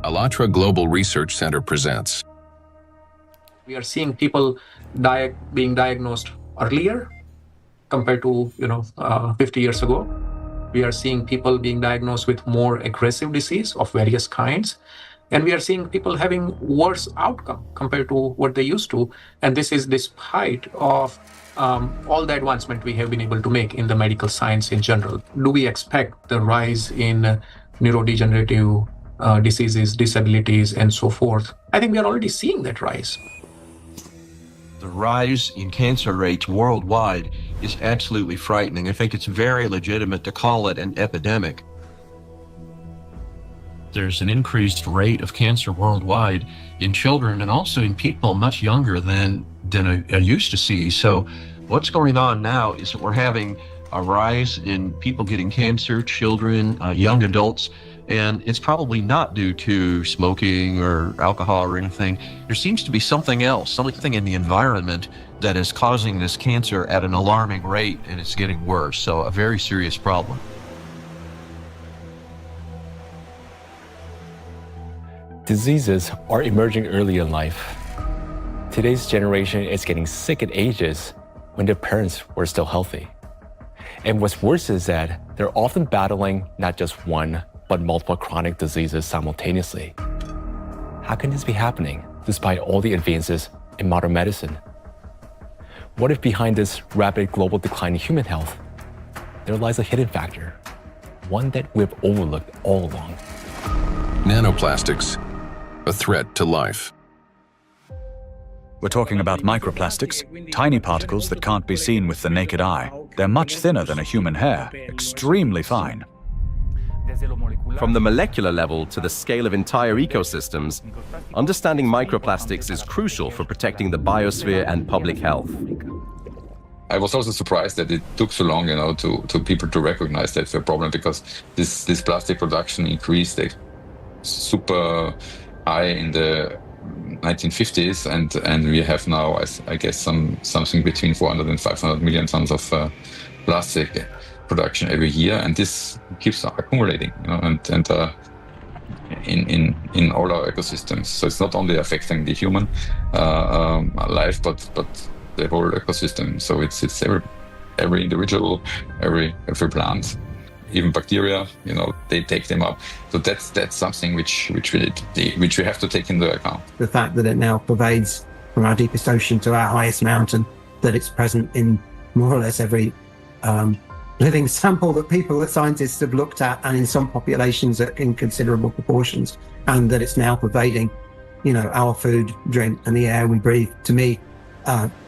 ALLATRA Global Research Center presents. We are seeing people being diagnosed earlier compared to 50 years ago. We are seeing people being diagnosed with more aggressive disease of various kinds. And we are seeing people having worse outcome compared to what they used to. And this is despite of all the advancement we have been able to make in the medical science in general. Do we expect the rise in neurodegenerative diseases, disabilities, and so forth? I think we are already seeing that rise. The rise in cancer rates worldwide is absolutely frightening. I think it's very legitimate to call it an epidemic. There's an increased rate of cancer worldwide in children and also in people much younger than I used to see. So what's going on now is that we're having a rise in people getting cancer, children, young adults, and it's probably not due to smoking or alcohol or anything. There seems to be something else, something in the environment that is causing this cancer at an alarming rate, and it's getting worse. So a very serious problem. Diseases are emerging early in life. Today's generation is getting sick at ages when their parents were still healthy. And what's worse is that they're often battling not just one, but multiple chronic diseases simultaneously. How can this be happening despite all the advances in modern medicine? What if behind this rapid global decline in human health, there lies a hidden factor, one that we've overlooked all along? Nanoplastics, a threat to life. We're talking about microplastics, tiny particles that can't be seen with the naked eye. They're much thinner than a human hair, extremely fine. From the molecular level to the scale of entire ecosystems, understanding microplastics is crucial for protecting the biosphere and public health. I was also surprised that it took so long, to people to recognize that's a problem, because this plastic production increased super high in the 1950s, and we have now, I guess, something between 400 and 500 million tons of plastic production every year, and this keeps accumulating, in all our ecosystems. So it's not only affecting the human life, but the whole ecosystem. So it's every individual, every plant, even bacteria. They take them up. So that's something which we have to take into account. The fact that it now pervades from our deepest ocean to our highest mountain, that it's present in more or less every living sample that scientists have looked at, and in some populations in considerable proportions, and that it's now pervading, our food, drink, and the air we breathe, to me,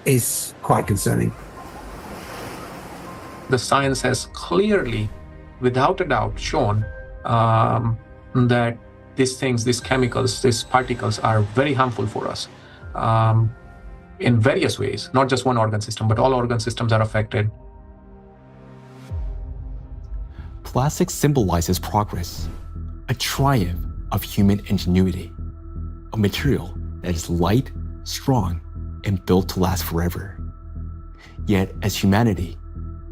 is quite concerning. The science has clearly, without a doubt, shown that these chemicals, these particles are very harmful for us in various ways, not just one organ system, but all organ systems are affected. Plastic symbolizes progress, a triumph of human ingenuity, a material that is light, strong, and built to last forever. Yet, as humanity,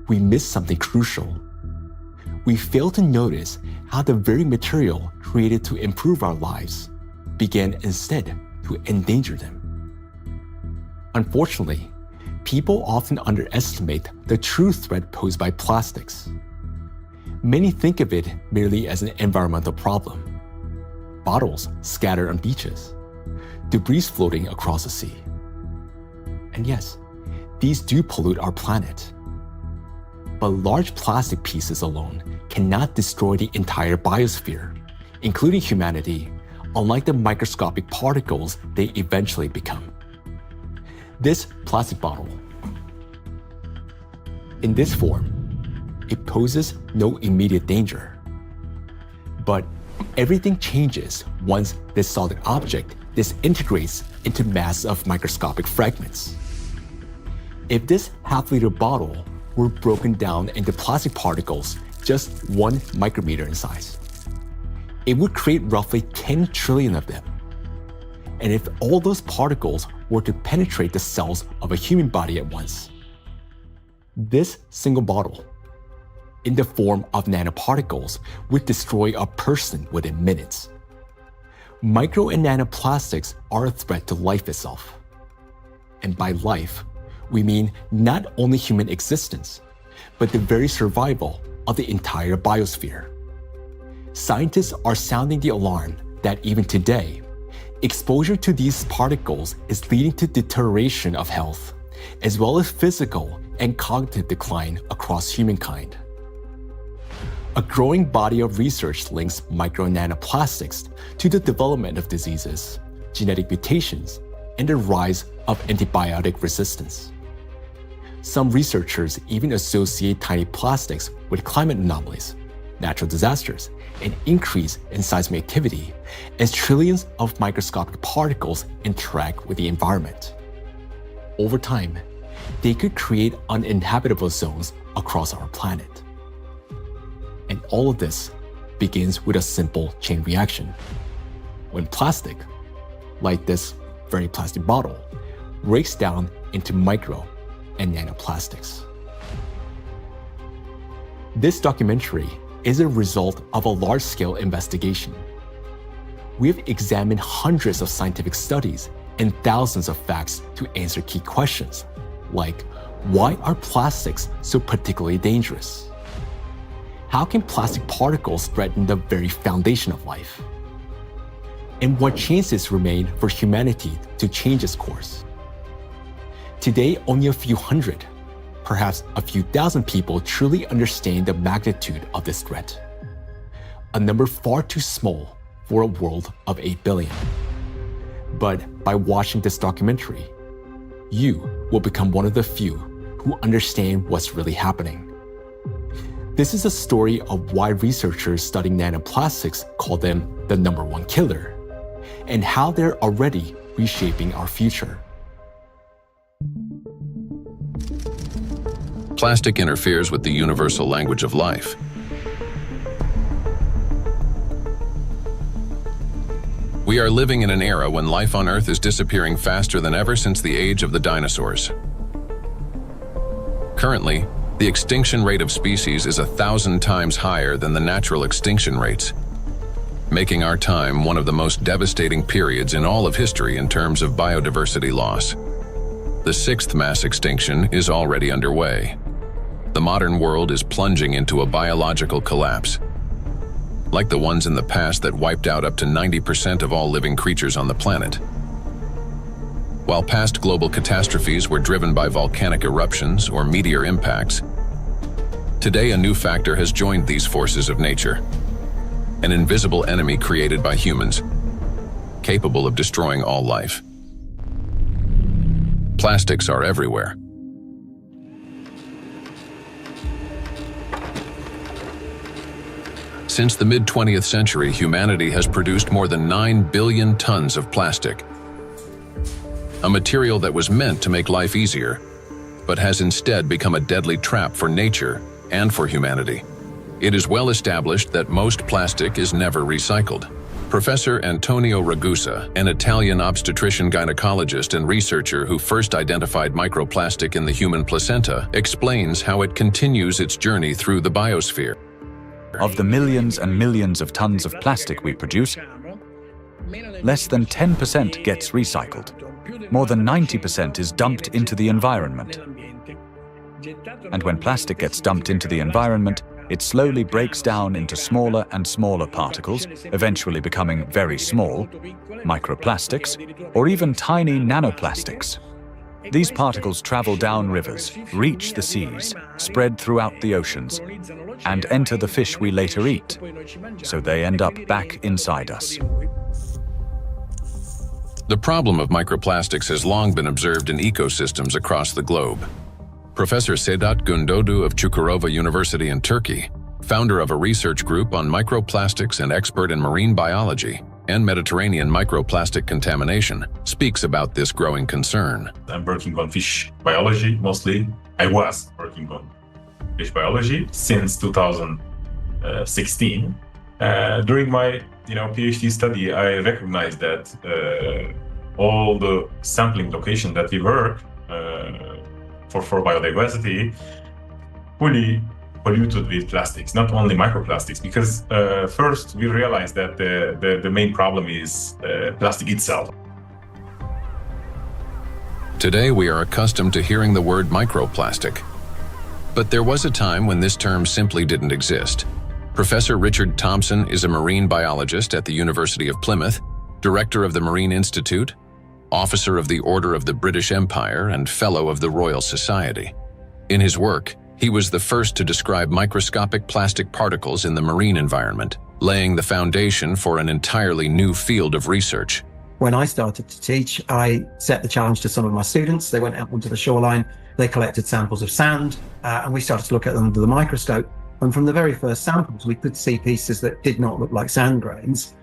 we miss something crucial. We fail to notice how the very material created to improve our lives began instead to endanger them. Unfortunately, people often underestimate the true threat posed by plastics. Many think of it merely as an environmental problem. Bottles scattered on beaches, debris floating across the sea. And yes, these do pollute our planet. But large plastic pieces alone cannot destroy the entire biosphere, including humanity, unlike the microscopic particles they eventually become. This plastic bottle, in this form, it poses no immediate danger. But everything changes once this solid object disintegrates into masses of microscopic fragments. If this half-liter bottle were broken down into plastic particles just 1 micrometer in size, it would create roughly 10 trillion of them. And if all those particles were to penetrate the cells of a human body at once, this single bottle, in the form of nanoparticles, would destroy a person within minutes. Micro and nanoplastics are a threat to life itself. And by life, we mean not only human existence, but the very survival of the entire biosphere. Scientists are sounding the alarm that even today, exposure to these particles is leading to deterioration of health, as well as physical and cognitive decline across humankind. A growing body of research links micro and nanoplastics to the development of diseases, genetic mutations, and the rise of antibiotic resistance. Some researchers even associate tiny plastics with climate anomalies, natural disasters, and increase in seismic activity as trillions of microscopic particles interact with the environment. Over time, they could create uninhabitable zones across our planet. And all of this begins with a simple chain reaction. When plastic, like this very plastic bottle, breaks down into micro and nanoplastics. This documentary is a result of a large-scale investigation. We have examined hundreds of scientific studies and thousands of facts to answer key questions, like why are plastics so particularly dangerous? How can plastic particles threaten the very foundation of life? And what chances remain for humanity to change its course? Today, only a few hundred, perhaps a few thousand people truly understand the magnitude of this threat. A number far too small for a world of 8 billion. But by watching this documentary, you will become one of the few who understand what's really happening. This is a story of why researchers studying nanoplastics call them the number one killer, and how they're already reshaping our future. Plastic interferes with the universal language of life. We are living in an era when life on Earth is disappearing faster than ever since the age of the dinosaurs. Currently, the extinction rate of species is 1,000 times higher than the natural extinction rates, making our time one of the most devastating periods in all of history in terms of biodiversity loss. The sixth mass extinction is already underway. The modern world is plunging into a biological collapse, like the ones in the past that wiped out up to 90% of all living creatures on the planet. While past global catastrophes were driven by volcanic eruptions or meteor impacts, today a new factor has joined these forces of nature. An invisible enemy created by humans, capable of destroying all life. Plastics are everywhere. Since the mid-20th century, humanity has produced more than 9 billion tons of plastic. A material that was meant to make life easier, but has instead become a deadly trap for nature and for humanity. It is well established that most plastic is never recycled. Professor Antonio Ragusa, an Italian obstetrician gynecologist and researcher who first identified microplastic in the human placenta, explains how it continues its journey through the biosphere. Of the millions and millions of tons of plastic we produce, less than 10% gets recycled. More than 90% is dumped into the environment. And when plastic gets dumped into the environment, it slowly breaks down into smaller and smaller particles, eventually becoming very small, microplastics, or even tiny nanoplastics. These particles travel down rivers, reach the seas, spread throughout the oceans, and enter the fish we later eat, so they end up back inside us. The problem of microplastics has long been observed in ecosystems across the globe. Professor Sedat Gündoğdu of Çukurova University in Turkey, founder of a research group on microplastics and expert in marine biology and Mediterranean microplastic contamination, speaks about this growing concern. I'm working on fish biology mostly. I was working on fish biology since 2016. During my PhD study, I recognized that all the sampling location that we work for biodiversity fully polluted with plastics, not only microplastics, because first we realized that the main problem is plastic itself. Today we are accustomed to hearing the word microplastic. But there was a time when this term simply didn't exist. Professor Richard Thompson is a marine biologist at the University of Plymouth, director of the Marine Institute, officer of the Order of the British Empire, and fellow of the Royal Society. In his work, he was the first to describe microscopic plastic particles in the marine environment, laying the foundation for an entirely new field of research. When I started to teach, I set the challenge to some of my students. They went out onto the shoreline, they collected samples of sand, and we started to look at them under the microscope. And from the very first samples, we could see pieces that did not look like sand grains,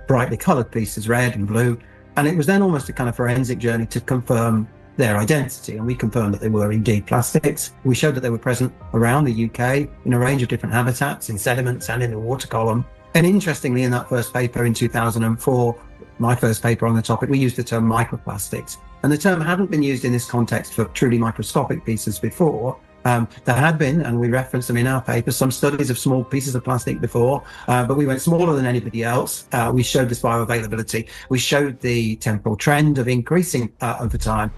brightly coloured pieces, red and blue. And it was then almost a kind of forensic journey to confirm their identity. And we confirmed that they were indeed plastics. We showed that they were present around the UK in a range of different habitats, in sediments and in the water column. And interestingly, in that first paper in 2004, my first paper on the topic, we used the term microplastics. And the term hadn't been used in this context for truly microscopic pieces before. There had been, and we referenced them in our paper, some studies of small pieces of plastic before, but we went smaller than anybody else. We showed this bioavailability. We showed the temporal trend of increasing over time.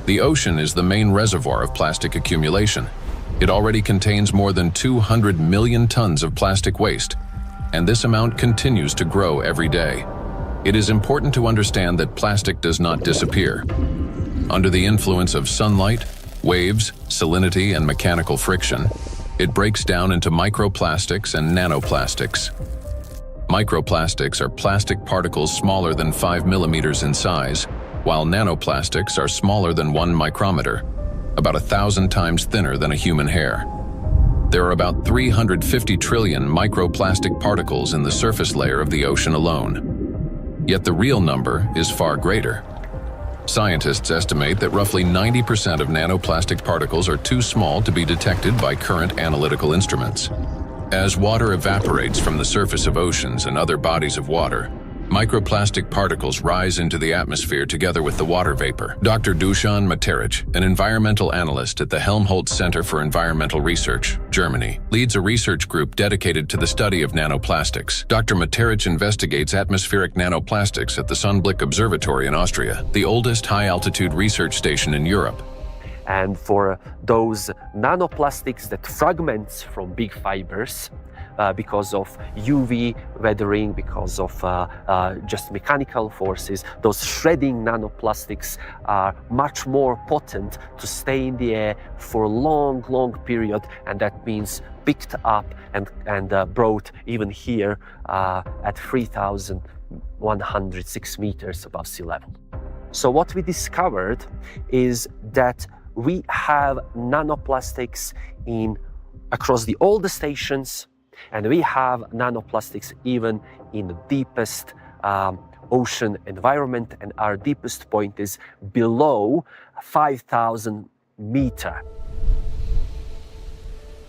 The ocean is the main reservoir of plastic accumulation. It already contains more than 200 million tons of plastic waste, and this amount continues to grow every day. It is important to understand that plastic does not disappear. Under the influence of sunlight, waves, salinity, and mechanical friction, it breaks down into microplastics and nanoplastics. Microplastics are plastic particles smaller than 5 millimeters in size, while nanoplastics are smaller than 1 micrometer, about 1,000 times thinner than a human hair. There are about 350 trillion microplastic particles in the surface layer of the ocean alone. Yet the real number is far greater. Scientists estimate that roughly 90% of nanoplastic particles are too small to be detected by current analytical instruments. As water evaporates from the surface of oceans and other bodies of water, microplastic particles rise into the atmosphere together with the water vapor. Dr. Dusan Materic, an environmental analyst at the Helmholtz Center for Environmental Research, Germany, leads a research group dedicated to the study of nanoplastics. Dr. Materic investigates atmospheric nanoplastics at the Sonnenblick Observatory in Austria, the oldest high-altitude research station in Europe. And for those nanoplastics that fragments from big fibers, because of UV weathering, because of just mechanical forces, those shredding nanoplastics are much more potent to stay in the air for a long, long period, and that means picked up and brought even here at 3,106 meters above sea level. So what we discovered is that we have nanoplastics across all the stations, and we have nanoplastics even in the deepest ocean environment, and our deepest point is below 5,000 meters.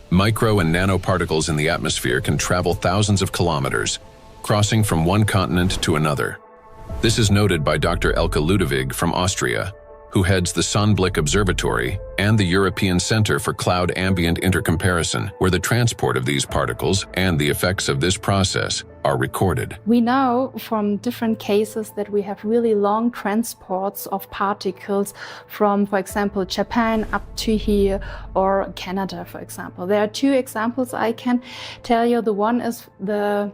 Micro and nanoparticles in the atmosphere can travel thousands of kilometers, crossing from one continent to another. This is noted by Dr. Elke Ludewig from Austria, who heads the Sonnenblick Observatory and the European Center for Cloud Ambient Intercomparison, where the transport of these particles and the effects of this process are recorded. We know from different cases that we have really long transports of particles from, for example, Japan up to here, or Canada, for example. There are two examples I can tell you. The one is the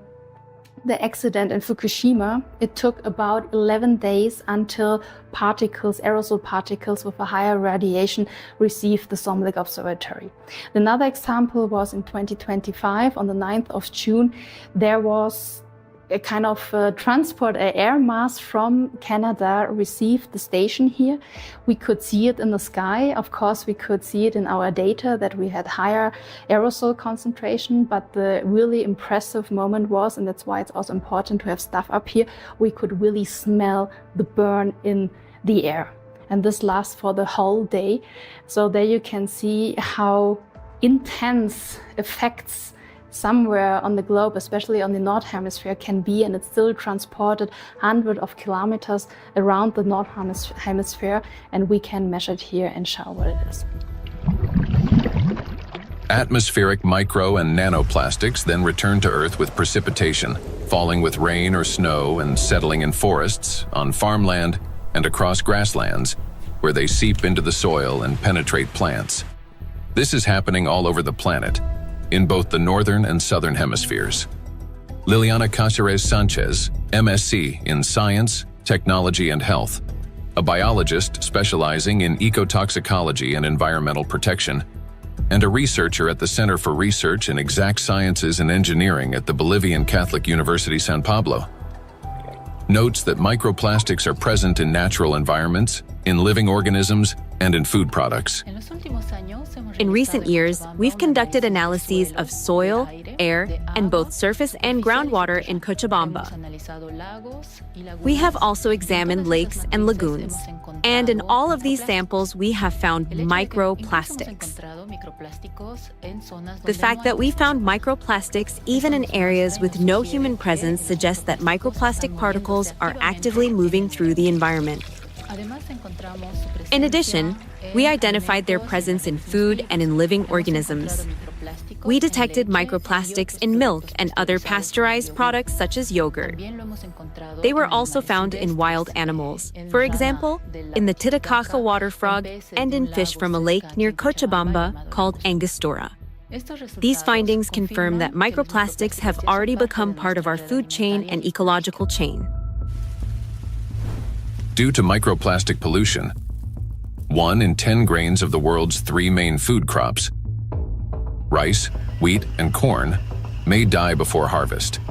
accident in Fukushima. It took about 11 days until aerosol particles with a higher radiation received the Sonnenblick Observatory. Another example was in 2025, on the 9th of June, there was a kind of transport, an air mass from Canada received the station here. We could see it in the sky. Of course, we could see it in our data that we had higher aerosol concentration, but the really impressive moment was, and that's why it's also important to have stuff up here, we could really smell the burn in the air. And this lasts for the whole day. So there you can see how intense effects somewhere on the globe, especially on the North Hemisphere, can be, and it's still transported hundreds of kilometers around the North Hemisphere, and we can measure it here and show what it is. Atmospheric micro and nanoplastics then return to Earth with precipitation, falling with rain or snow and settling in forests, on farmland, and across grasslands, where they seep into the soil and penetrate plants. This is happening all over the planet, in both the northern and southern hemispheres. Liliana Cáceres Sanchez, MSc in Science, Technology and Health, a biologist specializing in ecotoxicology and environmental protection, and a researcher at the Center for Research in Exact Sciences and Engineering at the Bolivian Catholic University San Pablo, notes that microplastics are present in natural environments, in living organisms, and in food products. In recent years, we've conducted analyses of soil, air, and both surface and groundwater in Cochabamba. We have also examined lakes and lagoons, and in all of these samples, we have found microplastics. The fact that we found microplastics even in areas with no human presence suggests that microplastic particles are actively moving through the environment. In addition, we identified their presence in food and in living organisms. We detected microplastics in milk and other pasteurized products such as yogurt. They were also found in wild animals, for example, in the Titicaca water frog and in fish from a lake near Cochabamba called Angostura. These findings confirm that microplastics have already become part of our food chain and ecological chain. Due to microplastic pollution, 1 in 10 grains of the world's 3 main food crops, rice, wheat, and corn, may die before harvest.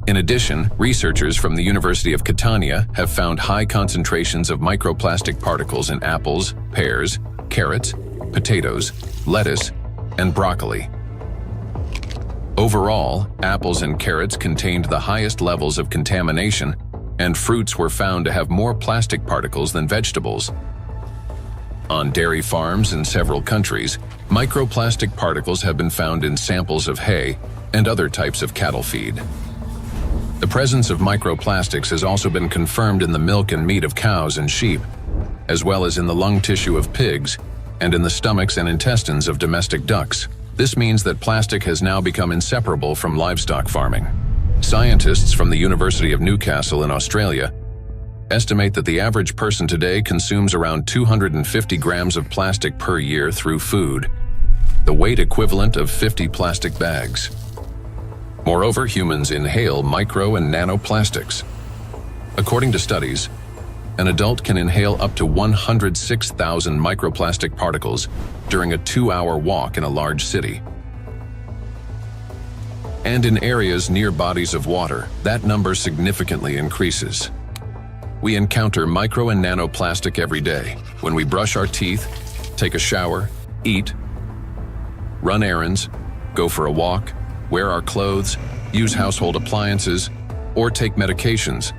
In addition, researchers from the University of Catania have found high concentrations of microplastic particles in apples, pears, carrots, potatoes, lettuce, and broccoli. Overall, apples and carrots contained the highest levels of contamination, and fruits were found to have more plastic particles than vegetables. On dairy farms in several countries, microplastic particles have been found in samples of hay and other types of cattle feed. The presence of microplastics has also been confirmed in the milk and meat of cows and sheep, as well as in the lung tissue of pigs and in the stomachs and intestines of domestic ducks. This means that plastic has now become inseparable from livestock farming. Scientists from the University of Newcastle in Australia estimate that the average person today consumes around 250 grams of plastic per year through food, the weight equivalent of 50 plastic bags. Moreover, humans inhale micro and nanoplastics. According to studies, an adult can inhale up to 106,000 microplastic particles during a 2-hour walk in a large city. And in areas near bodies of water, that number significantly increases. We encounter micro and nanoplastic every day when we brush our teeth, take a shower, eat, run errands, go for a walk, wear our clothes, use household appliances, or take medications,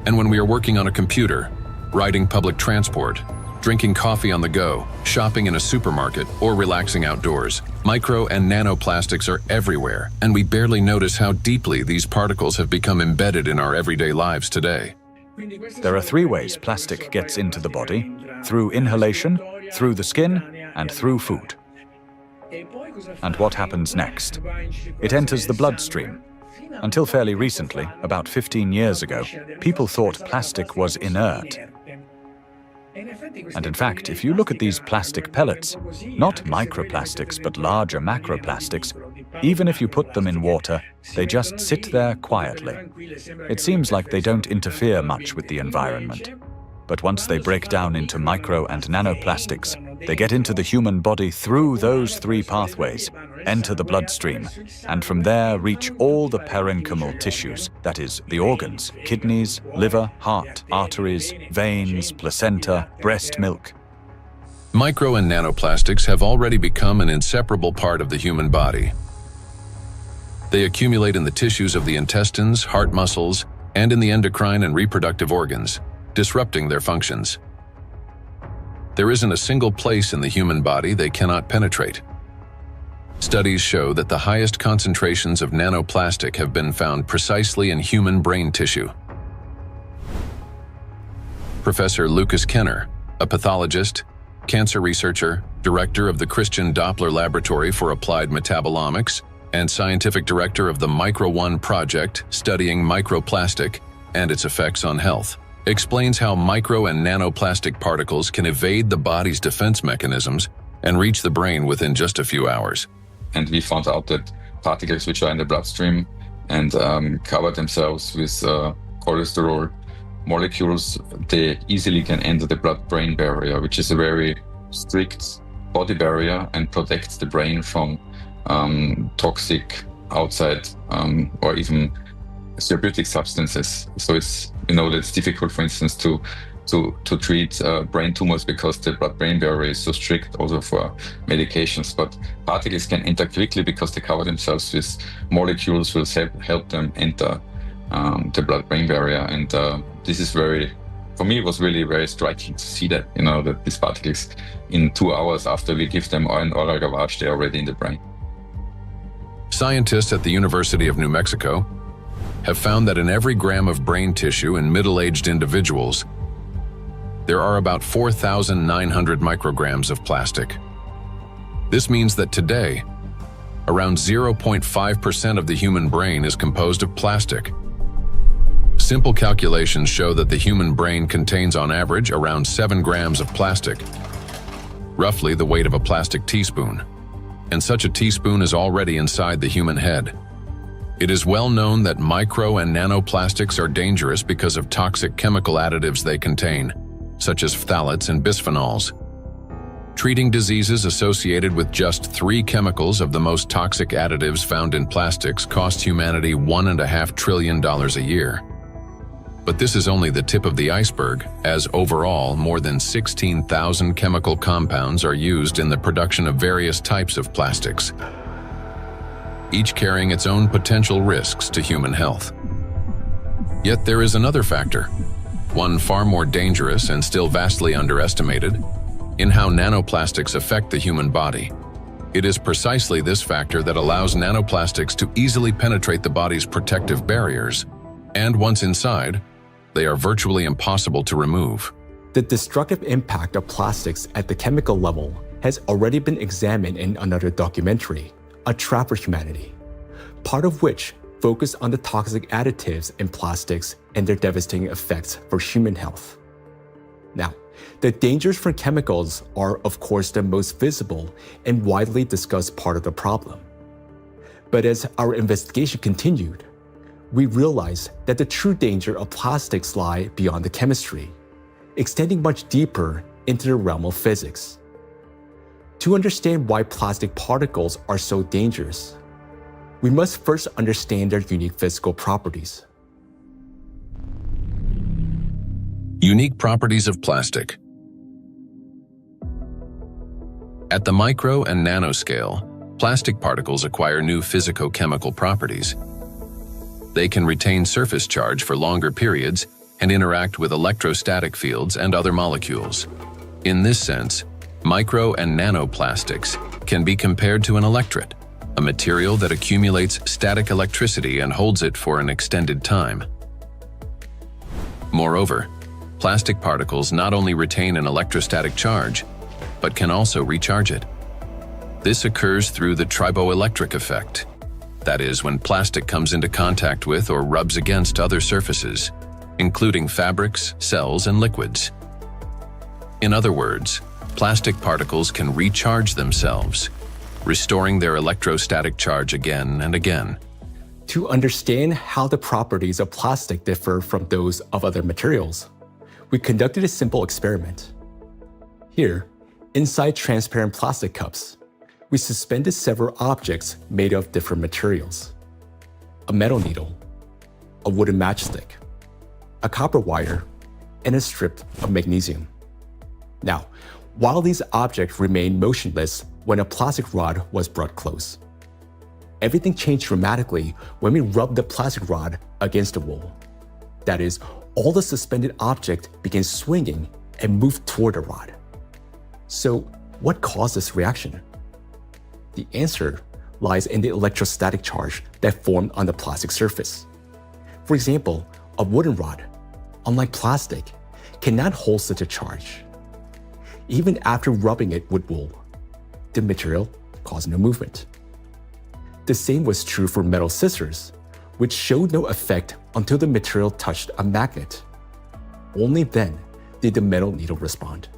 and when we are working on a computer, riding public transport, drinking coffee on the go, shopping in a supermarket, or relaxing outdoors. Micro and nanoplastics are everywhere, and we barely notice how deeply these particles have become embedded in our everyday lives today. There are 3 ways plastic gets into the body: through inhalation, through the skin, and through food. And what happens next? It enters the bloodstream. Until fairly recently, about 15 years ago, people thought plastic was inert. And in fact, if you look at these plastic pellets, not microplastics but larger macroplastics, even if you put them in water, they just sit there quietly. It seems like they don't interfere much with the environment. But once they break down into micro and nanoplastics, they get into the human body through those 3 pathways, enter the bloodstream, and from there reach all the parenchymal tissues, that is, the organs, kidneys, liver, heart, arteries, veins, placenta, breast milk. Micro and nanoplastics have already become an inseparable part of the human body. They accumulate in the tissues of the intestines, heart muscles, and in the endocrine and reproductive organs, disrupting their functions. There isn't a single place in the human body they cannot penetrate. Studies show that the highest concentrations of nanoplastic have been found precisely in human brain tissue. Professor Lucas Kenner, a pathologist, cancer researcher, director of the Christian Doppler Laboratory for Applied Metabolomics, and scientific director of the Micro-1 project studying microplastic and its effects on health, explains how micro and nanoplastic particles can evade the body's defense mechanisms and reach the brain within just a few hours. And we found out that particles which are in the bloodstream and cover themselves with cholesterol molecules, they easily can enter the blood-brain barrier, which is a very strict body barrier and protects the brain from toxic outside or even therapeutic substances. So it's, it's difficult, for instance, to treat brain tumors because the blood-brain barrier is so strict also for medications. But particles can enter quickly because they cover themselves with molecules will help them enter the blood-brain barrier. And this is for me, it was really very striking to see that, that these particles in 2 hours after we give them an oral gavage, they're already in the brain. Scientists at the University of New Mexico have found that in every gram of brain tissue in middle-aged individuals, there are about 4,900 micrograms of plastic. This means that today, around 0.5% of the human brain is composed of plastic. Simple calculations show that the human brain contains on average around 7 grams of plastic, roughly the weight of a plastic teaspoon. And such a teaspoon is already inside the human head. It is well known that micro and nanoplastics are dangerous because of toxic chemical additives they contain, such as phthalates and bisphenols. Treating diseases associated with just 3 chemicals of the most toxic additives found in plastics costs humanity $1.5 trillion a year. But this is only the tip of the iceberg, as overall more than 16,000 chemical compounds are used in the production of various types of plastics, each carrying its own potential risks to human health. Yet there is another factor, one far more dangerous and still vastly underestimated, in how nanoplastics affect the human body. It is precisely this factor that allows nanoplastics to easily penetrate the body's protective barriers, and once inside, they are virtually impossible to remove. The destructive impact of plastics at the chemical level has already been examined in another documentary, A Trap for Humanity, part of which focused on the toxic additives in plastics and their devastating effects for human health. Now, the dangers from chemicals are, of course, the most visible and widely discussed part of the problem. But as our investigation continued, we realized that the true danger of plastics lie beyond the chemistry, extending much deeper into the realm of physics. To understand why plastic particles are so dangerous, we must first understand their unique physical properties. Unique properties of plastic. At the micro and nanoscale, plastic particles acquire new physicochemical properties. They can retain surface charge for longer periods and interact with electrostatic fields and other molecules. In this sense, micro and nanoplastics can be compared to an electret, a material that accumulates static electricity and holds it for an extended time. Moreover, plastic particles not only retain an electrostatic charge, but can also recharge it. This occurs through the triboelectric effect. That is, when plastic comes into contact with or rubs against other surfaces, including fabrics, cells, and liquids. In other words, plastic particles can recharge themselves, restoring their electrostatic charge again and again. To understand how the properties of plastic differ from those of other materials, we conducted a simple experiment. Here, inside transparent plastic cups, we suspended several objects made of different materials: a metal needle, a wooden matchstick, a copper wire, and a strip of magnesium. Now, while these objects remained motionless when a plastic rod was brought close, everything changed dramatically when we rubbed the plastic rod against the wall. That is, all the suspended objects began swinging and moved toward the rod. So, what caused this reaction? The answer lies in the electrostatic charge that formed on the plastic surface. For example, a wooden rod, unlike plastic, cannot hold such a charge. Even after rubbing it with wool, the material caused no movement. The same was true for metal scissors, which showed no effect until the material touched a magnet. Only then did the metal needle respond.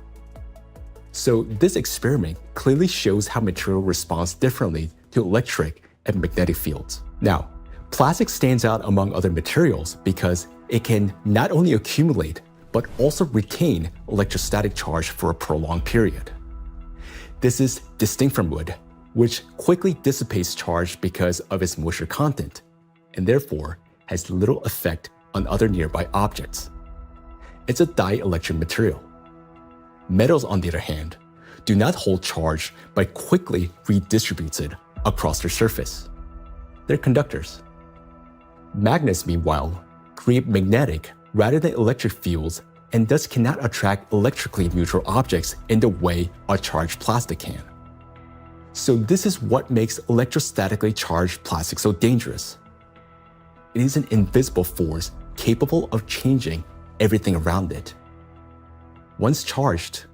So this experiment clearly shows how material responds differently to electric and magnetic fields. Now, plastic stands out among other materials because it can not only accumulate, but also retain electrostatic charge for a prolonged period. This is distinct from wood, which quickly dissipates charge because of its moisture content, and therefore has little effect on other nearby objects. It's a dielectric material. Metals, on the other hand, do not hold charge but quickly redistributes it across their surface. They're conductors. Magnets, meanwhile, create magnetic rather than electric fields and thus cannot attract electrically neutral objects in the way a charged plastic can. So this is what makes electrostatically charged plastic so dangerous. It is an invisible force capable of changing everything around it. Once charged,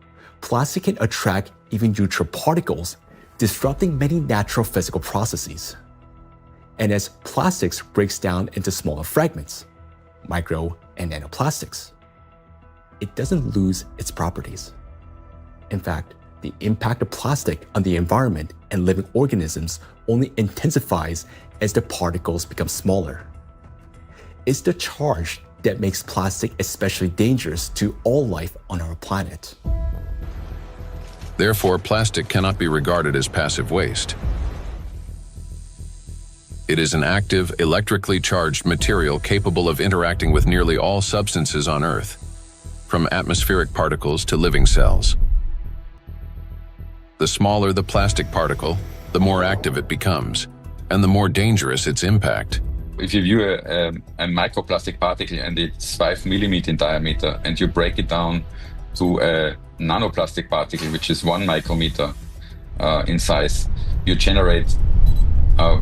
plastic can attract even neutral particles, disrupting many natural physical processes. And as plastics breaks down into smaller fragments, micro and nanoplastics, it doesn't lose its properties. In fact, the impact of plastic on the environment and living organisms only intensifies as the particles become smaller. It's the charge that makes plastic especially dangerous to all life on our planet. Therefore, plastic cannot be regarded as passive waste. It is an active, electrically charged material capable of interacting with nearly all substances on Earth, from atmospheric particles to living cells. The smaller the plastic particle, the more active it becomes, and the more dangerous its impact. If you view a microplastic particle and it's 5 millimeters in diameter, and you break it down to a nanoplastic particle, which is 1 micrometer in size, you generate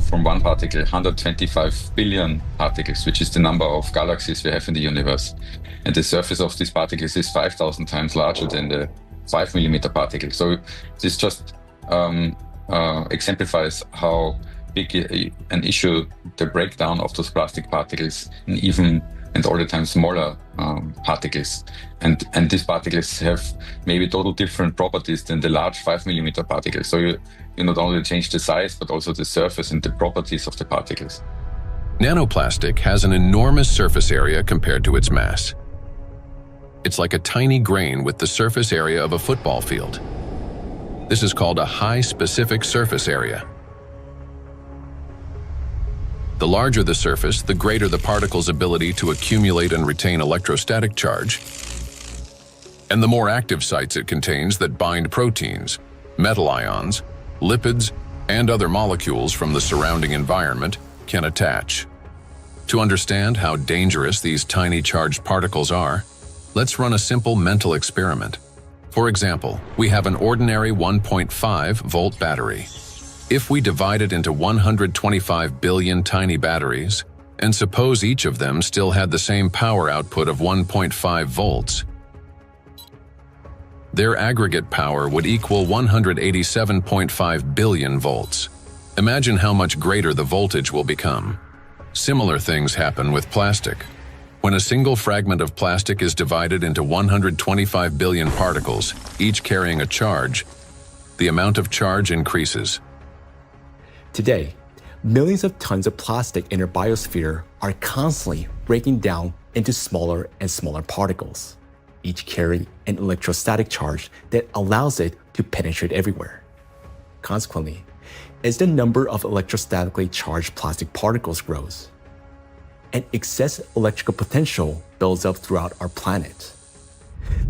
from one particle 125 billion particles, which is the number of galaxies we have in the universe. And the surface of these particles is 5,000 times larger than the 5 millimeter particle. So this just exemplifies how big an issue the breakdown of those plastic particles in even and all the time smaller particles. And these particles have maybe total different properties than the large 5 millimeter particles. So you not only change the size, but also the surface and the properties of the particles. Nanoplastic has an enormous surface area compared to its mass. It's like a tiny grain with the surface area of a football field. This is called a high specific surface area. The larger the surface, the greater the particle's ability to accumulate and retain electrostatic charge, and the more active sites it contains that bind proteins, metal ions, lipids, and other molecules from the surrounding environment can attach. To understand how dangerous these tiny charged particles are, let's run a simple mental experiment. For example, we have an ordinary 1.5 volt battery. If we divide it into 125 billion tiny batteries, and suppose each of them still had the same power output of 1.5 volts, their aggregate power would equal 187.5 billion volts. Imagine how much greater the voltage will become. Similar things happen with plastic. When a single fragment of plastic is divided into 125 billion particles, each carrying a charge, the amount of charge increases. Today, millions of tons of plastic in our biosphere are constantly breaking down into smaller and smaller particles, each carrying an electrostatic charge that allows it to penetrate everywhere. Consequently, as the number of electrostatically charged plastic particles grows, an excess electrical potential builds up throughout our planet.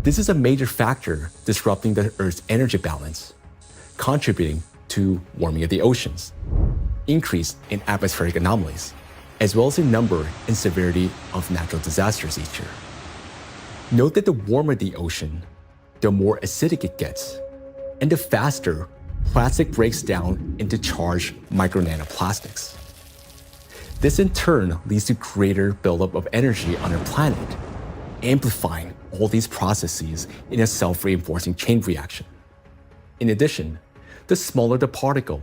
This is a major factor disrupting the Earth's energy balance, contributing to warming of the oceans, increase in atmospheric anomalies, as well as the number and severity of natural disasters each year. Note that the warmer the ocean, the more acidic it gets, and the faster plastic breaks down into charged micro-nanoplastics. This in turn leads to greater buildup of energy on our planet, amplifying all these processes in a self-reinforcing chain reaction. In addition, The smaller the particle,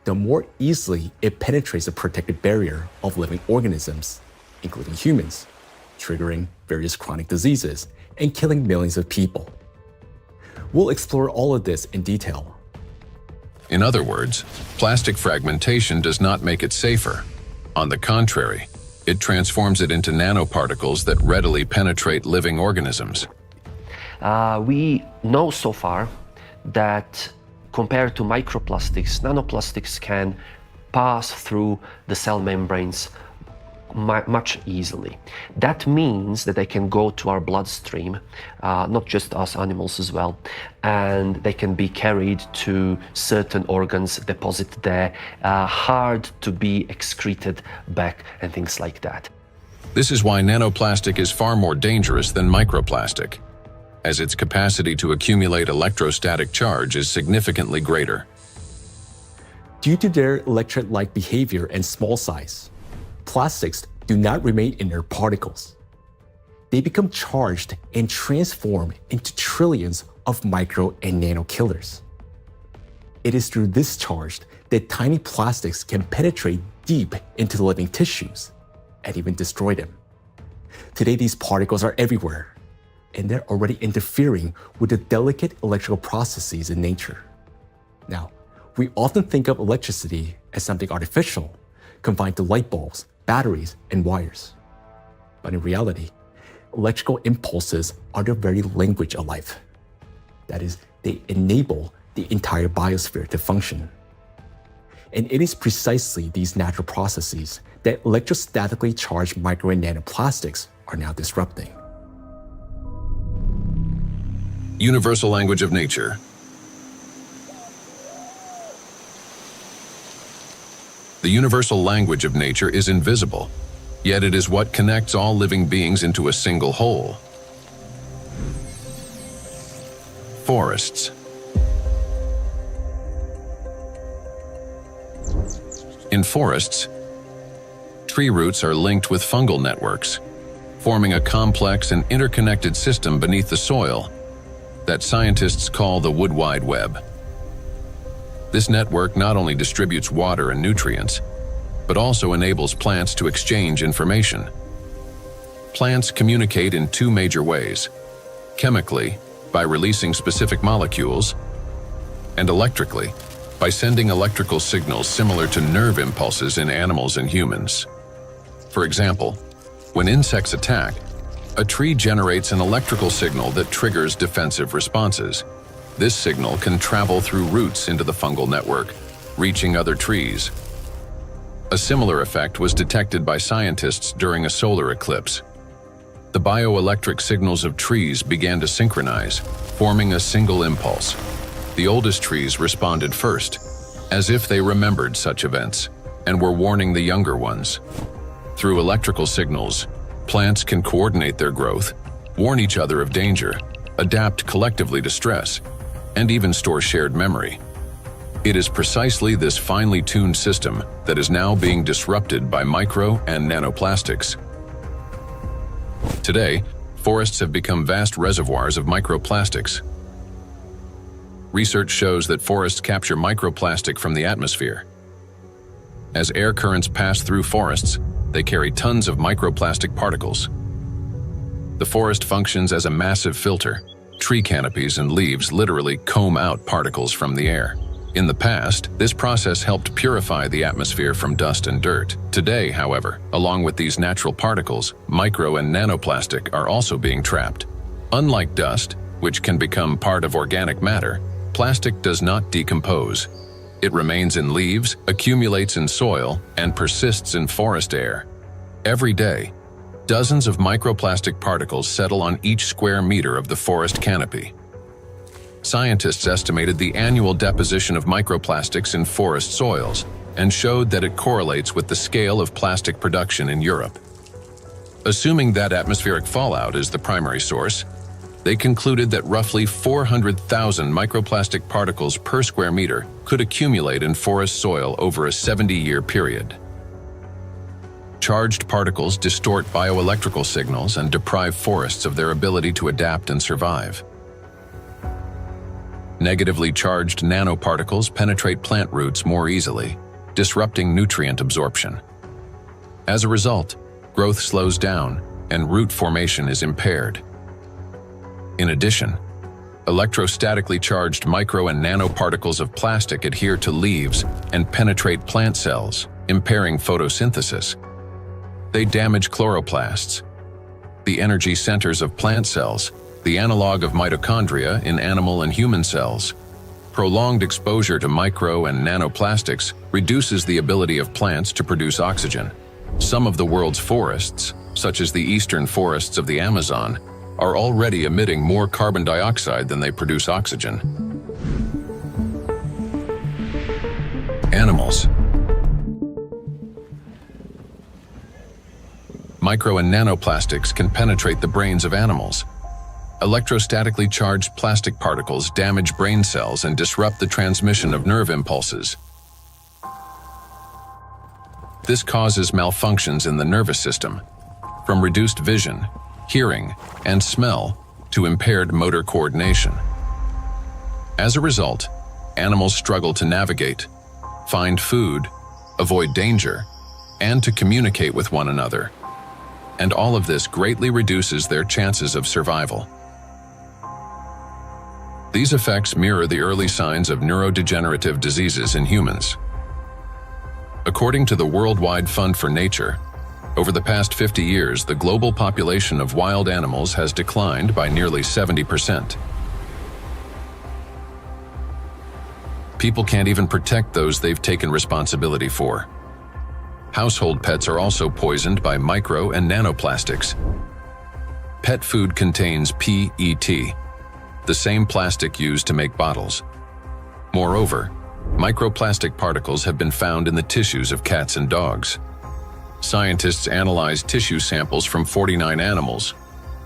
the more easily it penetrates the protective barrier of living organisms, including humans, triggering various chronic diseases and killing millions of people. We'll explore all of this in detail. In other words, plastic fragmentation does not make it safer. On the contrary, it transforms it into nanoparticles that readily penetrate living organisms. We know so far that compared to microplastics, nanoplastics can pass through the cell membranes much easily. That means that they can go to our bloodstream, not just us animals as well, and they can be carried to certain organs, deposited there, hard to be excreted back and things like that. This is why nanoplastic is far more dangerous than microplastic, as its capacity to accumulate electrostatic charge is significantly greater. Due to their electrolyte behavior and small size, plastics do not remain inert particles. They become charged and transform into trillions of micro and nano killers. It is through this charge that tiny plastics can penetrate deep into the living tissues and even destroy them. Today, these particles are everywhere, and they're already interfering with the delicate electrical processes in nature. Now, we often think of electricity as something artificial, confined to light bulbs, batteries, and wires. But in reality, electrical impulses are the very language of life. That is, they enable the entire biosphere to function. And it is precisely these natural processes that electrostatically charged micro and nanoplastics are now disrupting. Universal language of nature. The universal language of nature is invisible, yet it is what connects all living beings into a single whole. Forests. In forests, tree roots are linked with fungal networks, forming a complex and interconnected system beneath the soil that scientists call the wood wide web. This network not only distributes water and nutrients, but also enables plants to exchange information. Plants communicate in two major ways: chemically, by releasing specific molecules, and electrically, by sending electrical signals similar to nerve impulses in animals and humans. For example, when insects attack, a tree generates an electrical signal that triggers defensive responses. This signal can travel through roots into the fungal network, reaching other trees. A similar effect was detected by scientists during a solar eclipse. The bioelectric signals of trees began to synchronize, forming a single impulse. The oldest trees responded first, as if they remembered such events, and were warning the younger ones. Through electrical signals, plants can coordinate their growth, warn each other of danger, adapt collectively to stress, and even store shared memory. It is precisely this finely tuned system that is now being disrupted by micro and nanoplastics. Today, forests have become vast reservoirs of microplastics. Research shows that forests capture microplastic from the atmosphere. As air currents pass through forests, they carry tons of microplastic particles. The forest functions as a massive filter. Tree canopies and leaves literally comb out particles from the air. In the past, this process helped purify the atmosphere from dust and dirt. Today, however, along with these natural particles, micro and nanoplastic are also being trapped. Unlike dust, which can become part of organic matter, plastic does not decompose. It remains in leaves, accumulates in soil, and persists in forest air. Every day, dozens of microplastic particles settle on each square meter of the forest canopy. Scientists estimated the annual deposition of microplastics in forest soils and showed that it correlates with the scale of plastic production in Europe. Assuming that atmospheric fallout is the primary source, they concluded that roughly 400,000 microplastic particles per square meter could accumulate in forest soil over a 70-year period. Charged particles distort bioelectrical signals and deprive forests of their ability to adapt and survive. Negatively charged nanoparticles penetrate plant roots more easily, disrupting nutrient absorption. As a result, growth slows down and root formation is impaired. In addition, electrostatically charged micro and nanoparticles of plastic adhere to leaves and penetrate plant cells, impairing photosynthesis. They damage chloroplasts, the energy centers of plant cells, the analog of mitochondria in animal and human cells. Prolonged exposure to micro and nanoplastics reduces the ability of plants to produce oxygen. Some of the world's forests, such as the eastern forests of the Amazon, are already emitting more carbon dioxide than they produce oxygen. Animals. Micro and nanoplastics can penetrate the brains of animals. Electrostatically charged plastic particles damage brain cells and disrupt the transmission of nerve impulses. This causes malfunctions in the nervous system, from reduced vision, hearing, and smell to impaired motor coordination. As a result, animals struggle to navigate, find food, avoid danger, and to communicate with one another. And all of this greatly reduces their chances of survival. These effects mirror the early signs of neurodegenerative diseases in humans. According to the Worldwide Fund for Nature, over the past 50 years, the global population of wild animals has declined by nearly 70%. People can't even protect those they've taken responsibility for. Household pets are also poisoned by micro and nanoplastics. Pet food contains PET, the same plastic used to make bottles. Moreover, microplastic particles have been found in the tissues of cats and dogs. Scientists analyzed tissue samples from 49 animals,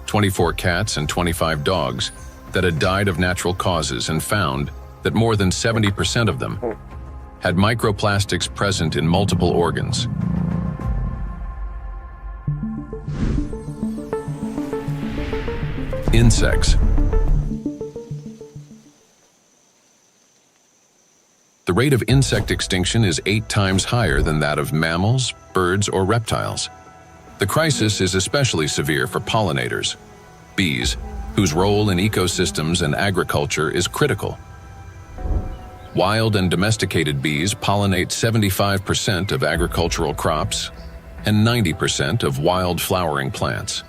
24 cats and 25 dogs, that had died of natural causes and found that more than 70% of them had microplastics present in multiple organs. Insects. The rate of insect extinction is 8 times higher than that of mammals, birds, or reptiles. The crisis is especially severe for pollinators, bees, whose role in ecosystems and agriculture is critical. Wild and domesticated bees pollinate 75% of agricultural crops and 90% of wild flowering plants.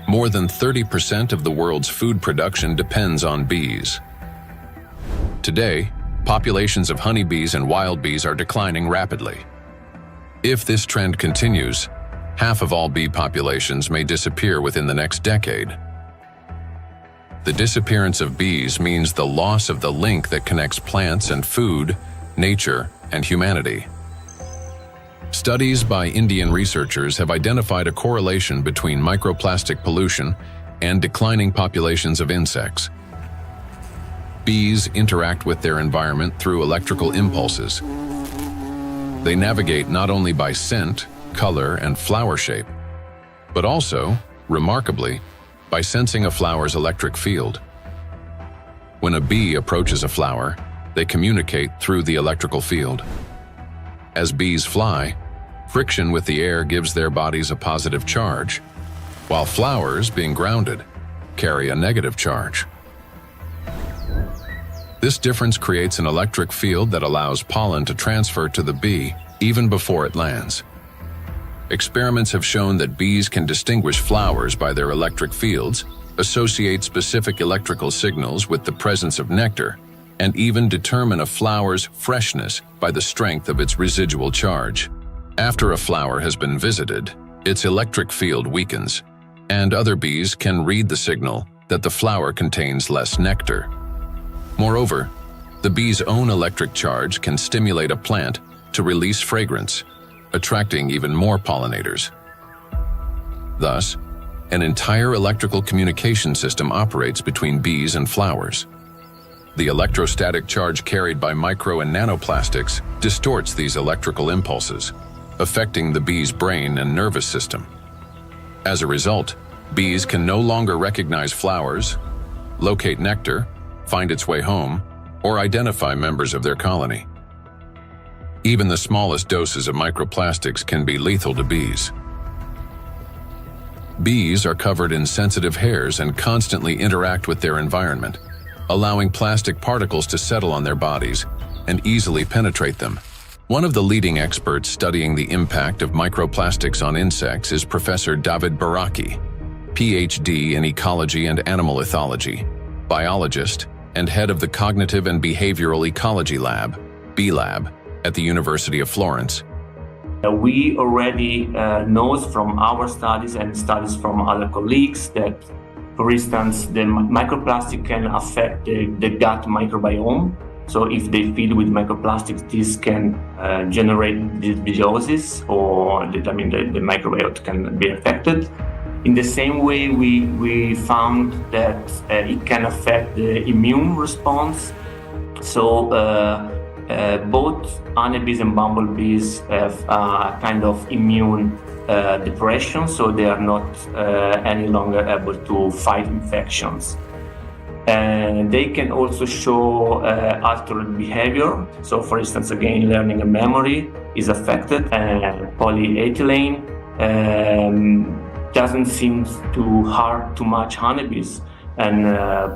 More than 30% of the world's food production depends on bees. Today, populations of honeybees and wild bees are declining rapidly. If this trend continues, half of all bee populations may disappear within the next decade. The disappearance of bees means the loss of the link that connects plants and food, nature, and humanity. Studies by Indian researchers have identified a correlation between microplastic pollution and declining populations of insects. Bees interact with their environment through electrical impulses. They navigate not only by scent, color, and flower shape, but also, remarkably, by sensing a flower's electric field. When a bee approaches a flower, they communicate through the electrical field. As bees fly, friction with the air gives their bodies a positive charge, while flowers, being grounded, carry a negative charge. This difference creates an electric field that allows pollen to transfer to the bee even before it lands. Experiments have shown that bees can distinguish flowers by their electric fields, associate specific electrical signals with the presence of nectar, and even determine a flower's freshness by the strength of its residual charge. After a flower has been visited, its electric field weakens, and other bees can read the signal that the flower contains less nectar. Moreover, the bee's own electric charge can stimulate a plant to release fragrance, attracting even more pollinators. Thus, an entire electrical communication system operates between bees and flowers. The electrostatic charge carried by micro and nanoplastics distorts these electrical impulses, affecting the bee's brain and nervous system. As a result, bees can no longer recognize flowers, locate nectar, find its way home, or identify members of their colony. Even the smallest doses of microplastics can be lethal to bees. Bees are covered in sensitive hairs and constantly interact with their environment, allowing plastic particles to settle on their bodies and easily penetrate them. One of the leading experts studying the impact of microplastics on insects is Professor David Baraki, PhD in ecology and animal ethology, biologist, and head of the Cognitive and Behavioral Ecology Lab, B-Lab, at the University of Florence. We already know from our studies and studies from other colleagues that, for instance, the microplastic can affect the gut microbiome. So if they fill with microplastics, this can generate dysbiosis, or the microbiota can be affected. In the same way, we found that it can affect the immune response. So both honeybees and bumblebees have a kind of immune depression, so they are not any longer able to fight infections. And they can also show altered behavior. So, for instance, again, learning and memory is affected, and polyethylene doesn't seem to harm too much honeybees, and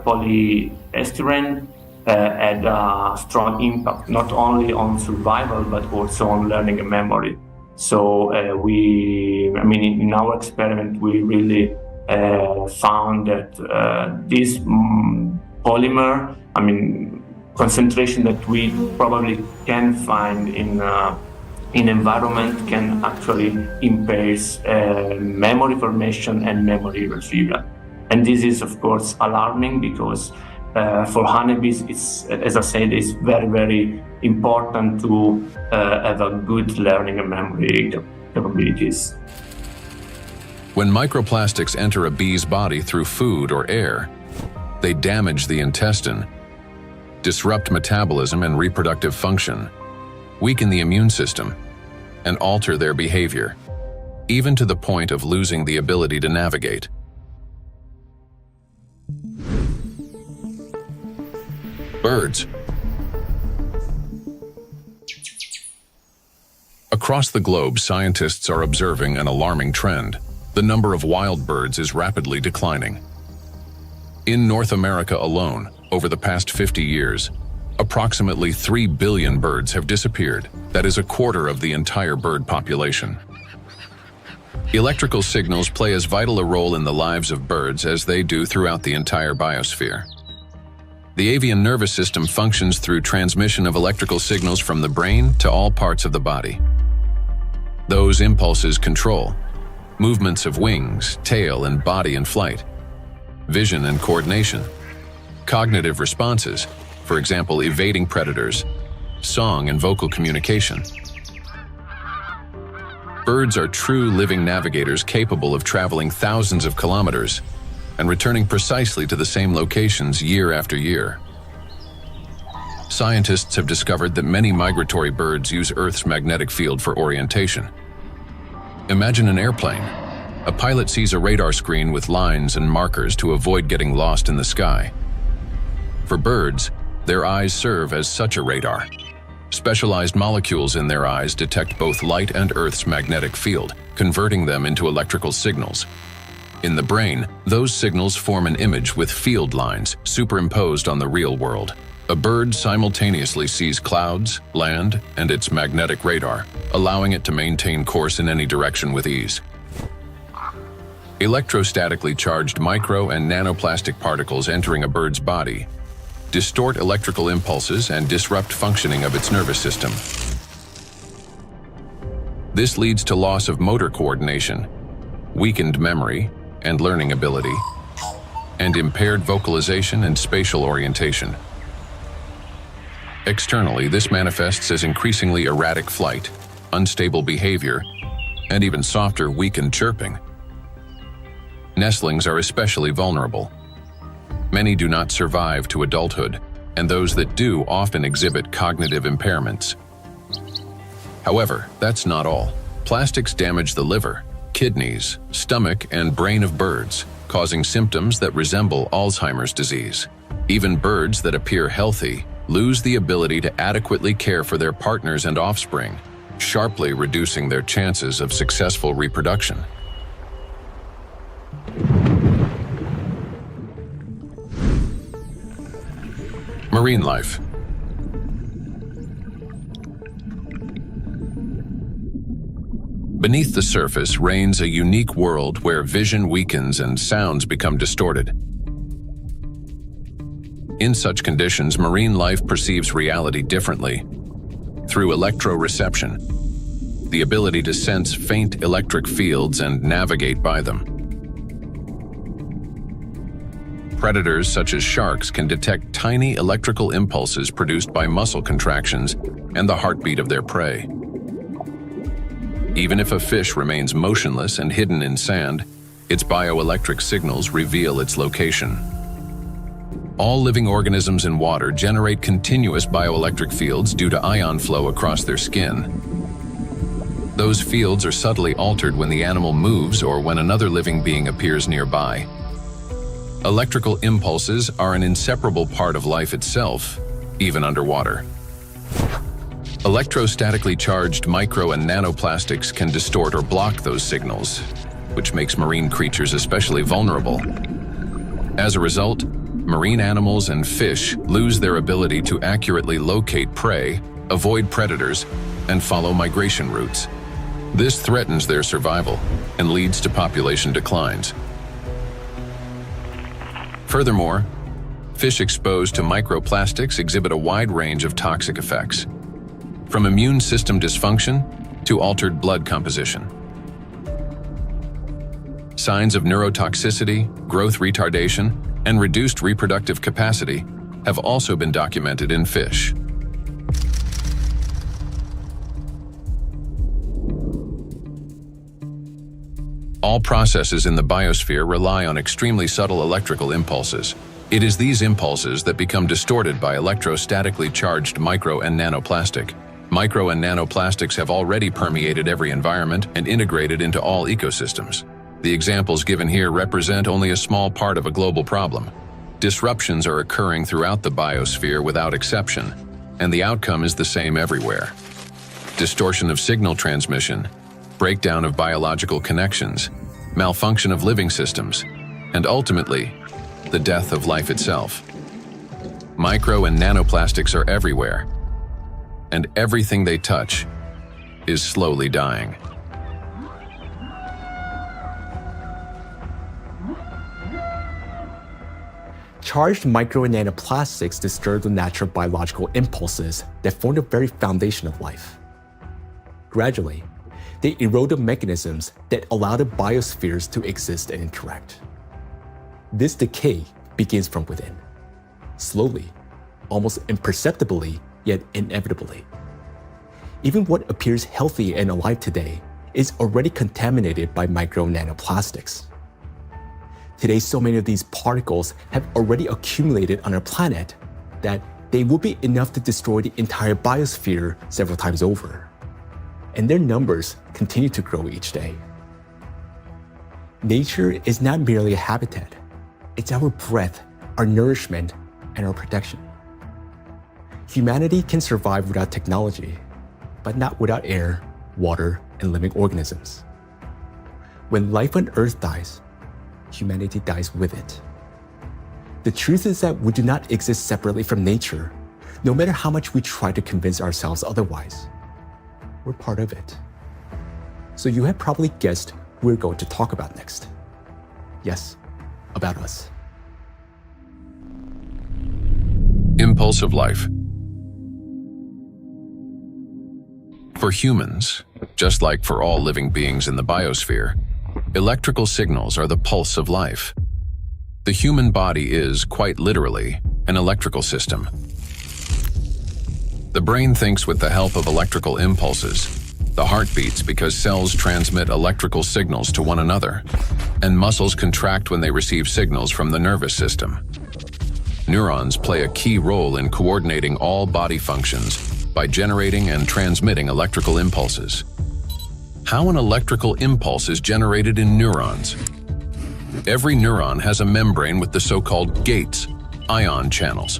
polyestyrene had a strong impact not only on survival but also on learning and memory. So in our experiment, we really found that this polymer, concentration that we probably can find in environment, can actually impair memory formation and memory retrieval. And this is, of course, alarming because for honeybees, it's, as I said, it's very, very important to have a good learning and memory capabilities. When microplastics enter a bee's body through food or air, they damage the intestine, disrupt metabolism and reproductive function, weaken the immune system, and alter their behavior, even to the point of losing the ability to navigate. Birds. Across the globe, scientists are observing an alarming trend. The number of wild birds is rapidly declining. In North America alone, over the past 50 years, approximately 3 billion birds have disappeared. That is a quarter of the entire bird population. Electrical signals play as vital a role in the lives of birds as they do throughout the entire biosphere. The avian nervous system functions through transmission of electrical signals from the brain to all parts of the body. Those impulses control movements of wings, tail, and body in flight, vision and coordination, cognitive responses, for example, evading predators, song and vocal communication. Birds are true living navigators capable of traveling thousands of kilometers and returning precisely to the same locations year after year. Scientists have discovered that many migratory birds use Earth's magnetic field for orientation. Imagine an airplane. A pilot sees a radar screen with lines and markers to avoid getting lost in the sky. For birds, their eyes serve as such a radar. Specialized molecules in their eyes detect both light and Earth's magnetic field, converting them into electrical signals. In the brain, those signals form an image with field lines superimposed on the real world. A bird simultaneously sees clouds, land, and its magnetic radar, allowing it to maintain course in any direction with ease. Electrostatically charged micro and nanoplastic particles entering a bird's body distort electrical impulses and disrupt functioning of its nervous system. This leads to loss of motor coordination, weakened memory and learning ability, and impaired vocalization and spatial orientation. Externally, this manifests as increasingly erratic flight, unstable behavior, and even softer, weakened chirping. Nestlings are especially vulnerable. Many do not survive to adulthood, and those that do often exhibit cognitive impairments. However, that's not all. Plastics damage the liver, kidneys, stomach, and brain of birds, causing symptoms that resemble Alzheimer's disease. Even birds that appear healthy lose the ability to adequately care for their partners and offspring, sharply reducing their chances of successful reproduction. Marine life. Beneath the surface reigns a unique world where vision weakens and sounds become distorted. In such conditions, marine life perceives reality differently. Through electroreception, the ability to sense faint electric fields and navigate by them. Predators such as sharks can detect tiny electrical impulses produced by muscle contractions and the heartbeat of their prey. Even if a fish remains motionless and hidden in sand, its bioelectric signals reveal its location. All living organisms in water generate continuous bioelectric fields due to ion flow across their skin. Those fields are subtly altered when the animal moves or when another living being appears nearby. Electrical impulses are an inseparable part of life itself, even underwater. Electrostatically charged micro and nanoplastics can distort or block those signals, which makes marine creatures especially vulnerable. As a result, marine animals and fish lose their ability to accurately locate prey, avoid predators, and follow migration routes. This threatens their survival and leads to population declines. Furthermore, fish exposed to microplastics exhibit a wide range of toxic effects, from immune system dysfunction to altered blood composition. Signs of neurotoxicity, growth retardation, and reduced reproductive capacity have also been documented in fish. All processes in the biosphere rely on extremely subtle electrical impulses. It is these impulses that become distorted by electrostatically charged micro and nanoplastic. Micro and nanoplastics have already permeated every environment and integrated into all ecosystems. The examples given here represent only a small part of a global problem. Disruptions are occurring throughout the biosphere without exception, and the outcome is the same everywhere. Distortion of signal transmission, breakdown of biological connections, malfunction of living systems, and ultimately, the death of life itself. Micro and nanoplastics are everywhere, and everything they touch is slowly dying. Charged micro and nanoplastics disturb the natural biological impulses that form the very foundation of life. Gradually, they erode the mechanisms that allow the biospheres to exist and interact. This decay begins from within, slowly, almost imperceptibly, yet inevitably. Even what appears healthy and alive today is already contaminated by micro and nanoplastics. Today, so many of these particles have already accumulated on our planet that they will be enough to destroy the entire biosphere several times over. And their numbers continue to grow each day. Nature is not merely a habitat. It's our breath, our nourishment, and our protection. Humanity can survive without technology, but not without air, water, and living organisms. When life on Earth dies, humanity dies with it. The truth is that we do not exist separately from nature, no matter how much we try to convince ourselves otherwise. We're part of it. So you have probably guessed who we're going to talk about next. Yes, about us. Impulse of life. For humans, just like for all living beings in the biosphere, electrical signals are the pulse of life. The human body is, quite literally, an electrical system. The brain thinks with the help of electrical impulses. The heart beats because cells transmit electrical signals to one another, and muscles contract when they receive signals from the nervous system. Neurons play a key role in coordinating all body functions by generating and transmitting electrical impulses. How an electrical impulse is generated in neurons? Every neuron has a membrane with the so-called gates, ion channels.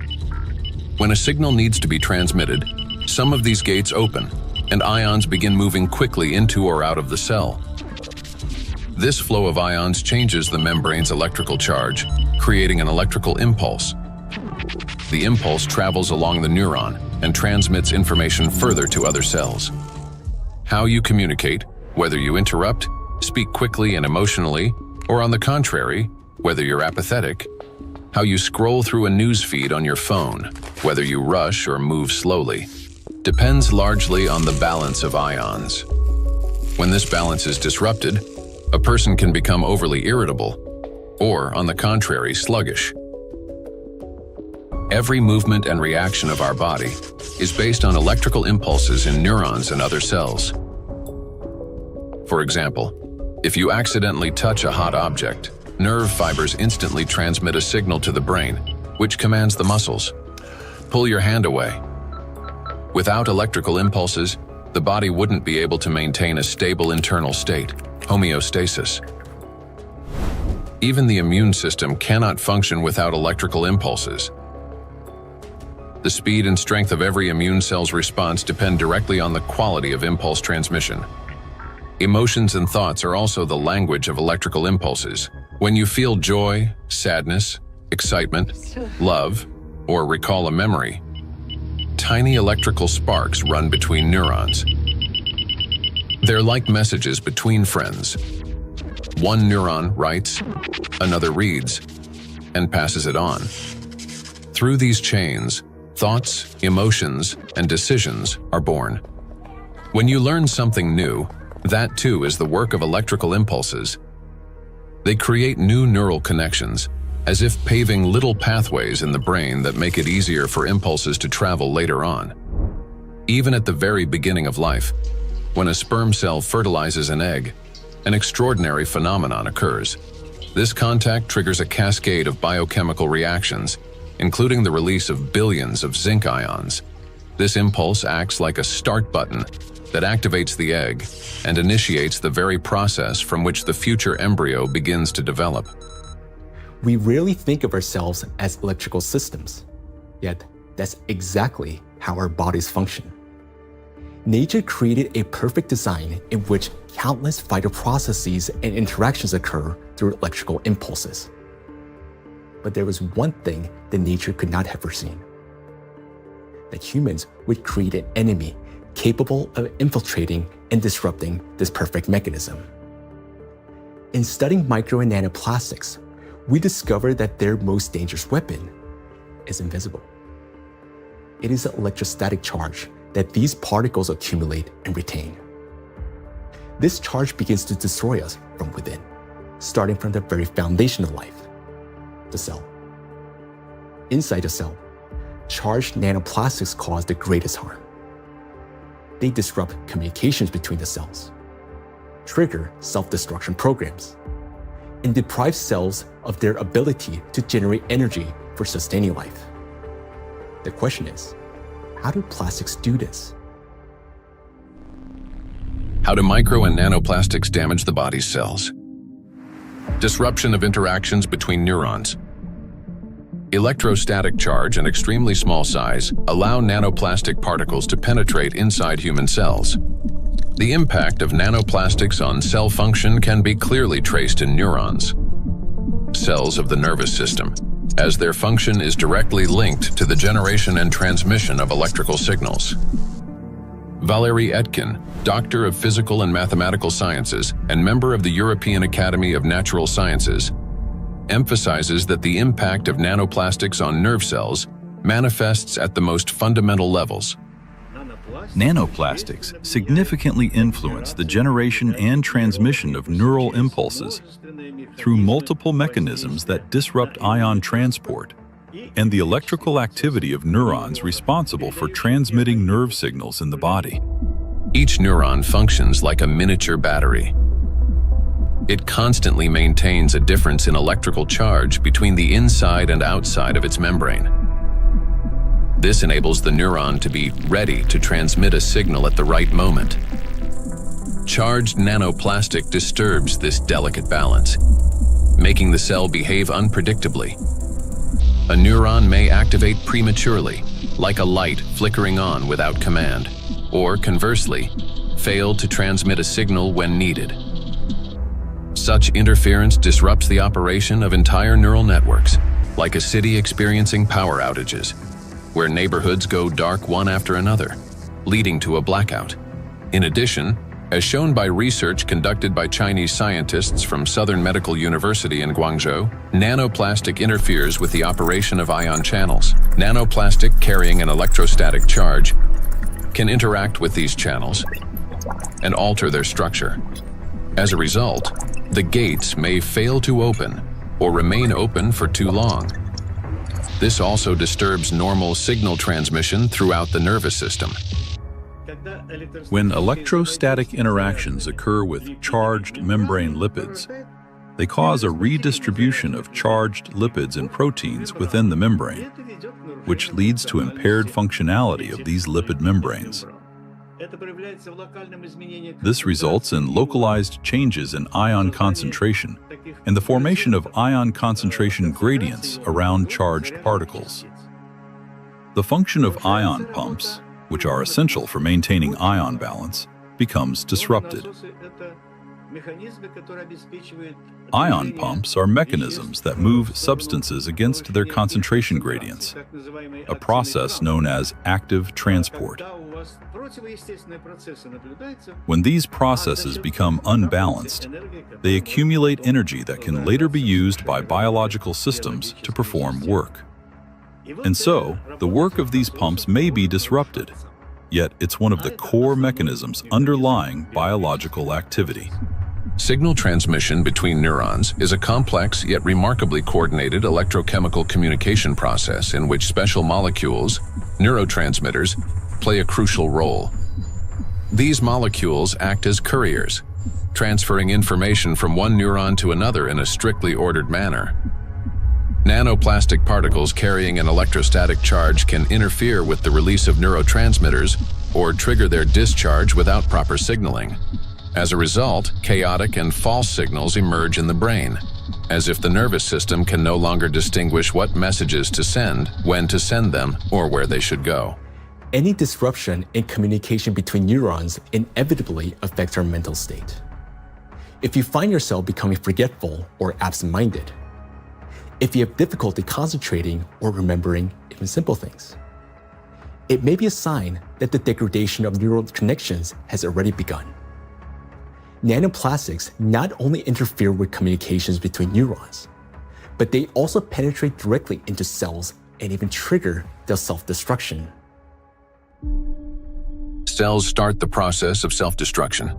When a signal needs to be transmitted, some of these gates open, and ions begin moving quickly into or out of the cell. This flow of ions changes the membrane's electrical charge, creating an electrical impulse. The impulse travels along the neuron and transmits information further to other cells. How you communicate, whether you interrupt, speak quickly and emotionally, or on the contrary, whether you're apathetic, how you scroll through a news feed on your phone, whether you rush or move slowly, depends largely on the balance of ions. When this balance is disrupted, a person can become overly irritable, or, on the contrary, sluggish. Every movement and reaction of our body is based on electrical impulses in neurons and other cells. For example, if you accidentally touch a hot object, nerve fibers instantly transmit a signal to the brain, which commands the muscles. Pull your hand away. Without electrical impulses, the body wouldn't be able to maintain a stable internal state, homeostasis. Even the immune system cannot function without electrical impulses. The speed and strength of every immune cell's response depend directly on the quality of impulse transmission. Emotions and thoughts are also the language of electrical impulses. When you feel joy, sadness, excitement, love, or recall a memory, tiny electrical sparks run between neurons. They're like messages between friends. One neuron writes, another reads, and passes it on. Through these chains, thoughts, emotions, and decisions are born. When you learn something new, that too is the work of electrical impulses. They create new neural connections, as if paving little pathways in the brain that make it easier for impulses to travel later on. Even at the very beginning of life, when a sperm cell fertilizes an egg, an extraordinary phenomenon occurs. This contact triggers a cascade of biochemical reactions, including the release of billions of zinc ions. This impulse acts like a start button that activates the egg and initiates the very process from which the future embryo begins to develop. We rarely think of ourselves as electrical systems, yet that's exactly how our bodies function. Nature created a perfect design in which countless vital processes and interactions occur through electrical impulses. But there was one thing that nature could not have foreseen: that humans would create an enemy capable of infiltrating and disrupting this perfect mechanism. In studying micro and nanoplastics, we discovered that their most dangerous weapon is invisible. It is the electrostatic charge that these particles accumulate and retain. This charge begins to destroy us from within, starting from the very foundation of life, the cell. Inside the cell, charged nanoplastics cause the greatest harm. They disrupt communications between the cells, trigger self-destruction programs, and deprive cells of their ability to generate energy for sustaining life. The question is, how do plastics do this? How do micro and nanoplastics damage the body's cells? Disruption of interactions between neurons. Electrostatic charge and extremely small size allow nanoplastic particles to penetrate inside human cells. The impact of nanoplastics on cell function can be clearly traced in neurons, cells of the nervous system, as their function is directly linked to the generation and transmission of electrical signals. Valérie Etkin, Doctor of Physical and Mathematical Sciences and member of the European Academy of Natural Sciences, emphasizes that the impact of nanoplastics on nerve cells manifests at the most fundamental levels. Nanoplastics significantly influence the generation and transmission of neural impulses through multiple mechanisms that disrupt ion transport and the electrical activity of neurons responsible for transmitting nerve signals in the body. Each neuron functions like a miniature battery. It constantly maintains a difference in electrical charge between the inside and outside of its membrane. This enables the neuron to be ready to transmit a signal at the right moment. Charged nanoplastic disturbs this delicate balance, making the cell behave unpredictably. a neuron may activate prematurely, like a light flickering on without command, or conversely, fail to transmit a signal when needed. Such interference disrupts the operation of entire neural networks, like a city experiencing power outages, where neighborhoods go dark one after another, leading to a blackout. In addition, as shown by research conducted by Chinese scientists from Southern Medical University in Guangzhou, nanoplastic interferes with the operation of ion channels. Nanoplastic carrying an electrostatic charge can interact with these channels and alter their structure. As a result, the gates may fail to open or remain open for too long. This also disturbs normal signal transmission throughout the nervous system. When electrostatic interactions occur with charged membrane lipids, they cause a redistribution of charged lipids and proteins within the membrane, which leads to impaired functionality of these lipid membranes. This results in localized changes in ion concentration and the formation of ion concentration gradients around charged particles. The function of ion pumps, which are essential for maintaining ion balance, becomes disrupted. Ion pumps are mechanisms that move substances against their concentration gradients, a process known as active transport. When these processes become unbalanced, they accumulate energy that can later be used by biological systems to perform work. And so, the work of these pumps may be disrupted, yet it's one of the core mechanisms underlying biological activity. Signal transmission between neurons is a complex yet remarkably coordinated electrochemical communication process in which special molecules, neurotransmitters, play a crucial role. These molecules act as couriers, transferring information from one neuron to another in a strictly ordered manner. Nanoplastic particles carrying an electrostatic charge can interfere with the release of neurotransmitters or trigger their discharge without proper signaling. As a result, chaotic and false signals emerge in the brain, as if the nervous system can no longer distinguish what messages to send, when to send them, or where they should go. Any disruption in communication between neurons inevitably affects our mental state. If you find yourself becoming forgetful or absent-minded, if you have difficulty concentrating or remembering even simple things, it may be a sign that the degradation of neural connections has already begun. Nanoplastics not only interfere with communications between neurons, but they also penetrate directly into cells and even trigger their self-destruction. Cells start the process of self-destruction.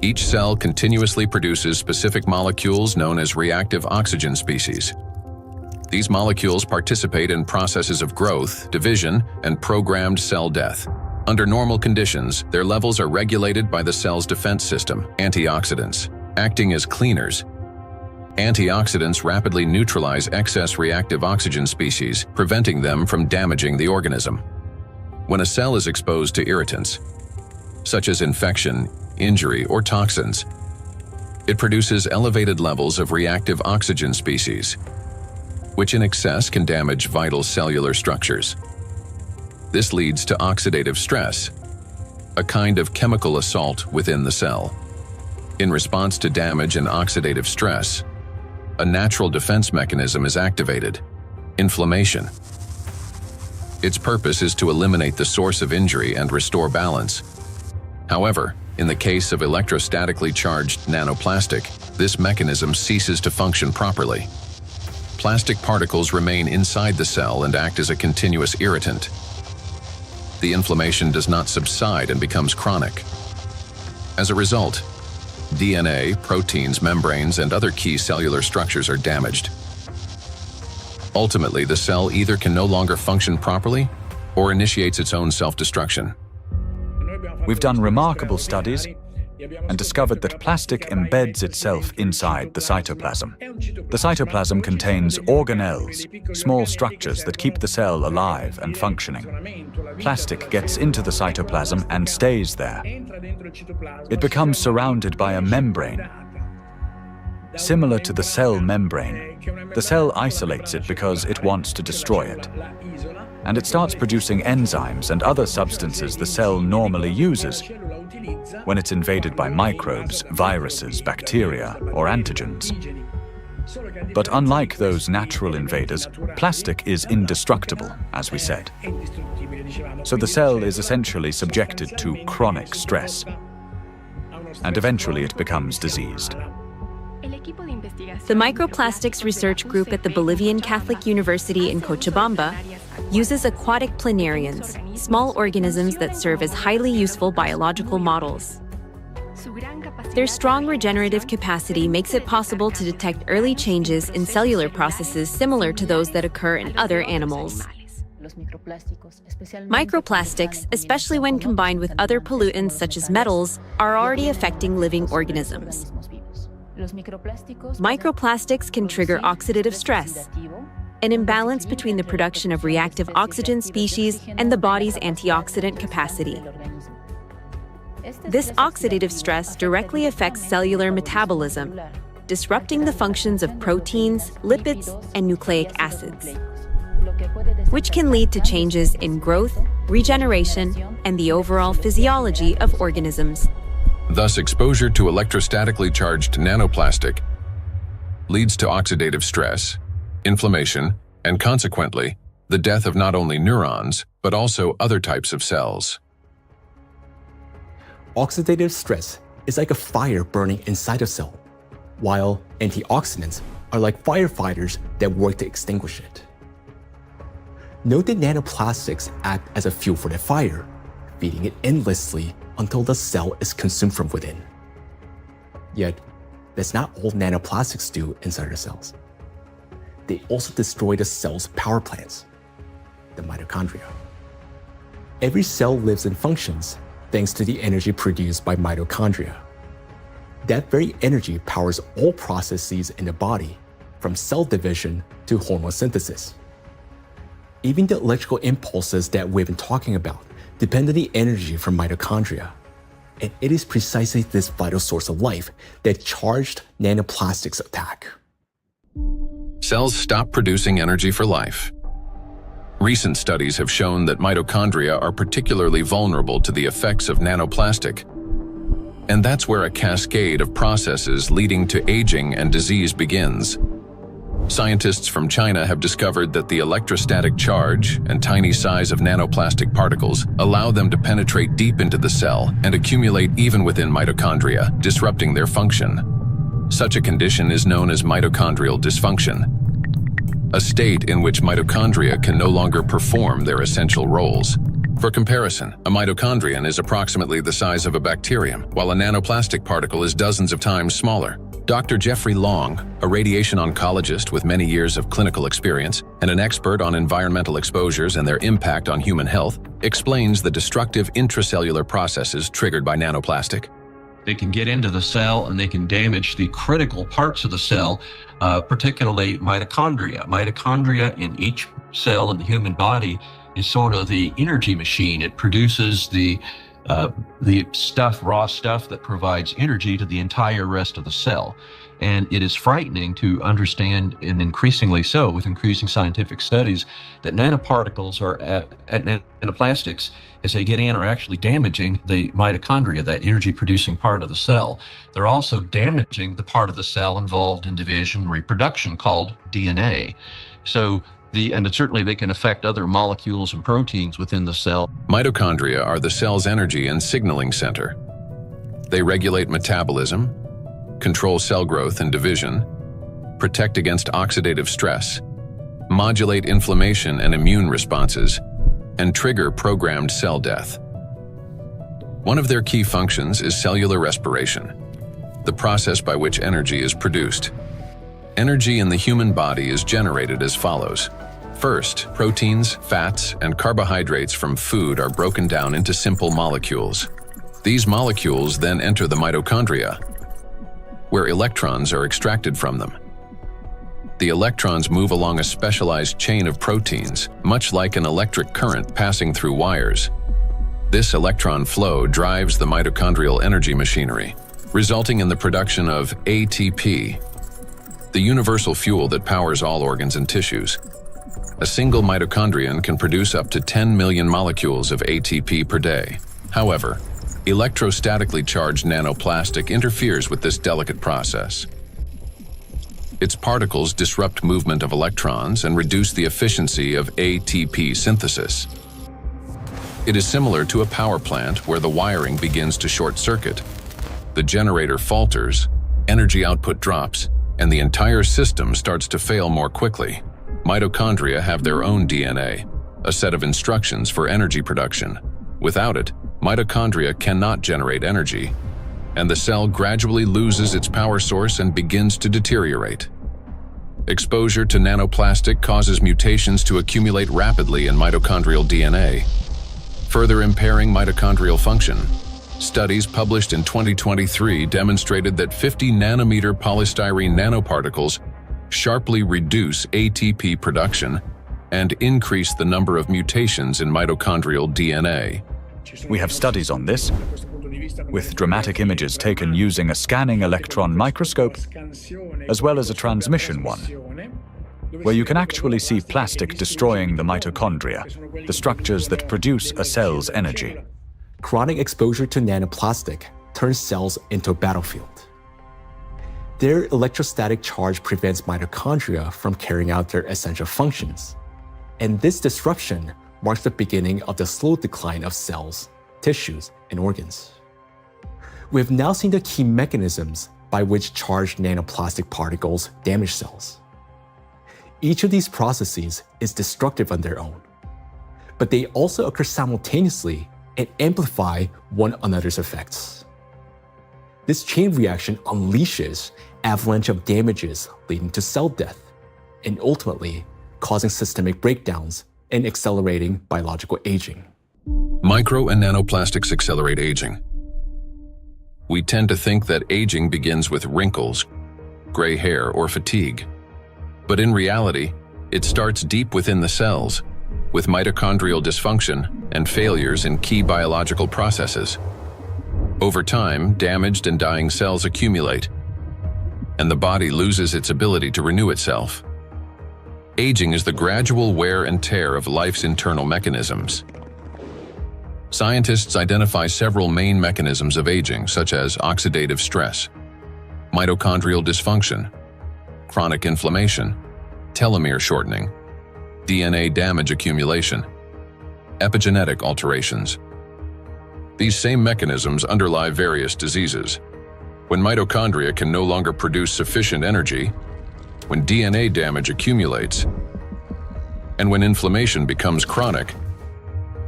Each cell continuously produces specific molecules known as reactive oxygen species. These molecules participate in processes of growth, division, and programmed cell death. Under normal conditions, their levels are regulated by the cell's defense system, antioxidants, acting as cleaners. Antioxidants rapidly neutralize excess reactive oxygen species, preventing them from damaging the organism. When a cell is exposed to irritants, such as infection, injury, or toxins, it produces elevated levels of reactive oxygen species, which in excess can damage vital cellular structures. This leads to oxidative stress, a kind of chemical assault within the cell. In response to damage and oxidative stress, a natural defense mechanism is activated: inflammation. Its purpose is to eliminate the source of injury and restore balance. However, in the case of electrostatically charged nanoplastic, this mechanism ceases to function properly. Plastic particles remain inside the cell and act as a continuous irritant. The inflammation does not subside and becomes chronic. As a result, DNA, proteins, membranes, and other key cellular structures are damaged. Ultimately, the cell either can no longer function properly or initiates its own self-destruction. We've done remarkable studies and discovered that plastic embeds itself inside the cytoplasm. The cytoplasm contains organelles, small structures that keep the cell alive and functioning. Plastic gets into the cytoplasm and stays there. It becomes surrounded by a membrane. Similar to the cell membrane, the cell isolates it because it wants to destroy it. And it starts producing enzymes and other substances the cell normally uses when it's invaded by microbes, viruses, bacteria, or antigens. But unlike those natural invaders, plastic is indestructible, as we said. So the cell is essentially subjected to chronic stress, and eventually it becomes diseased. The Microplastics Research Group at the Bolivian Catholic University in Cochabamba uses aquatic planarians, small organisms that serve as highly useful biological models. Their strong regenerative capacity makes it possible to detect early changes in cellular processes similar to those that occur in other animals. Microplastics, especially when combined with other pollutants such as metals, are already affecting living organisms. Microplastics can trigger oxidative stress, an imbalance between the production of reactive oxygen species and the body's antioxidant capacity. This oxidative stress directly affects cellular metabolism, disrupting the functions of proteins, lipids, and nucleic acids, which can lead to changes in growth, regeneration, and the overall physiology of organisms. Thus, exposure to electrostatically charged nanoplastic leads to oxidative stress, inflammation, and consequently, the death of not only neurons, but also other types of cells. Oxidative stress is like a fire burning inside a cell, while antioxidants are like firefighters that work to extinguish it. Note that nanoplastics act as a fuel for the fire, feeding it endlessly until the cell is consumed from within. Yet, that's not all nanoplastics do inside our cells. They also destroy the cell's power plants, the mitochondria. Every cell lives and functions thanks to the energy produced by mitochondria. That very energy powers all processes in the body, from cell division to hormone synthesis. Even the electrical impulses that we've been talking about depend on the energy from mitochondria. And it is precisely this vital source of life that charged nanoplastics attack. Cells stop producing energy for life. Recent studies have shown that mitochondria are particularly vulnerable to the effects of nanoplastic. And that's where a cascade of processes leading to aging and disease begins. Scientists from China have discovered that the electrostatic charge and tiny size of nanoplastic particles allow them to penetrate deep into the cell and accumulate even within mitochondria, disrupting their function. Such a condition is known as mitochondrial dysfunction, a state in which mitochondria can no longer perform their essential roles. For comparison, a mitochondrion is approximately the size of a bacterium, while a nanoplastic particle is dozens of times smaller. Dr. Jeffrey Long, a radiation oncologist with many years of clinical experience and an expert on environmental exposures and their impact on human health, explains the destructive intracellular processes triggered by nanoplastic. They can get into the cell and they can damage the critical parts of the cell, particularly mitochondria. Mitochondria in each cell in the human body is sort of the energy machine. It produces the raw stuff that provides energy to the entire rest of the cell. And it is frightening to understand, and increasingly so with increasing scientific studies, that nanoparticles nanoplastics, as they get in, are actually damaging the mitochondria, that energy-producing part of the cell. They're also damaging the part of the cell involved in division and reproduction called DNA. And certainly they can affect other molecules and proteins within the cell. Mitochondria are the cell's energy and signaling center. They regulate metabolism, control cell growth and division, protect against oxidative stress, modulate inflammation and immune responses, and trigger programmed cell death. One of their key functions is cellular respiration, the process by which energy is produced. Energy in the human body is generated as follows. First, proteins, fats, and carbohydrates from food are broken down into simple molecules. These molecules then enter the mitochondria, where electrons are extracted from them. The electrons move along a specialized chain of proteins, much like an electric current passing through wires. This electron flow drives the mitochondrial energy machinery, resulting in the production of ATP, the universal fuel that powers all organs and tissues. A single mitochondrion can produce up to 10 million molecules of ATP per day. However, electrostatically charged nanoplastic interferes with this delicate process. Its particles disrupt movement of electrons and reduce the efficiency of ATP synthesis. It is similar to a power plant where the wiring begins to short circuit. The generator falters, energy output drops, and the entire system starts to fail more quickly. Mitochondria have their own DNA, a set of instructions for energy production. Without it, mitochondria cannot generate energy, and the cell gradually loses its power source and begins to deteriorate. Exposure to nanoplastic causes mutations to accumulate rapidly in mitochondrial DNA, further impairing mitochondrial function. Studies published in 2023 demonstrated that 50 nanometer polystyrene nanoparticles sharply reduce ATP production and increase the number of mutations in mitochondrial DNA. We have studies on this, with dramatic images taken using a scanning electron microscope, as well as a transmission one, where you can actually see plastic destroying the mitochondria, the structures that produce a cell's energy. Chronic exposure to nanoplastic turns cells into a battlefield. Their electrostatic charge prevents mitochondria from carrying out their essential functions, and this disruption marks the beginning of the slow decline of cells, tissues, and organs. We have now seen the key mechanisms by which charged nanoplastic particles damage cells. Each of these processes is destructive on their own, but they also occur simultaneously and amplify one another's effects. This chain reaction unleashes avalanche of damages leading to cell death, and ultimately causing systemic breakdowns and accelerating biological aging. Micro and nanoplastics accelerate aging. We tend to think that aging begins with wrinkles, gray hair, or fatigue. But in reality, it starts deep within the cells, with mitochondrial dysfunction and failures in key biological processes. Over time, damaged and dying cells accumulate, and the body loses its ability to renew itself. Aging is the gradual wear and tear of life's internal mechanisms. Scientists identify several main mechanisms of aging, such as oxidative stress, mitochondrial dysfunction, chronic inflammation, telomere shortening, DNA damage accumulation, epigenetic alterations. These same mechanisms underlie various diseases. When mitochondria can no longer produce sufficient energy, when DNA damage accumulates, and when inflammation becomes chronic,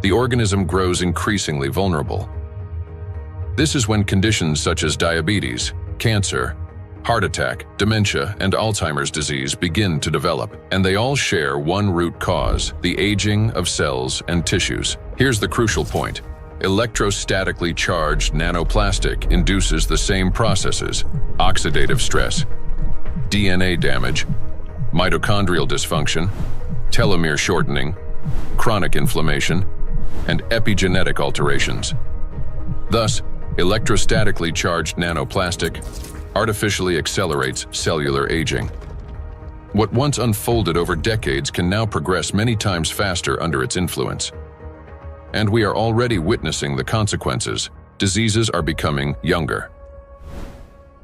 the organism grows increasingly vulnerable. This is when conditions such as diabetes, cancer, heart attack, dementia, and Alzheimer's disease begin to develop, and they all share one root cause: the aging of cells and tissues. Here's the crucial point. Electrostatically charged nanoplastic induces the same processes: oxidative stress, DNA damage, mitochondrial dysfunction, telomere shortening, chronic inflammation, and epigenetic alterations. Thus, electrostatically charged nanoplastic artificially accelerates cellular aging. What once unfolded over decades can now progress many times faster under its influence. And we are already witnessing the consequences. Diseases are becoming younger.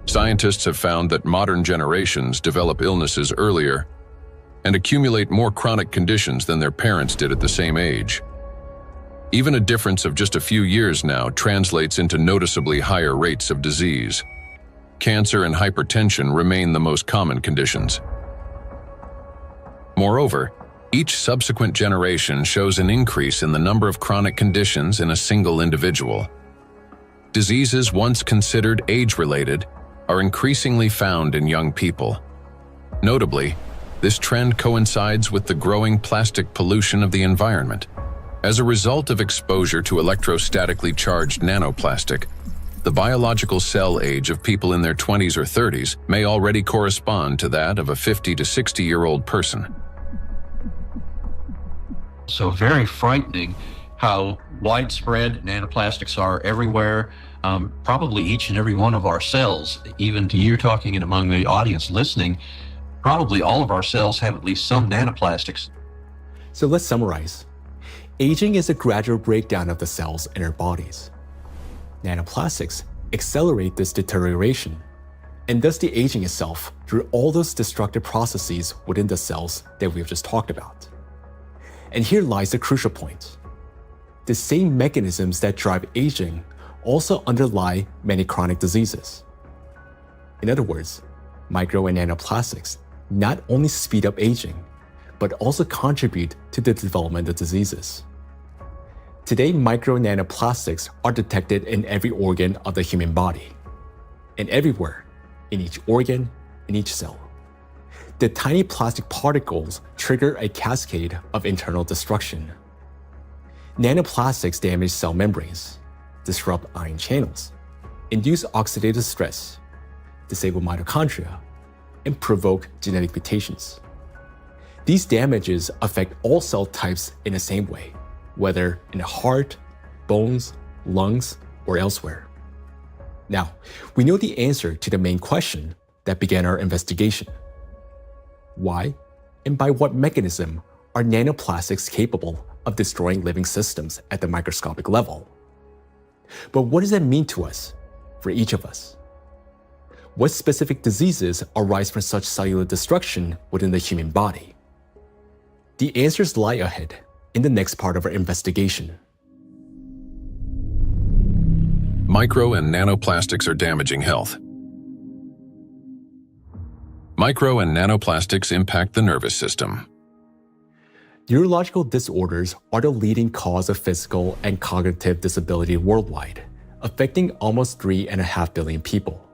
Scientists have found that modern generations develop illnesses earlier and accumulate more chronic conditions than their parents did at the same age. Even a difference of just a few years now translates into noticeably higher rates of disease. Cancer and hypertension remain the most common conditions. Moreover, each subsequent generation shows an increase in the number of chronic conditions in a single individual. Diseases once considered age-related are increasingly found in young people. Notably, this trend coincides with the growing plastic pollution of the environment. As a result of exposure to electrostatically charged nanoplastic, the biological cell age of people in their 20s or 30s may already correspond to that of a 50 to 60-year-old person. So very frightening how widespread nanoplastics are everywhere, probably each and every one of our cells. Even to you talking and among the audience listening, probably all of our cells have at least some nanoplastics. So let's summarize. Aging is a gradual breakdown of the cells in our bodies. Nanoplastics accelerate this deterioration, and thus the aging itself through all those destructive processes within the cells that we've just talked about. And here lies the crucial point. The same mechanisms that drive aging also underlie many chronic diseases. In other words, micro and nanoplastics not only speed up aging, but also contribute to the development of diseases. Today, micro and nanoplastics are detected in every organ of the human body, and everywhere, in each organ, in each cell. The tiny plastic particles trigger a cascade of internal destruction. Nanoplastics damage cell membranes, disrupt ion channels, induce oxidative stress, disable mitochondria, and provoke genetic mutations. These damages affect all cell types in the same way, whether in the heart, bones, lungs, or elsewhere. Now, we know the answer to the main question that began our investigation. Why and by what mechanism are nanoplastics capable of destroying living systems at the microscopic level? But what does that mean to us, for each of us? What specific diseases arise from such cellular destruction within the human body? The answers lie ahead in the next part of our investigation. Micro and nanoplastics are damaging health. Micro and nanoplastics impact the nervous system. Neurological disorders are the leading cause of physical and cognitive disability worldwide, affecting almost 3.5 billion people.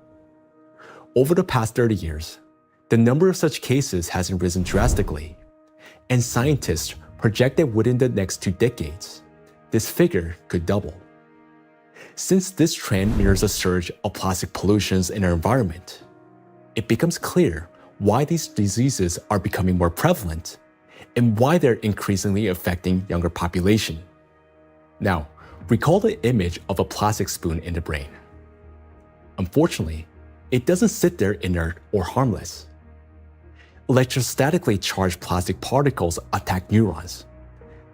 Over the past 30 years, the number of such cases has risen drastically, and scientists project that within the next 2 decades, this figure could double. Since this trend mirrors a surge of plastic pollutions in our environment, it becomes clear why these diseases are becoming more prevalent and why they're increasingly affecting younger population. Now, recall the image of a plastic spoon in the brain. Unfortunately, it doesn't sit there inert or harmless. Electrostatically charged plastic particles attack neurons,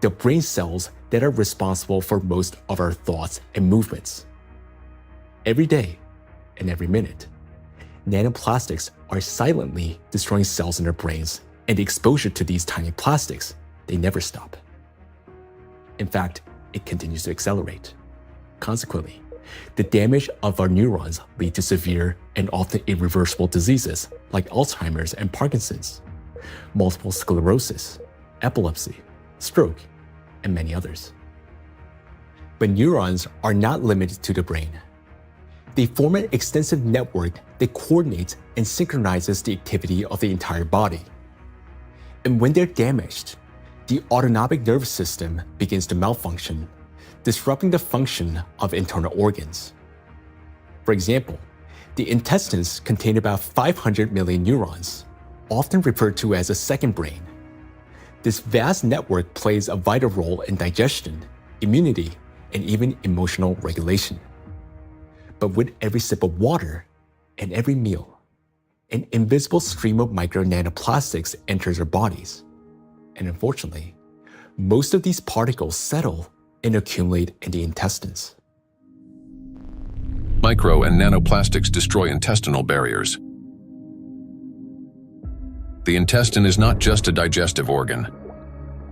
the brain cells that are responsible for most of our thoughts and movements. Every day and every minute, nanoplastics are silently destroying cells in our brains, and the exposure to these tiny plastics, they never stop. In fact, it continues to accelerate. Consequently, the damage of our neurons lead to severe and often irreversible diseases like Alzheimer's and Parkinson's, multiple sclerosis, epilepsy, stroke, and many others. But neurons are not limited to the brain. They form an extensive network that coordinates and synchronizes the activity of the entire body. And when they're damaged, the autonomic nervous system begins to malfunction, disrupting the function of internal organs. For example, the intestines contain about 500 million neurons, often referred to as a second brain. This vast network plays a vital role in digestion, immunity, and even emotional regulation. But with every sip of water and every meal, an invisible stream of micro nanoplastics enters our bodies. And unfortunately, most of these particles settle and accumulate in the intestines. Micro and nanoplastics destroy intestinal barriers. The intestine is not just a digestive organ.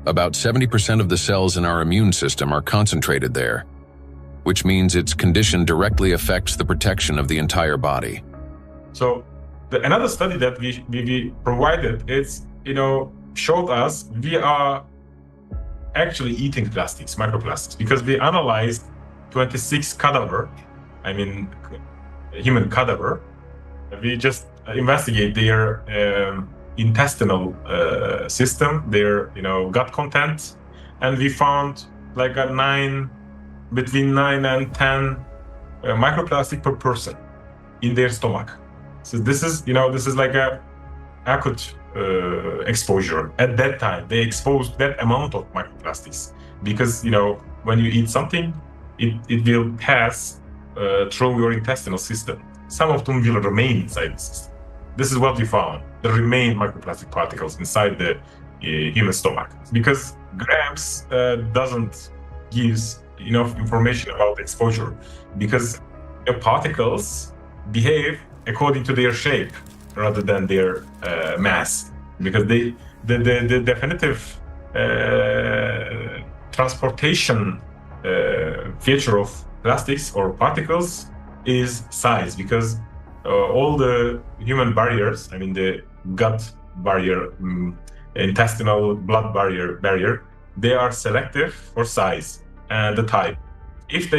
About 70% of the cells in our immune system are concentrated there, which means its condition directly affects the protection of the entire body. So another study that we provided, showed us we are actually eating plastics, microplastics, because we analyzed 26 human cadaver. We just investigate their intestinal system, their gut content, and we found like between 9 and 10 microplastic per person in their stomach. So this is like a acute exposure. At that time, they exposed that amount of microplastics because when you eat something, it will pass through your intestinal system. Some of them will remain inside the system. this is what we found. There remain microplastic particles inside the human stomach, because grams doesn't give enough information about exposure, because the particles behave according to their shape rather than their mass, because the definitive transportation feature of plastics or particles is size, because all the human barriers, I mean the gut barrier, intestinal blood barrier, they are selective for size and the type. If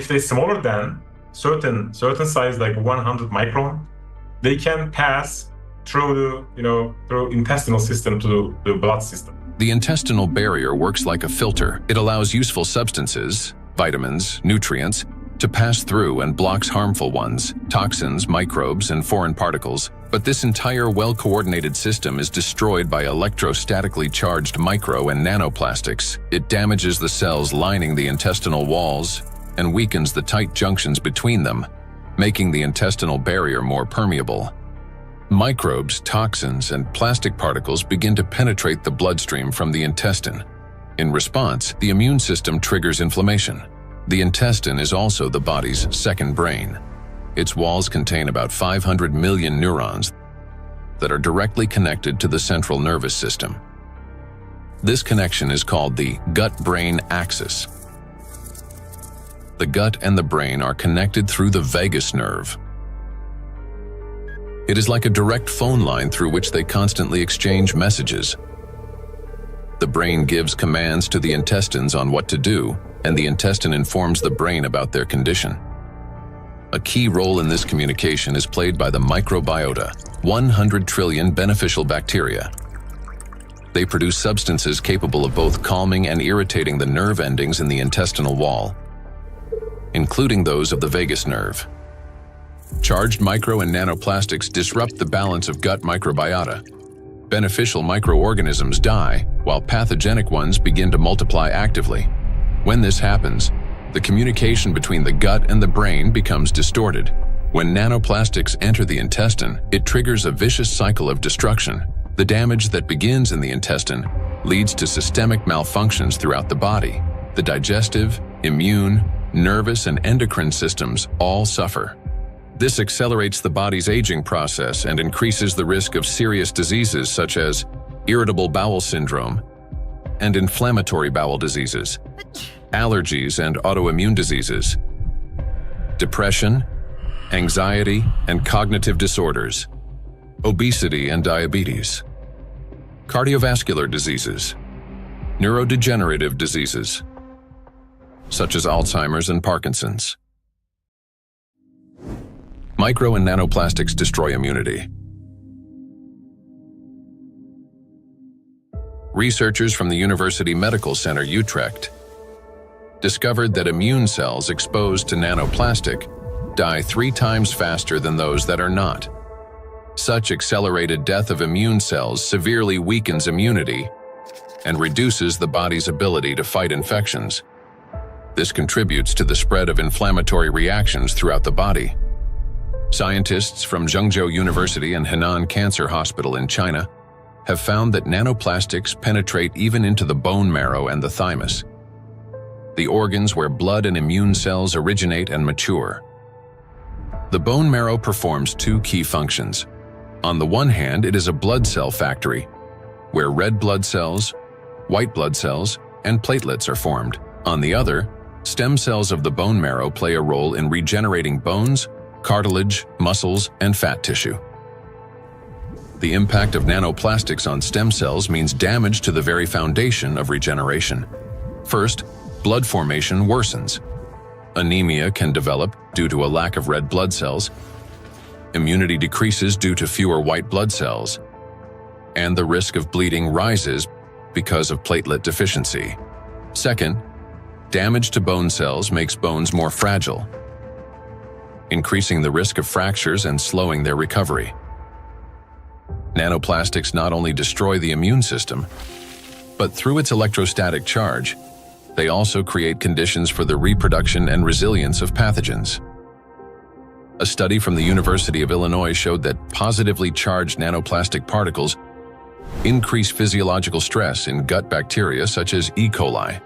they smaller than certain size, like 100 micron, they can pass through through intestinal system to the blood system. The intestinal barrier works like a filter. It allows useful substances, vitamins, nutrients, to pass through and blocks harmful ones, toxins, microbes, and foreign particles. But this entire well-coordinated system is destroyed by electrostatically charged micro and nanoplastics. It damages the cells lining the intestinal walls and weakens the tight junctions between them, making the intestinal barrier more permeable. Microbes, toxins, and plastic particles begin to penetrate the bloodstream from the intestine. In response, the immune system triggers inflammation. The intestine is also the body's second brain. Its walls contain about 500 million neurons that are directly connected to the central nervous system. This connection is called the gut-brain axis. The gut and the brain are connected through the vagus nerve. It is like a direct phone line through which they constantly exchange messages. The brain gives commands to the intestines on what to do, and the intestine informs the brain about their condition. A key role in this communication is played by the microbiota, 100 trillion beneficial bacteria. They produce substances capable of both calming and irritating the nerve endings in the intestinal wall, including those of the vagus nerve. Charged micro and nanoplastics disrupt the balance of gut microbiota. Beneficial microorganisms die, while pathogenic ones begin to multiply actively. When this happens, the communication between the gut and the brain becomes distorted. When nanoplastics enter the intestine, it triggers a vicious cycle of destruction. The damage that begins in the intestine leads to systemic malfunctions throughout the body. The digestive, immune, nervous, and endocrine systems all suffer. This accelerates the body's aging process and increases the risk of serious diseases such as irritable bowel syndrome and inflammatory bowel diseases, allergies and autoimmune diseases, depression, anxiety and cognitive disorders, obesity and diabetes, cardiovascular diseases, neurodegenerative diseases, such as Alzheimer's and Parkinson's. Micro and nanoplastics destroy immunity. Researchers from the University Medical Center Utrecht discovered that immune cells exposed to nanoplastic die 3 times faster than those that are not. Such accelerated death of immune cells severely weakens immunity and reduces the body's ability to fight infections. This contributes to the spread of inflammatory reactions throughout the body. Scientists from Zhengzhou University and Henan Cancer Hospital in China have found that nanoplastics penetrate even into the bone marrow and the thymus, the organs where blood and immune cells originate and mature. The bone marrow performs 2 key functions. On the one hand, it is a blood cell factory, where red blood cells, white blood cells, and platelets are formed. On the other, stem cells of the bone marrow play a role in regenerating bones, cartilage, muscles, and fat tissue. The impact of nanoplastics on stem cells means damage to the very foundation of regeneration. First, blood formation worsens. Anemia can develop due to a lack of red blood cells. Immunity decreases due to fewer white blood cells. And the risk of bleeding rises because of platelet deficiency. Second, damage to bone cells makes bones more fragile, increasing the risk of fractures and slowing their recovery. Nanoplastics not only destroy the immune system, but through its electrostatic charge, they also create conditions for the reproduction and resilience of pathogens. A study from the University of Illinois showed that positively charged nanoplastic particles increase physiological stress in gut bacteria such as E. coli,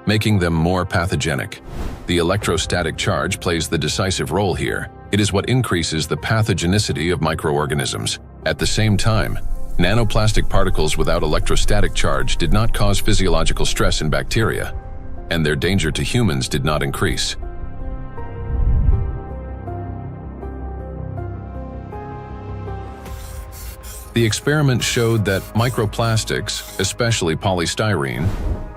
making them more pathogenic. The electrostatic charge plays the decisive role here. It is what increases the pathogenicity of microorganisms. At the same time, nanoplastic particles without electrostatic charge did not cause physiological stress in bacteria, and their danger to humans did not increase. The experiment showed that microplastics, especially polystyrene,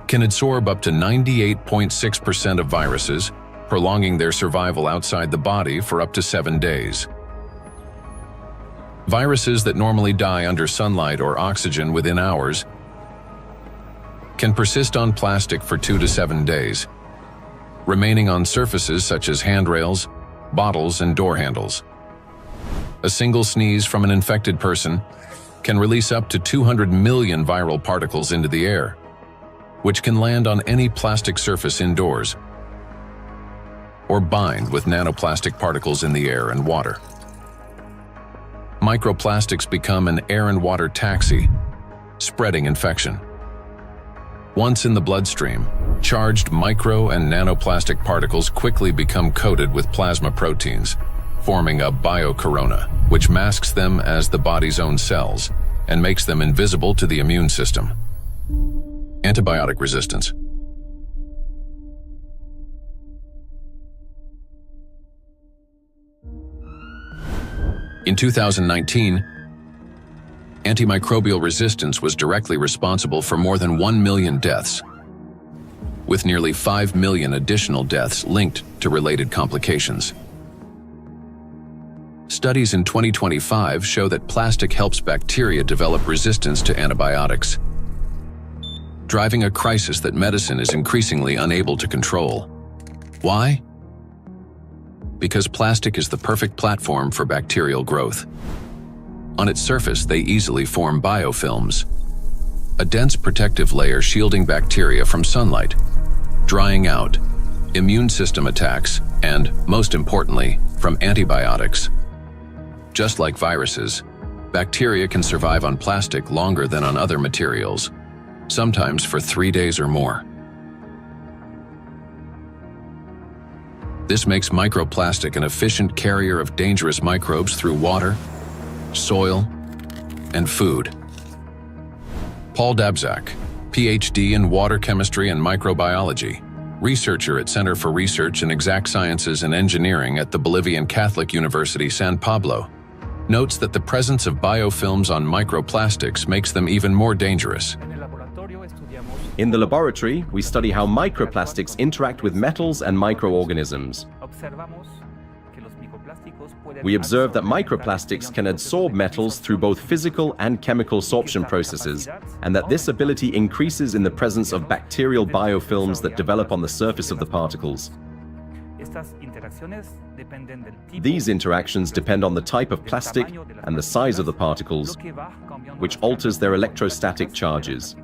can absorb up to 98.6% of viruses, prolonging their survival outside the body for up to 7 days. Viruses that normally die under sunlight or oxygen within hours can persist on plastic for 2 to 7 days, remaining on surfaces such as handrails, bottles, and door handles. A single sneeze from an infected person can release up to 200 million viral particles into the air, which can land on any plastic surface indoors or bind with nanoplastic particles in the air and water. Microplastics become an air and water taxi, spreading infection. Once in the bloodstream, charged micro and nanoplastic particles quickly become coated with plasma proteins, forming a biocorona, which masks them as the body's own cells and makes them invisible to the immune system. Antibiotic resistance. In 2019, antimicrobial resistance was directly responsible for more than 1 million deaths, with nearly 5 million additional deaths linked to related complications. Studies in 2025 show that plastic helps bacteria develop resistance to antibiotics, driving a crisis that medicine is increasingly unable to control. Why? Because plastic is the perfect platform for bacterial growth. On its surface, they easily form biofilms, a dense protective layer shielding bacteria from sunlight, drying out, immune system attacks, and, most importantly, from antibiotics. Just like viruses, bacteria can survive on plastic longer than on other materials, sometimes for 3 days or more. This makes microplastic an efficient carrier of dangerous microbes through water, soil, and food. Paul Dabzak, PhD in water chemistry and microbiology, researcher at Center for Research in Exact Sciences and Engineering at the Bolivian Catholic University San Pablo, notes that the presence of biofilms on microplastics makes them even more dangerous. In the laboratory, we study how microplastics interact with metals and microorganisms. We observe that microplastics can adsorb metals through both physical and chemical sorption processes, and that this ability increases in the presence of bacterial biofilms that develop on the surface of the particles. These interactions depend on the type of plastic and the size of the particles, which alters their electrostatic charges.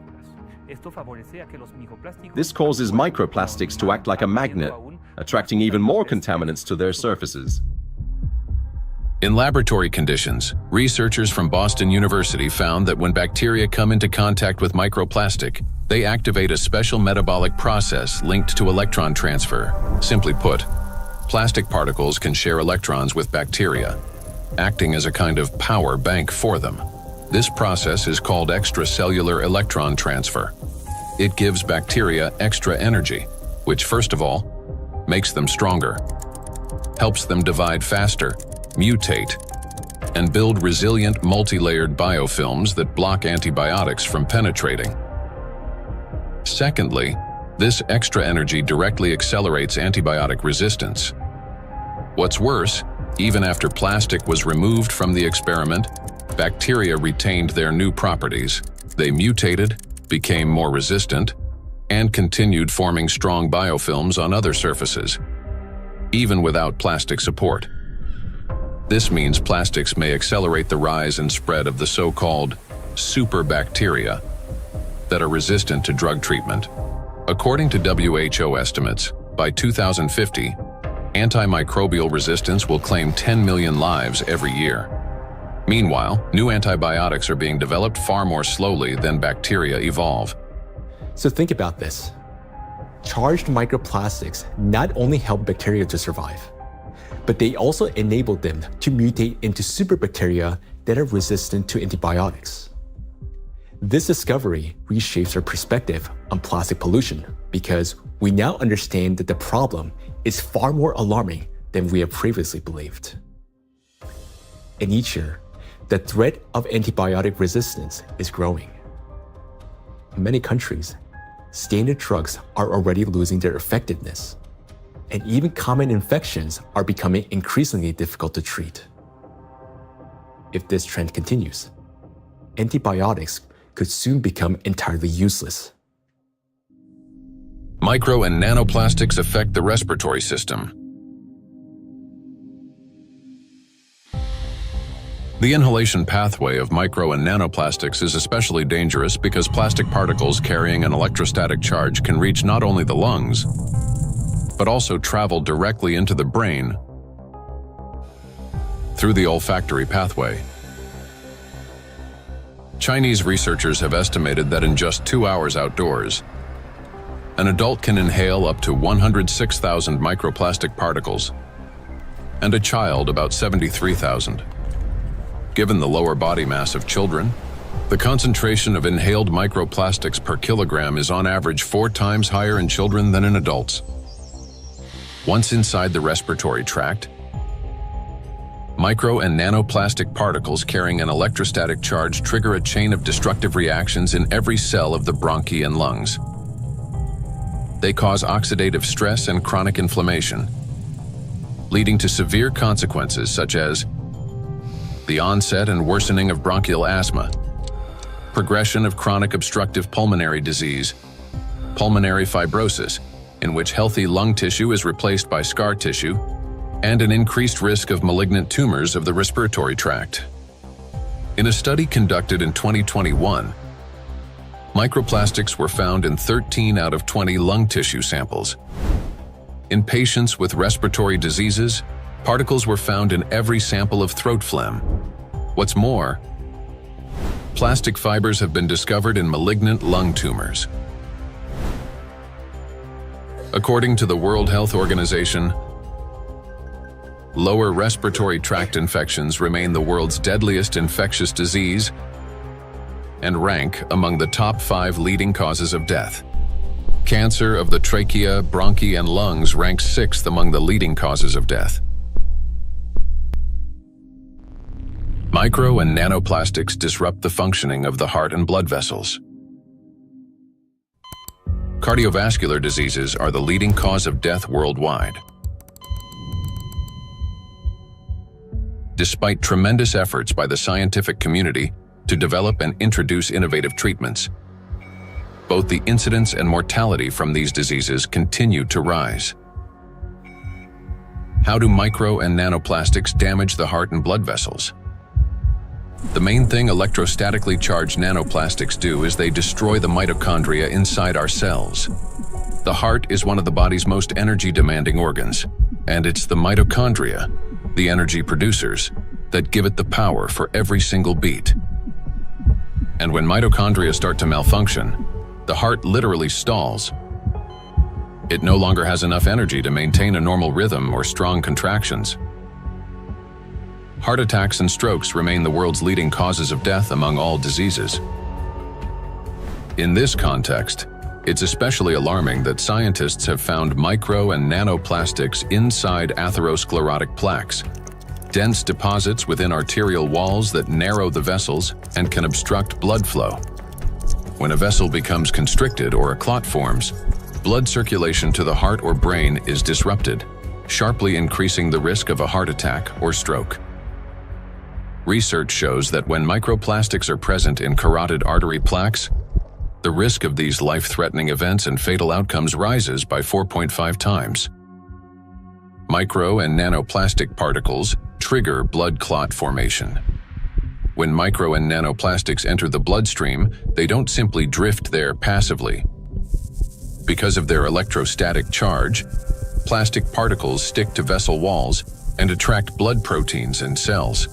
This causes microplastics to act like a magnet, attracting even more contaminants to their surfaces. In laboratory conditions, researchers from Boston University found that when bacteria come into contact with microplastic, they activate a special metabolic process linked to electron transfer. Simply put, plastic particles can share electrons with bacteria, acting as a kind of power bank for them. This process is called extracellular electron transfer. It gives bacteria extra energy, which first of all, makes them stronger, helps them divide faster, mutate, and build resilient multi-layered biofilms that block antibiotics from penetrating. Secondly, this extra energy directly accelerates antibiotic resistance. What's worse, even after plastic was removed from the experiment, bacteria retained their new properties. They mutated, became more resistant, and continued forming strong biofilms on other surfaces, even without plastic support. This means plastics may accelerate the rise and spread of the so-called superbacteria that are resistant to drug treatment. According to WHO estimates, by 2050, antimicrobial resistance will claim 10 million lives every year. Meanwhile, new antibiotics are being developed far more slowly than bacteria evolve. So think about this. Charged microplastics not only help bacteria to survive, but they also enable them to mutate into superbacteria that are resistant to antibiotics. This discovery reshapes our perspective on plastic pollution because we now understand that the problem is far more alarming than we have previously believed. And each year, the threat of antibiotic resistance is growing. In many countries, standard drugs are already losing their effectiveness, and even common infections are becoming increasingly difficult to treat. If this trend continues, antibiotics could soon become entirely useless. Micro and nanoplastics affect the respiratory system. The inhalation pathway of micro and nanoplastics is especially dangerous because plastic particles carrying an electrostatic charge can reach not only the lungs, but also travel directly into the brain through the olfactory pathway. Chinese researchers have estimated that in just 2 hours outdoors, an adult can inhale up to 106,000 microplastic particles, and a child about 73,000. Given the lower body mass of children, the concentration of inhaled microplastics per kilogram is on average 4 times higher in children than in adults. Once inside the respiratory tract, micro and nanoplastic particles carrying an electrostatic charge trigger a chain of destructive reactions in every cell of the bronchi and lungs. They cause oxidative stress and chronic inflammation, leading to severe consequences such as the onset and worsening of bronchial asthma, progression of chronic obstructive pulmonary disease, pulmonary fibrosis, in which healthy lung tissue is replaced by scar tissue, and an increased risk of malignant tumors of the respiratory tract. In a study conducted in 2021, microplastics were found in 13 out of 20 lung tissue samples. In patients with respiratory diseases, particles were found in every sample of throat phlegm. What's more, plastic fibers have been discovered in malignant lung tumors. According to the World Health Organization, lower respiratory tract infections remain the world's deadliest infectious disease and rank among the top 5 leading causes of death. Cancer of the trachea, bronchi, and lungs ranks 6th among the leading causes of death. Micro and nanoplastics disrupt the functioning of the heart and blood vessels. Cardiovascular diseases are the leading cause of death worldwide. Despite tremendous efforts by the scientific community to develop and introduce innovative treatments, both the incidence and mortality from these diseases continue to rise. How do micro and nanoplastics damage the heart and blood vessels? The main thing electrostatically charged nanoplastics do is they destroy the mitochondria inside our cells. The heart is one of the body's most energy-demanding organs, and it's the mitochondria, the energy producers, that give it the power for every single beat. And when mitochondria start to malfunction, the heart literally stalls. It no longer has enough energy to maintain a normal rhythm or strong contractions. Heart attacks and strokes remain the world's leading causes of death among all diseases. In this context, it's especially alarming that scientists have found micro and nanoplastics inside atherosclerotic plaques, dense deposits within arterial walls that narrow the vessels and can obstruct blood flow. When a vessel becomes constricted or a clot forms, blood circulation to the heart or brain is disrupted, sharply increasing the risk of a heart attack or stroke. Research shows that when microplastics are present in carotid artery plaques, the risk of these life-threatening events and fatal outcomes rises by 4.5 times. Micro and nanoplastic particles trigger blood clot formation. When micro and nanoplastics enter the bloodstream, they don't simply drift there passively. Because of their electrostatic charge, plastic particles stick to vessel walls and attract blood proteins and cells.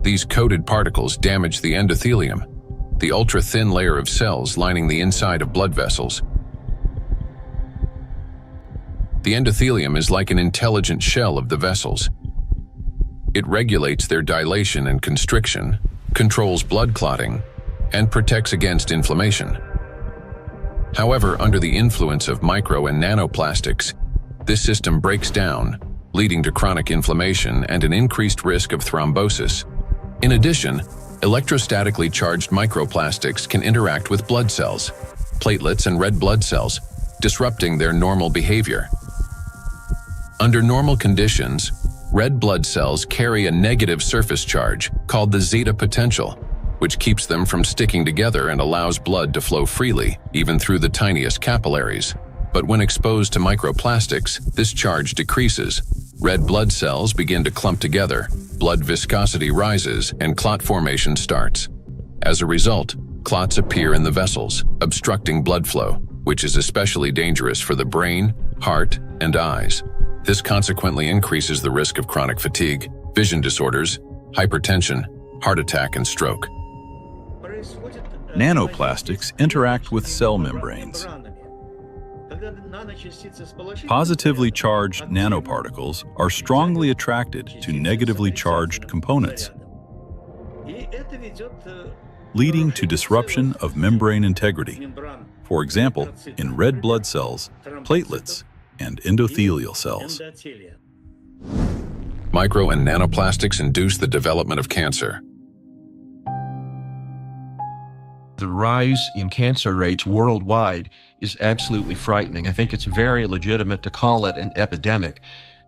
These coated particles damage the endothelium, the ultra-thin layer of cells lining the inside of blood vessels. The endothelium is like an intelligent shell of the vessels. It regulates their dilation and constriction, controls blood clotting, and protects against inflammation. However, under the influence of micro and nanoplastics, this system breaks down, leading to chronic inflammation and an increased risk of thrombosis. In addition, electrostatically charged microplastics can interact with blood cells, platelets and red blood cells, disrupting their normal behavior. Under normal conditions, red blood cells carry a negative surface charge called the zeta potential, which keeps them from sticking together and allows blood to flow freely, even through the tiniest capillaries. But when exposed to microplastics, this charge decreases. Red blood cells begin to clump together, blood viscosity rises, and clot formation starts. As a result, clots appear in the vessels, obstructing blood flow, which is especially dangerous for the brain, heart, and eyes. This consequently increases the risk of chronic fatigue, vision disorders, hypertension, heart attack, and stroke. Nanoplastics interact with cell membranes. Positively charged nanoparticles are strongly attracted to negatively charged components, leading to disruption of membrane integrity, for example, in red blood cells, platelets, and endothelial cells. Micro and nanoplastics induce the development of cancer. The rise in cancer rates worldwide is absolutely frightening. I think it's very legitimate to call it an epidemic.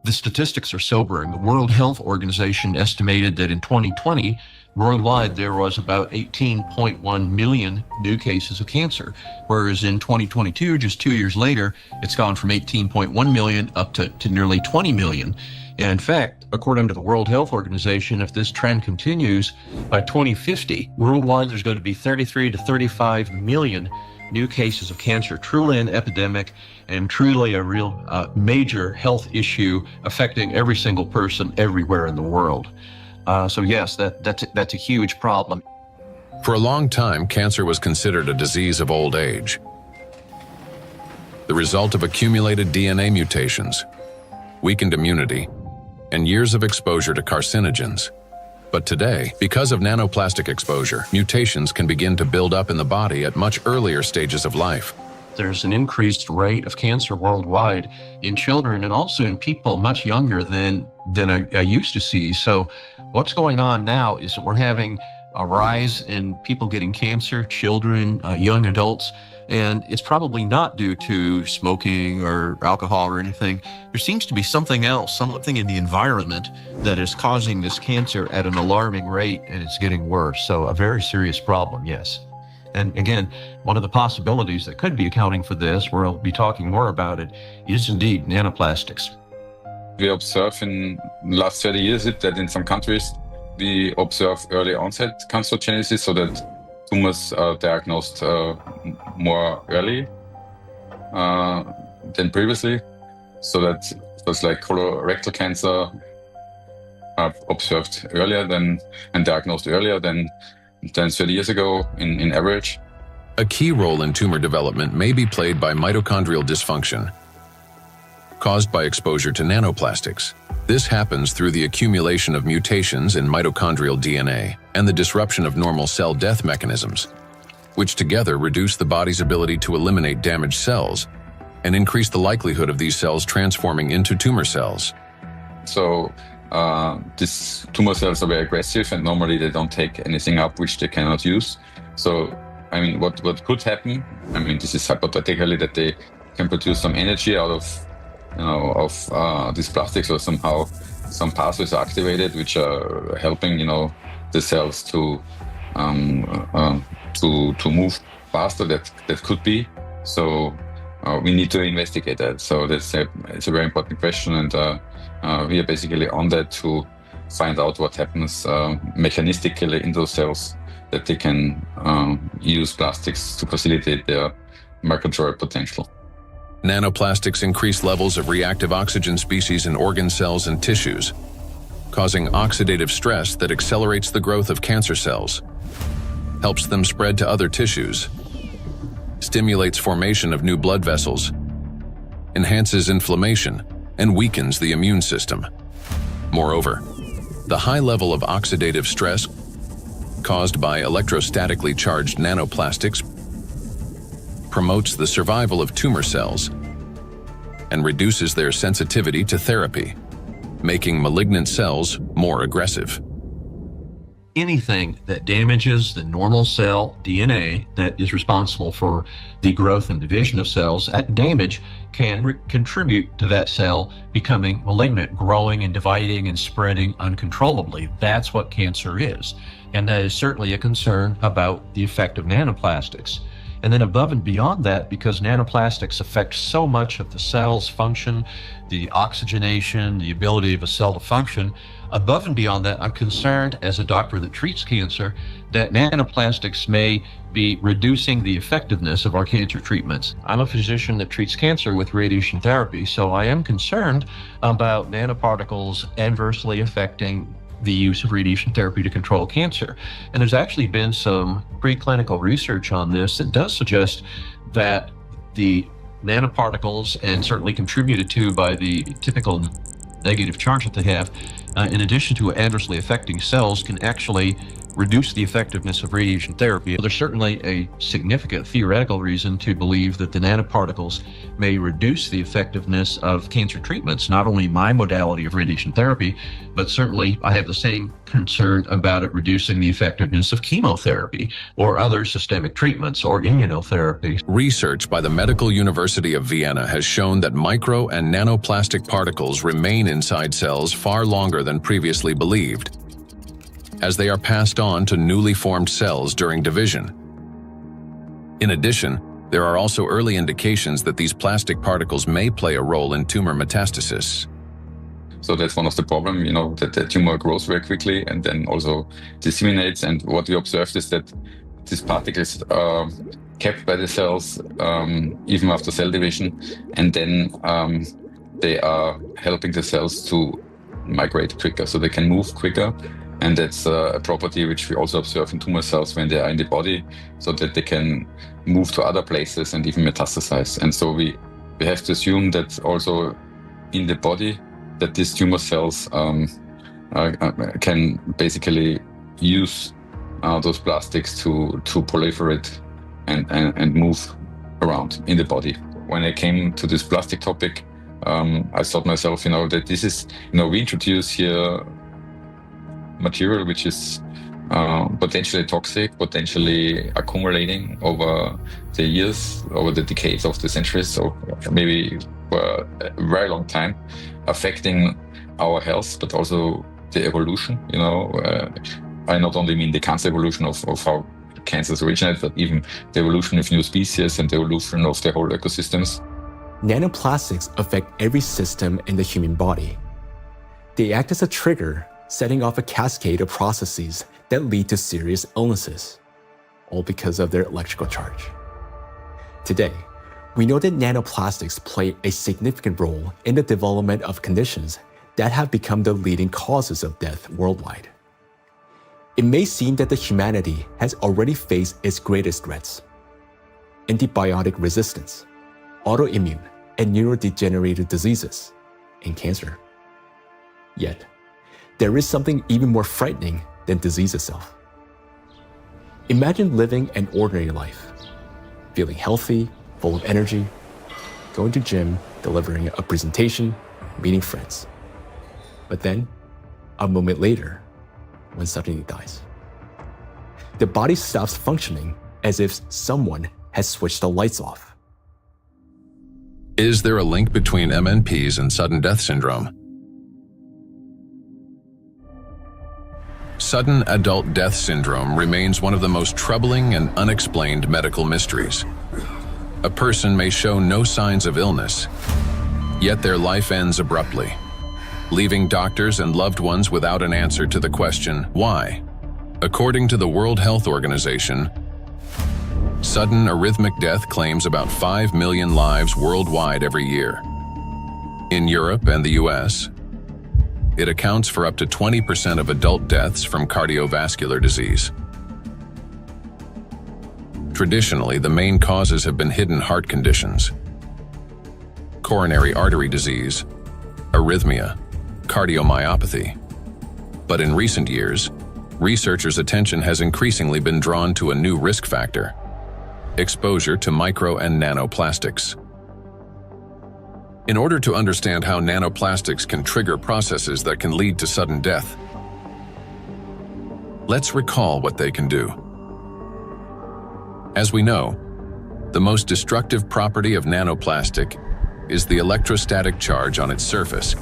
The statistics are sobering. The World Health Organization estimated that in 2020, worldwide there was about 18.1 million new cases of cancer, whereas in 2022, just 2 years later, it's gone from 18.1 million up to nearly 20 million. And in fact, according to the World Health Organization, if this trend continues, by 2050, worldwide there's going to be 33 to 35 million new cases of cancer, truly an epidemic and truly a real major health issue affecting every single person everywhere in the world. So yes, that's a huge problem. For a long time, cancer was considered a disease of old age, the result of accumulated DNA mutations, weakened immunity, and years of exposure to carcinogens. But today, because of nanoplastic exposure, mutations can begin to build up in the body at much earlier stages of life. There's an increased rate of cancer worldwide in children and also in people much younger than I used to see. So what's going on now is that we're having a rise in people getting cancer, children, young adults, and it's probably not due to smoking or alcohol or anything. There seems to be something else, something in the environment that is causing this cancer at an alarming rate, and it's getting worse. So a very serious problem, yes. And again, one of the possibilities that could be accounting for this, we'll be talking more about it, is indeed nanoplastics. We observe in the last 30 years that in some countries we observe early onset cancerogenesis, so that tumors are diagnosed more early than previously. So that was like colorectal cancer observed earlier and diagnosed earlier than 30 years ago in average. A key role in tumor development may be played by mitochondrial dysfunction, caused by exposure to nanoplastics. This happens through the accumulation of mutations in mitochondrial DNA and the disruption of normal cell death mechanisms, which together reduce the body's ability to eliminate damaged cells and increase the likelihood of these cells transforming into tumor cells. So these tumor cells are very aggressive, and normally they don't take anything up which they cannot use. So, I mean, what could happen? I mean, this is hypothetically that they can produce some energy out of these plastics, or somehow some pathways are activated which are helping the cells to move faster. That could be. So we need to investigate that. So it's a very important question, and we are basically on that to find out what happens mechanistically in those cells, that they can use plastics to facilitate their microbial potential. Nanoplastics increase levels of reactive oxygen species in organ cells and tissues, causing oxidative stress that accelerates the growth of cancer cells, helps them spread to other tissues, stimulates formation of new blood vessels, enhances inflammation, and weakens the immune system. Moreover, the high level of oxidative stress caused by electrostatically charged nanoplastics promotes the survival of tumor cells and reduces their sensitivity to therapy, making malignant cells more aggressive. Anything that damages the normal cell DNA that is responsible for the growth and division of cells, that damage can contribute to that cell becoming malignant, growing and dividing and spreading uncontrollably. That's what cancer is. And that is certainly a concern about the effect of nanoplastics. And then above and beyond that, because nanoplastics affect so much of the cell's function, the oxygenation, the ability of a cell to function, above and beyond that, I'm concerned as a doctor that treats cancer that nanoplastics may be reducing the effectiveness of our cancer treatments. I'm a physician that treats cancer with radiation therapy, so I am concerned about nanoparticles adversely affecting the use of radiation therapy to control cancer. And there's actually been some preclinical research on this that does suggest that the nanoparticles, and certainly contributed to by the typical negative charge that they have, in addition to adversely affecting cells, can actually reduce the effectiveness of radiation therapy. There's certainly a significant theoretical reason to believe that the nanoparticles may reduce the effectiveness of cancer treatments, not only my modality of radiation therapy, but certainly I have the same concern about it reducing the effectiveness of chemotherapy or other systemic treatments or immunotherapy. Research by the Medical University of Vienna has shown that micro and nanoplastic particles remain inside cells far longer than previously believed, as they are passed on to newly formed cells during division. In addition, there are also early indications that these plastic particles may play a role in tumor metastasis. So that's one of the problems, that the tumor grows very quickly and then also disseminates. And what we observed is that these particles are kept by the cells even after cell division, and then they are helping the cells to migrate quicker, so they can move quicker. And that's a property which we also observe in tumor cells when they are in the body, so that they can move to other places and even metastasize. And so we have to assume that also in the body, that these tumor cells can basically use those plastics to proliferate and move around in the body. When I came to this plastic topic, I thought myself, that this is, we introduce here material which is potentially toxic, potentially accumulating over the years, over the decades of the centuries, so maybe for a very long time, affecting our health, but also the evolution. I not only mean the cancer evolution of how cancers originate, but even the evolution of new species and the evolution of the whole ecosystems. Nanoplastics affect every system in the human body. They act as a trigger, setting off a cascade of processes that lead to serious illnesses, all because of their electrical charge. Today, we know that nanoplastics play a significant role in the development of conditions that have become the leading causes of death worldwide. It may seem that the humanity has already faced its greatest threats: antibiotic resistance, autoimmune and neurodegenerative diseases, and cancer. Yet, there is something even more frightening than disease itself. Imagine living an ordinary life, feeling healthy, full of energy, going to gym, delivering a presentation, meeting friends. But then, a moment later, one suddenly dies. The body stops functioning as if someone has switched the lights off. Is there a link between MNPs and sudden death syndrome? Sudden adult death syndrome remains one of the most troubling and unexplained medical mysteries. A person may show no signs of illness, yet their life ends abruptly, leaving doctors and loved ones without an answer to the question, why? According to the World Health Organization, Sudden arrhythmic death claims about 5 million lives worldwide every year. In Europe and the US, it accounts for up to 20% of adult deaths from cardiovascular disease. Traditionally, the main causes have been hidden heart conditions: coronary artery disease, arrhythmia, cardiomyopathy. But in recent years, researchers' attention has increasingly been drawn to a new risk factor: exposure to micro and nanoplastics. In order to understand how nanoplastics can trigger processes that can lead to sudden death, let's recall what they can do. As we know, the most destructive property of nanoplastic is the electrostatic charge on its surface,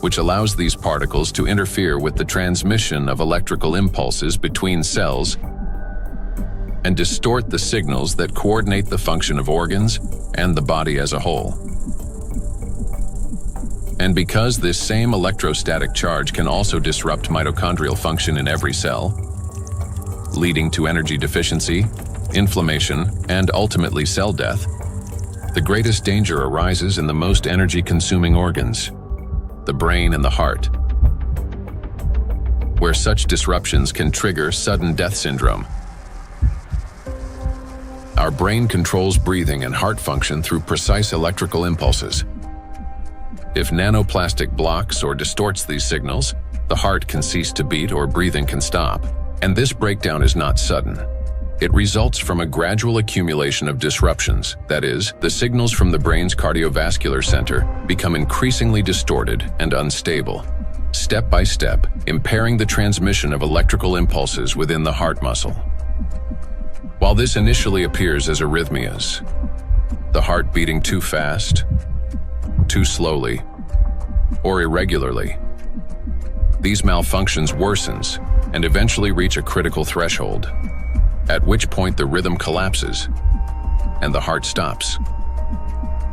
which allows these particles to interfere with the transmission of electrical impulses between cells and distort the signals that coordinate the function of organs and the body as a whole. And because this same electrostatic charge can also disrupt mitochondrial function in every cell, leading to energy deficiency, inflammation, and ultimately cell death, the greatest danger arises in the most energy-consuming organs, the brain and the heart, where such disruptions can trigger sudden death syndrome. Our brain controls breathing and heart function through precise electrical impulses. If nanoplastic blocks or distorts these signals, the heart can cease to beat or breathing can stop. And this breakdown is not sudden. It results from a gradual accumulation of disruptions. That is, the signals from the brain's cardiovascular center become increasingly distorted and unstable, step by step, impairing the transmission of electrical impulses within the heart muscle. While this initially appears as arrhythmias, the heart beating too fast, too slowly, or irregularly, these malfunctions worsens and eventually reach a critical threshold, at which point the rhythm collapses and the heart stops.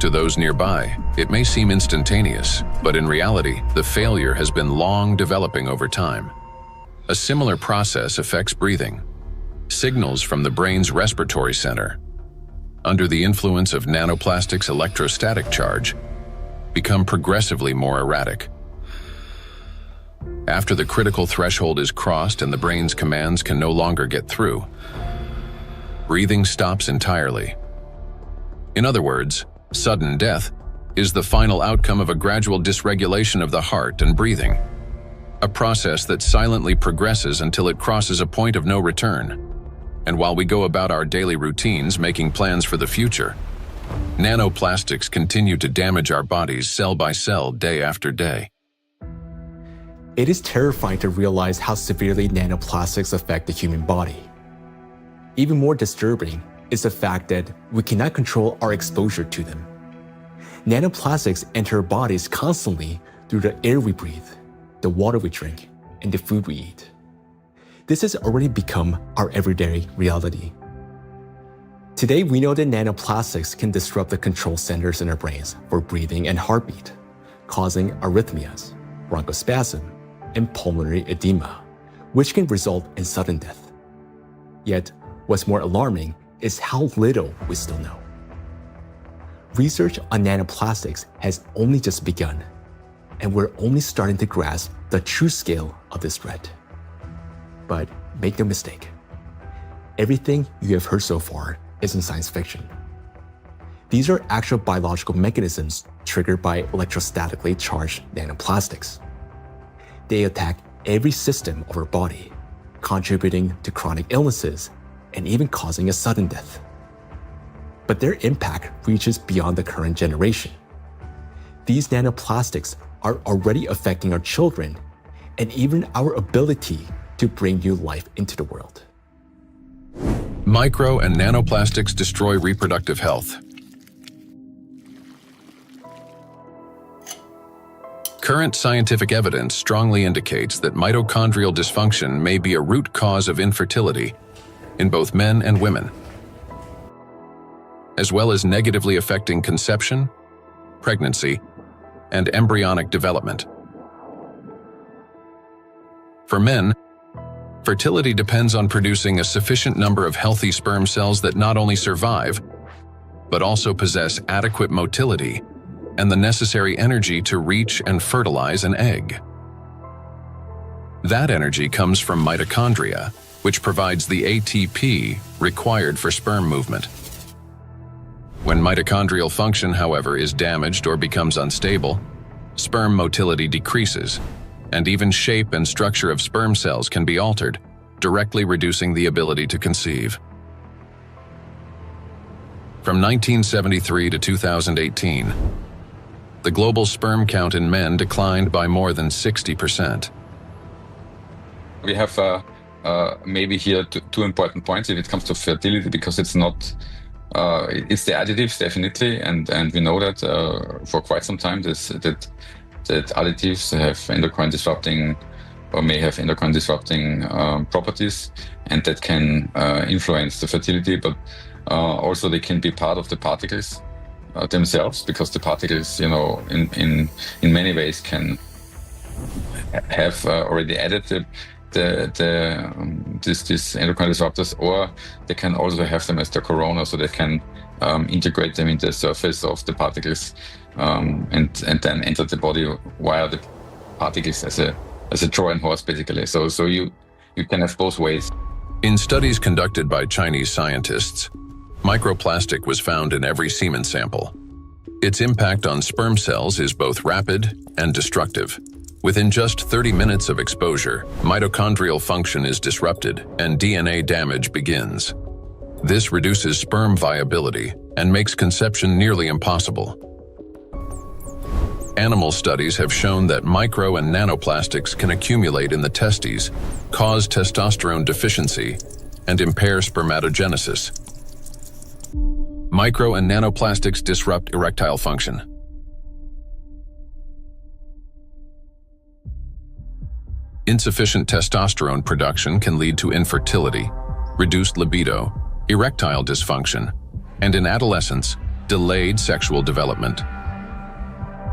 To those nearby, it may seem instantaneous, but in reality, the failure has been long developing over time. A similar process affects breathing. Signals from the brain's respiratory center, under the influence of nanoplastics' electrostatic charge, become progressively more erratic. After the critical threshold is crossed and the brain's commands can no longer get through, breathing stops entirely. In other words, sudden death is the final outcome of a gradual dysregulation of the heart and breathing, a process that silently progresses until it crosses a point of no return. And while we go about our daily routines making plans for the future, nanoplastics continue to damage our bodies cell by cell, day after day. It is terrifying to realize how severely nanoplastics affect the human body. Even more disturbing is the fact that we cannot control our exposure to them. Nanoplastics enter our bodies constantly through the air we breathe, the water we drink, and the food we eat. This has already become our everyday reality. Today, we know that nanoplastics can disrupt the control centers in our brains for breathing and heartbeat, causing arrhythmias, bronchospasm, and pulmonary edema, which can result in sudden death. Yet, what's more alarming is how little we still know. Research on nanoplastics has only just begun, and we're only starting to grasp the true scale of this threat. But make no mistake, everything you have heard so far isn't science fiction. These are actual biological mechanisms triggered by electrostatically charged nanoplastics. They attack every system of our body, contributing to chronic illnesses and even causing a sudden death. But their impact reaches beyond the current generation. These nanoplastics are already affecting our children and even our ability to bring new life into the world. Micro and nanoplastics destroy reproductive health. Current scientific evidence strongly indicates that mitochondrial dysfunction may be a root cause of infertility in both men and women, as well as negatively affecting conception, pregnancy, and embryonic development. For men, Fertility depends on producing a sufficient number of healthy sperm cells that not only survive, but also possess adequate motility and the necessary energy to reach and fertilize an egg. That energy comes from mitochondria, which provides the ATP required for sperm movement. When mitochondrial function, however, is damaged or becomes unstable, sperm motility decreases, and even shape and structure of sperm cells can be altered, directly reducing the ability to conceive. From 1973 to 2018, the global sperm count in men declined by more than 60%. We have maybe here two important points if it comes to fertility, because it's not, it's the additives definitely, and we know that for quite some time that additives have endocrine disrupting or may have endocrine disrupting properties, and that can influence the fertility, but also they can be part of the particles themselves, because the particles, you know, in many ways can have already added these endocrine disruptors, or they can also have them as the corona, so they can integrate them into the surface of the particles and then enter the body via the particles as a Trojan horse, basically. So you can have both ways. In studies conducted by Chinese scientists, microplastic was found in every semen sample. Its impact on sperm cells is both rapid and destructive. Within just 30 minutes of exposure, mitochondrial function is disrupted and DNA damage begins. This reduces sperm viability and makes conception nearly impossible. Animal studies have shown that micro and nanoplastics can accumulate in the testes, cause testosterone deficiency, and impair spermatogenesis. Micro and nanoplastics disrupt erectile function. Insufficient testosterone production can lead to infertility, reduced libido, erectile dysfunction, and in adolescence, delayed sexual development.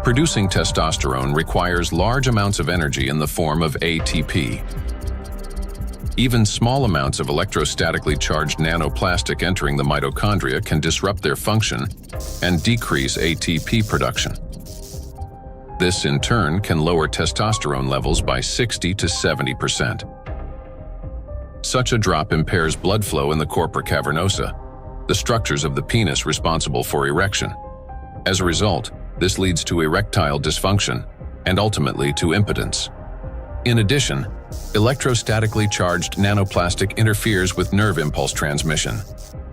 Producing testosterone requires large amounts of energy in the form of ATP. Even small amounts of electrostatically charged nanoplastic entering the mitochondria can disrupt their function and decrease ATP production. This, in turn, can lower testosterone levels by 60 to 70%. Such a drop impairs blood flow in the corpora cavernosa, the structures of the penis responsible for erection. As a result, this leads to erectile dysfunction and ultimately to impotence. In addition, electrostatically charged nanoplastic interferes with nerve impulse transmission,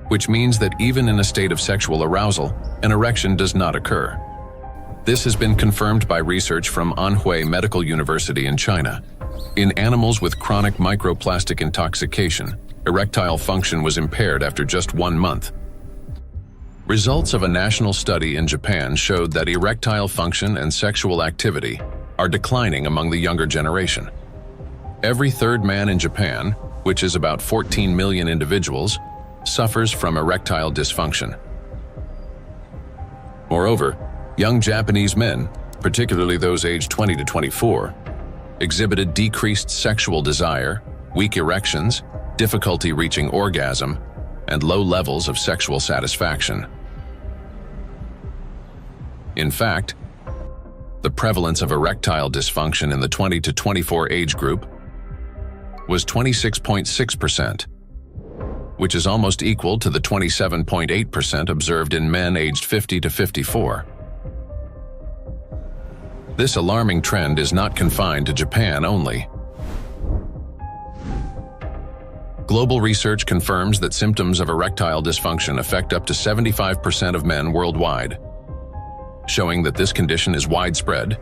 which means that even in a state of sexual arousal, an erection does not occur. This has been confirmed by research from Anhui Medical University in China. In animals with chronic microplastic intoxication, erectile function was impaired after just 1 month. Results of a national study in Japan showed that erectile function and sexual activity are declining among the younger generation. Every third man in Japan, which is about 14 million individuals, suffers from erectile dysfunction. Moreover, young Japanese men, particularly those aged 20 to 24, exhibited decreased sexual desire, weak erections, difficulty reaching orgasm, and low levels of sexual satisfaction. In fact, the prevalence of erectile dysfunction in the 20 to 24 age group was 26.6%, which is almost equal to the 27.8% observed in men aged 50 to 54. This alarming trend is not confined to Japan only. Global research confirms that symptoms of erectile dysfunction affect up to 75% of men worldwide, showing that this condition is widespread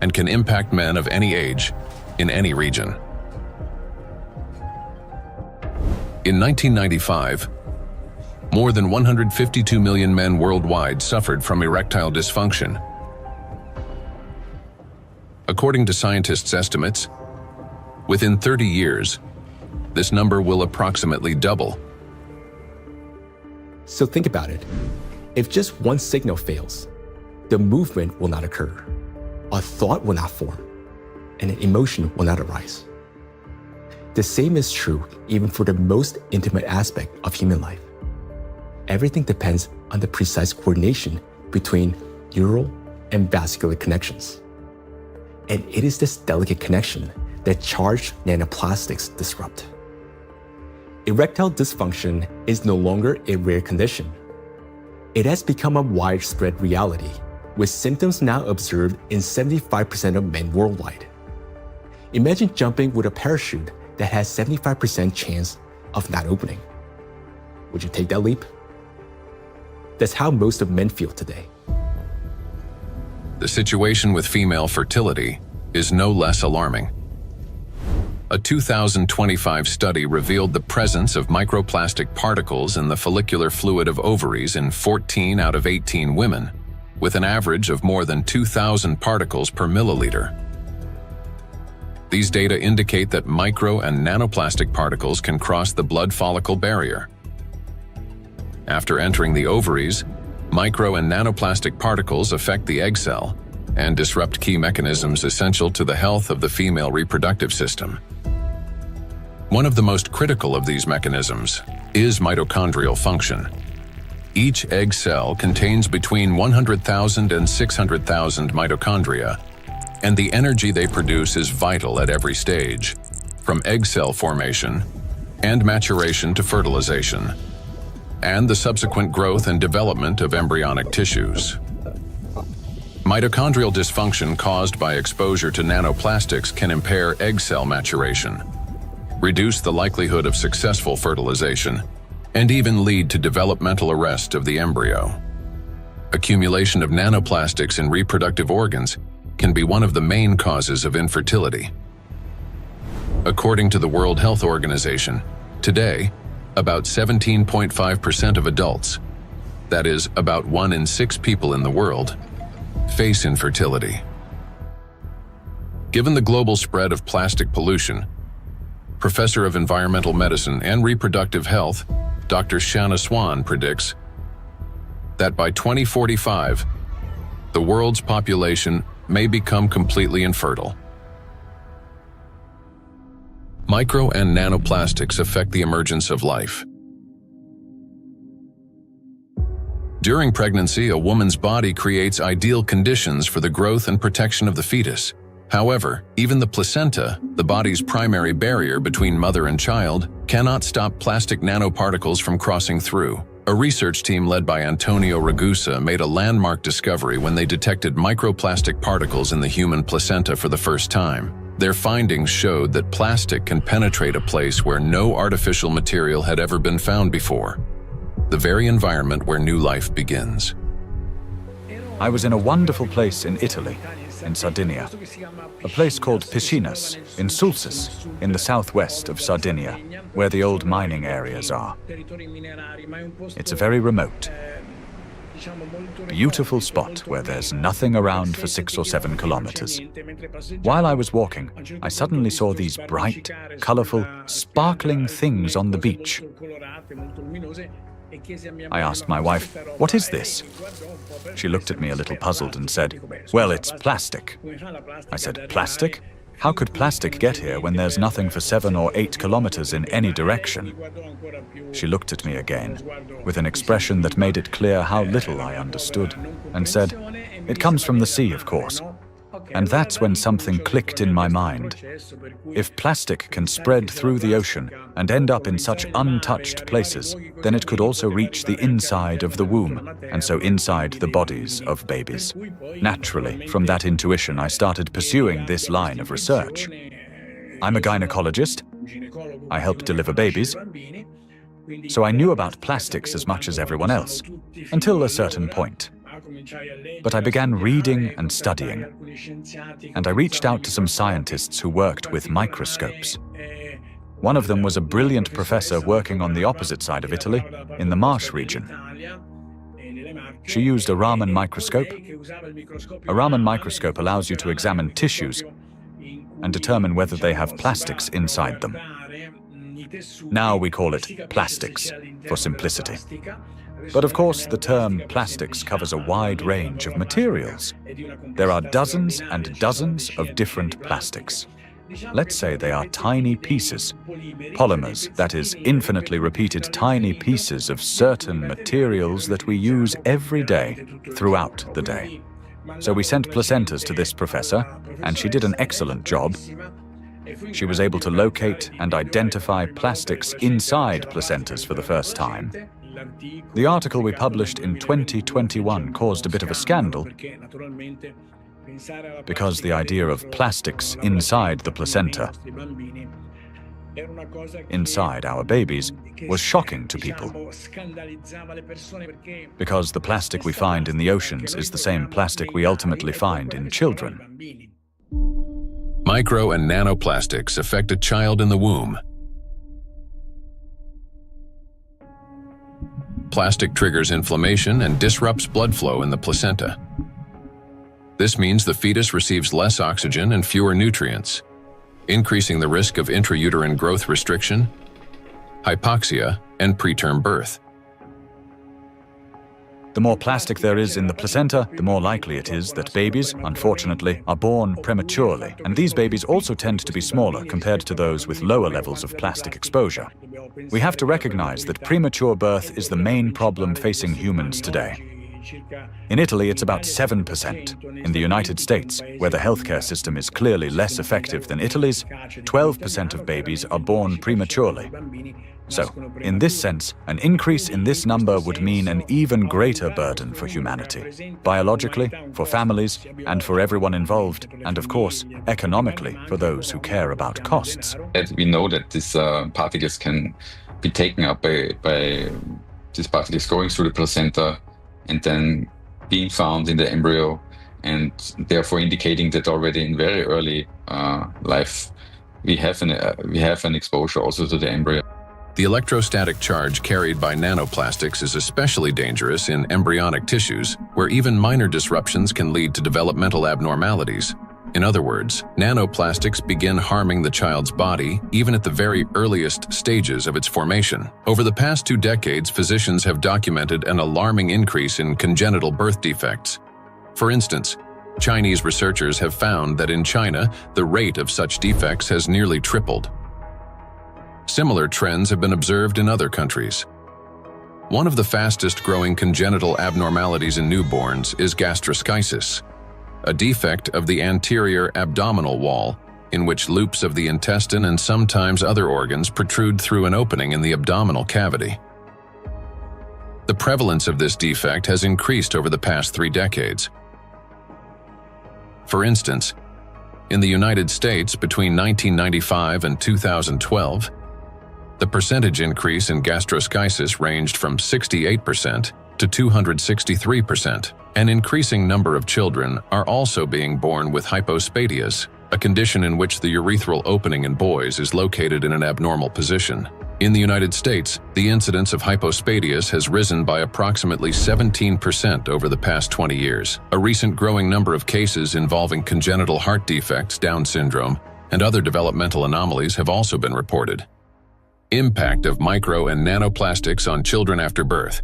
and can impact men of any age in any region. In 1995, more than 152 million men worldwide suffered from erectile dysfunction. According to scientists' estimates, within 30 years, this number will approximately double. So think about it. If just one signal fails, the movement will not occur, a thought will not form, and an emotion will not arise. The same is true even for the most intimate aspect of human life. Everything depends on the precise coordination between neural and vascular connections. And it is this delicate connection that charged nanoplastics disrupt. Erectile dysfunction is no longer a rare condition. It has become a widespread reality, with symptoms now observed in 75% of men worldwide. Imagine jumping with a parachute that has 75% chance of not opening. Would you take that leap? That's how most of men feel today. The situation with female fertility is no less alarming. A 2025 study revealed the presence of microplastic particles in the follicular fluid of ovaries in 14 out of 18 women, with an average of more than 2,000 particles per milliliter. These data indicate that micro and nanoplastic particles can cross the blood follicle barrier. After entering the ovaries, micro and nanoplastic particles affect the egg cell and disrupt key mechanisms essential to the health of the female reproductive system. One of the most critical of these mechanisms is mitochondrial function. Each egg cell contains between 100,000 and 600,000 mitochondria, and the energy they produce is vital at every stage, from egg cell formation and maturation to fertilization, and the subsequent growth and development of embryonic tissues. Mitochondrial dysfunction caused by exposure to nanoplastics can impair egg cell maturation, reduce the likelihood of successful fertilization, and even lead to developmental arrest of the embryo. Accumulation of nanoplastics in reproductive organs can be one of the main causes of infertility. According to the World Health Organization, today, about 17.5% of adults, that is, about 1 in 6 people in the world, face infertility. Given the global spread of plastic pollution, Professor of Environmental Medicine and Reproductive Health, Dr. Shanna Swan predicts that by 2045, the world's population may become completely infertile. Micro and nanoplastics affect the emergence of life. During pregnancy, a woman's body creates ideal conditions for the growth and protection of the fetus. However, even the placenta, the body's primary barrier between mother and child, cannot stop plastic nanoparticles from crossing through. A research team led by Antonio Ragusa made a landmark discovery when they detected microplastic particles in the human placenta for the first time. Their findings showed that plastic can penetrate a place where no artificial material had ever been found before, the very environment where new life begins. I was in a wonderful place in Italy, in Sardinia, a place called Piscinas, in Sulcis, in the southwest of Sardinia, where the old mining areas are. It's a very remote, beautiful spot where there's nothing around for 6 or 7 kilometers. While I was walking, I suddenly saw these bright, colorful, sparkling things on the beach. I asked my wife, "What is this?" She looked at me a little puzzled and said, "Well, it's plastic." I said, "Plastic? How could plastic get here when there's nothing for 7 or 8 kilometers in any direction?" She looked at me again, with an expression that made it clear how little I understood, and said, "It comes from the sea, of course." And that's when something clicked in my mind. If plastic can spread through the ocean and end up in such untouched places, then it could also reach the inside of the womb, and so inside the bodies of babies. Naturally, from that intuition, I started pursuing this line of research. I'm a gynecologist. I help deliver babies. So I knew about plastics as much as everyone else, until a certain point. But I began reading and studying, and I reached out to some scientists who worked with microscopes. One of them was a brilliant professor working on the opposite side of Italy, in the Marsh region. She used a Raman microscope. A Raman microscope allows you to examine tissues and determine whether they have plastics inside them. Now we call it plastics, for simplicity. But of course, the term plastics covers a wide range of materials. There are dozens and dozens of different plastics. Let's say they are tiny pieces, polymers, that is, infinitely repeated tiny pieces of certain materials that we use every day, throughout the day. So we sent placentas to this professor, and she did an excellent job. She was able to locate and identify plastics inside placentas for the first time. The article we published in 2021 caused a bit of a scandal because the idea of plastics inside the placenta, inside our babies, was shocking to people. Because the plastic we find in the oceans is the same plastic we ultimately find in children. Micro and nanoplastics affect a child in the womb. Plastic triggers inflammation and disrupts blood flow in the placenta. This means the fetus receives less oxygen and fewer nutrients, increasing the risk of intrauterine growth restriction, hypoxia, and preterm birth. The more plastic there is in the placenta, the more likely it is that babies, unfortunately, are born prematurely. And these babies also tend to be smaller compared to those with lower levels of plastic exposure. We have to recognize that premature birth is the main problem facing humans today. In Italy, it's about 7%. In the United States, where the healthcare system is clearly less effective than Italy's, 12% of babies are born prematurely. So, in this sense, an increase in this number would mean an even greater burden for humanity, biologically, for families, and for everyone involved, and of course, economically, for those who care about costs. We know that these particles can be taken up by these particles going through the placenta and then being found in the embryo, and therefore indicating that already in very early life we have an exposure also to the embryo. The electrostatic charge carried by nanoplastics is especially dangerous in embryonic tissues, where even minor disruptions can lead to developmental abnormalities. In other words, nanoplastics begin harming the child's body even at the very earliest stages of its formation. Over the past 2 decades, physicians have documented an alarming increase in congenital birth defects. For instance, Chinese researchers have found that in China, the rate of such defects has nearly tripled. Similar trends have been observed in other countries. One of the fastest-growing congenital abnormalities in newborns is gastroschisis, a defect of the anterior abdominal wall in which loops of the intestine and sometimes other organs protrude through an opening in the abdominal cavity. The prevalence of this defect has increased over the past 3 decades. For instance, in the United States between 1995 and 2012, the percentage increase in gastroschisis ranged from 68% to 263%. An increasing number of children are also being born with hypospadias, a condition in which the urethral opening in boys is located in an abnormal position. In the United States, the incidence of hypospadias has risen by approximately 17% over the past 20 years. A recent growing number of cases involving congenital heart defects, Down syndrome, and other developmental anomalies have also been reported. Impact of micro and nanoplastics on children after birth.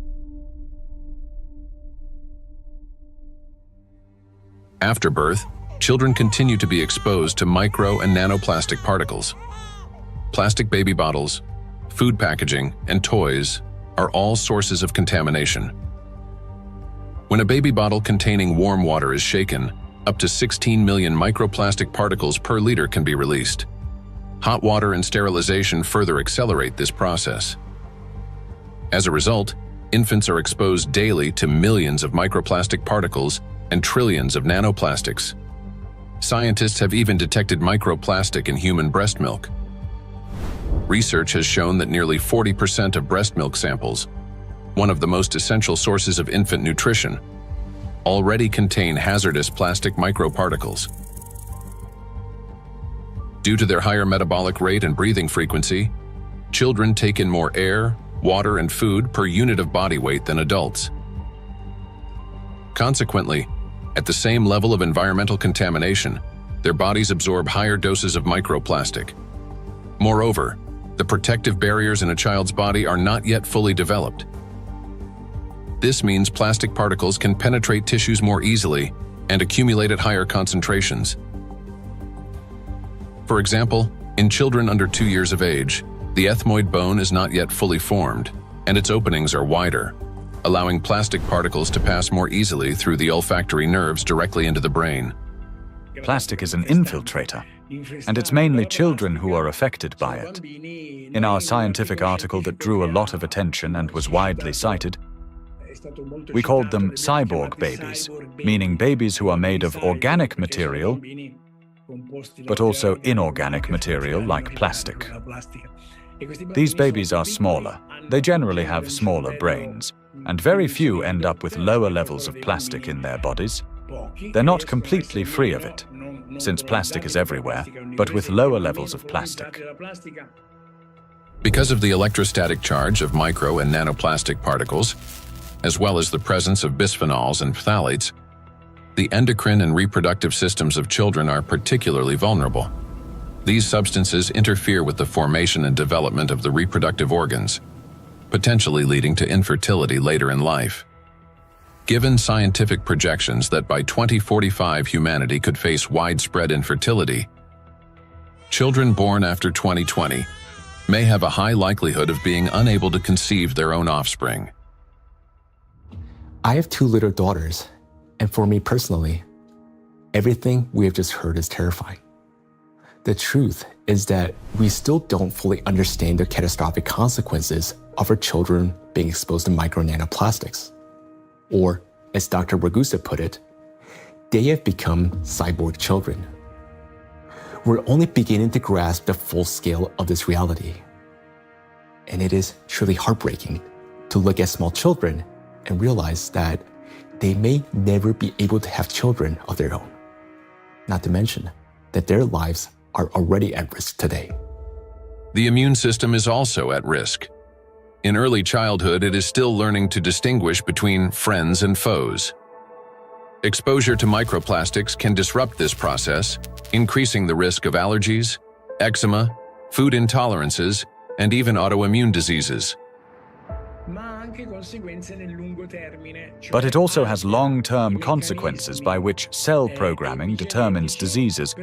After birth, children continue to be exposed to micro and nanoplastic particles. Plastic baby bottles, food packaging, and toys are all sources of contamination. When a baby bottle containing warm water is shaken, up to 16 million microplastic particles per liter can be released. Hot water and sterilization further accelerate this process. As a result, infants are exposed daily to millions of microplastic particles and trillions of nanoplastics. Scientists have even detected microplastic in human breast milk. Research has shown that nearly 40% of breast milk samples, one of the most essential sources of infant nutrition, already contain hazardous plastic microparticles. Due to their higher metabolic rate and breathing frequency, children take in more air, water, and food per unit of body weight than adults. Consequently, at the same level of environmental contamination, their bodies absorb higher doses of microplastic. Moreover, the protective barriers in a child's body are not yet fully developed. This means plastic particles can penetrate tissues more easily and accumulate at higher concentrations. For example, in children under 2 years of age, the ethmoid bone is not yet fully formed, and its openings are wider, allowing plastic particles to pass more easily through the olfactory nerves directly into the brain. Plastic is an infiltrator, and it's mainly children who are affected by it. In our scientific article that drew a lot of attention and was widely cited, we called them cyborg babies, meaning babies who are made of organic material, but also inorganic material like plastic. These babies are smaller. They generally have smaller brains, and very few end up with lower levels of plastic in their bodies. They're not completely free of it, since plastic is everywhere, but with lower levels of plastic. Because of the electrostatic charge of micro and nanoplastic particles, as well as the presence of bisphenols and phthalates, the endocrine and reproductive systems of children are particularly vulnerable. These substances interfere with the formation and development of the reproductive organs, potentially leading to infertility later in life. Given scientific projections that by 2045 humanity could face widespread infertility, children born after 2020 may have a high likelihood of being unable to conceive their own offspring. I have 2 little daughters, and for me personally, everything we have just heard is terrifying. The truth is that we still don't fully understand the catastrophic consequences of our children being exposed to micro nanoplastics. Or, as Dr. Ragusa put it, they have become cyborg children. We're only beginning to grasp the full scale of this reality. And it is truly heartbreaking to look at small children and realize that they may never be able to have children of their own. Not to mention that their lives are already at risk today. The immune system is also at risk. In early childhood, it is still learning to distinguish between friends and foes. Exposure to microplastics can disrupt this process, increasing the risk of allergies, eczema, food intolerances, and even autoimmune diseases. But it also has long-term consequences by which cell programming determines diseases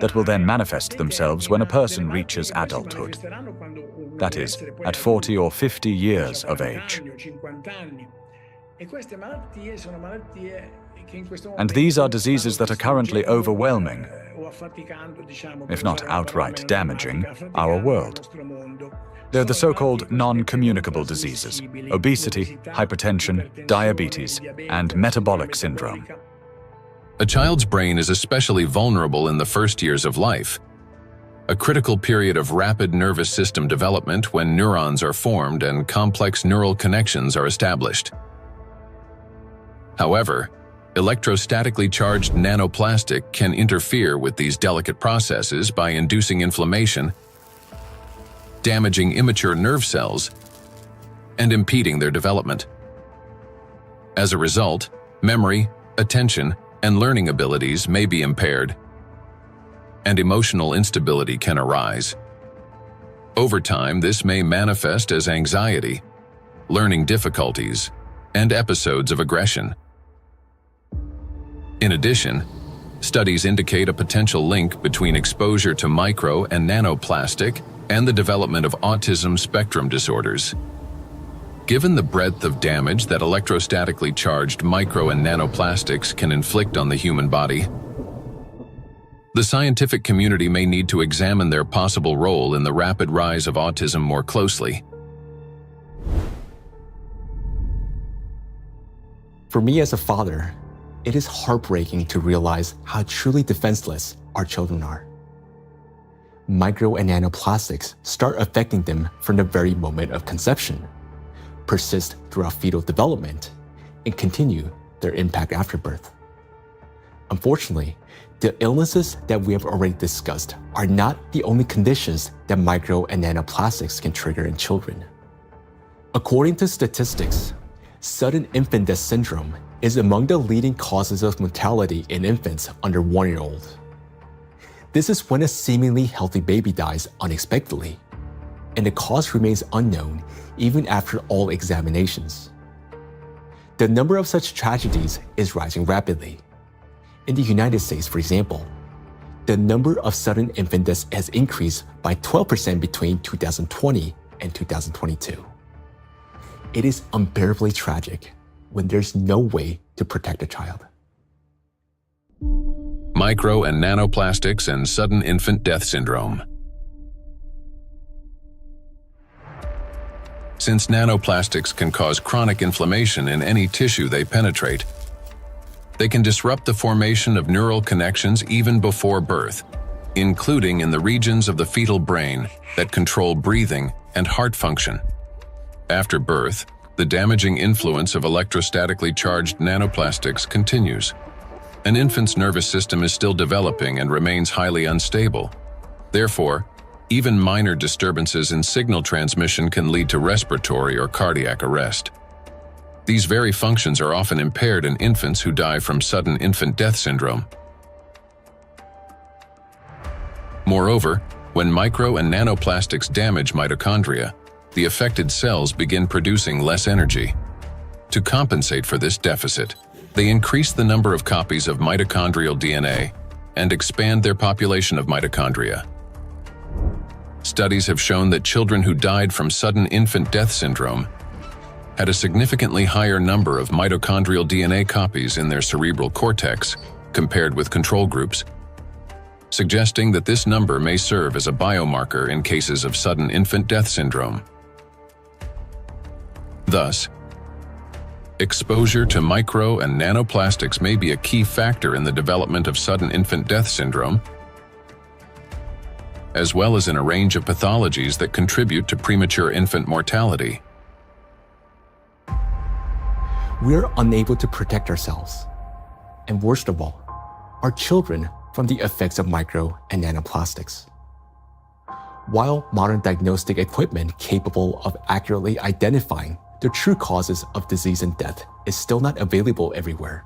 that will then manifest themselves when a person reaches adulthood. That is, at 40 or 50 years of age. And these are diseases that are currently overwhelming, if not outright damaging, our world. They're the so-called non-communicable diseases: obesity, hypertension, diabetes, and metabolic syndrome. A child's brain is especially vulnerable in the first years of life, a critical period of rapid nervous system development when neurons are formed and complex neural connections are established. However, electrostatically charged nanoplastic can interfere with these delicate processes by inducing inflammation, damaging immature nerve cells, and impeding their development. As a result, memory, attention, and learning abilities may be impaired, and emotional instability can arise. Over time, this may manifest as anxiety, learning difficulties, and episodes of aggression. In addition, studies indicate a potential link between exposure to micro and nanoplastic and the development of autism spectrum disorders. Given the breadth of damage that electrostatically charged micro and nanoplastics can inflict on the human body, the scientific community may need to examine their possible role in the rapid rise of autism more closely. For me as a father, it is heartbreaking to realize how truly defenseless our children are. Micro and nanoplastics start affecting them from the very moment of conception, persist throughout fetal development, and continue their impact after birth. Unfortunately, the illnesses that we have already discussed are not the only conditions that micro and nanoplastics can trigger in children. According to statistics, sudden infant death syndrome is among the leading causes of mortality in infants under 1 year old. This is when a seemingly healthy baby dies unexpectedly, and the cause remains unknown even after all examinations. The number of such tragedies is rising rapidly. In the United States, for example, the number of sudden infant deaths has increased by 12% between 2020 and 2022. It is unbearably tragic when there's no way to protect a child. Micro and nanoplastics and sudden infant death syndrome. Since nanoplastics can cause chronic inflammation in any tissue they penetrate, they can disrupt the formation of neural connections even before birth, including in the regions of the fetal brain that control breathing and heart function. After birth, the damaging influence of electrostatically charged nanoplastics continues. An infant's nervous system is still developing and remains highly unstable. Therefore, even minor disturbances in signal transmission can lead to respiratory or cardiac arrest. These very functions are often impaired in infants who die from sudden infant death syndrome. Moreover, when micro and nanoplastics damage mitochondria, the affected cells begin producing less energy. To compensate for this deficit, they increase the number of copies of mitochondrial DNA and expand their population of mitochondria. Studies have shown that children who died from sudden infant death syndrome had a significantly higher number of mitochondrial DNA copies in their cerebral cortex compared with control groups, suggesting that this number may serve as a biomarker in cases of sudden infant death syndrome. Thus, exposure to micro and nanoplastics may be a key factor in the development of sudden infant death syndrome, as well as in a range of pathologies that contribute to premature infant mortality. We're unable to protect ourselves, and worst of all, our children from the effects of micro and nanoplastics. While modern diagnostic equipment capable of accurately identifying the true causes of disease and death is still not available everywhere,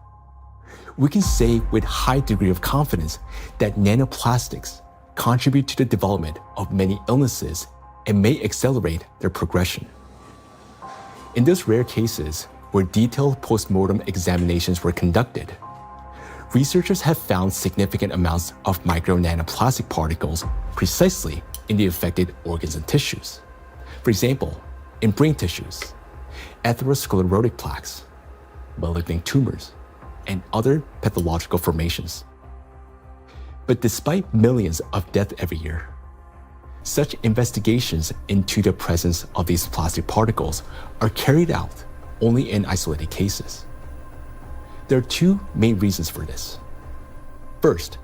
we can say with high degree of confidence that nanoplastics contribute to the development of many illnesses and may accelerate their progression. In those rare cases where detailed postmortem examinations were conducted, researchers have found significant amounts of micro-nanoplastic particles precisely in the affected organs and tissues. For example, in brain tissues, atherosclerotic plaques, malignant tumors, and other pathological formations. But despite millions of deaths every year, such investigations into the presence of these plastic particles are carried out only in isolated cases. There are two main reasons for this. First,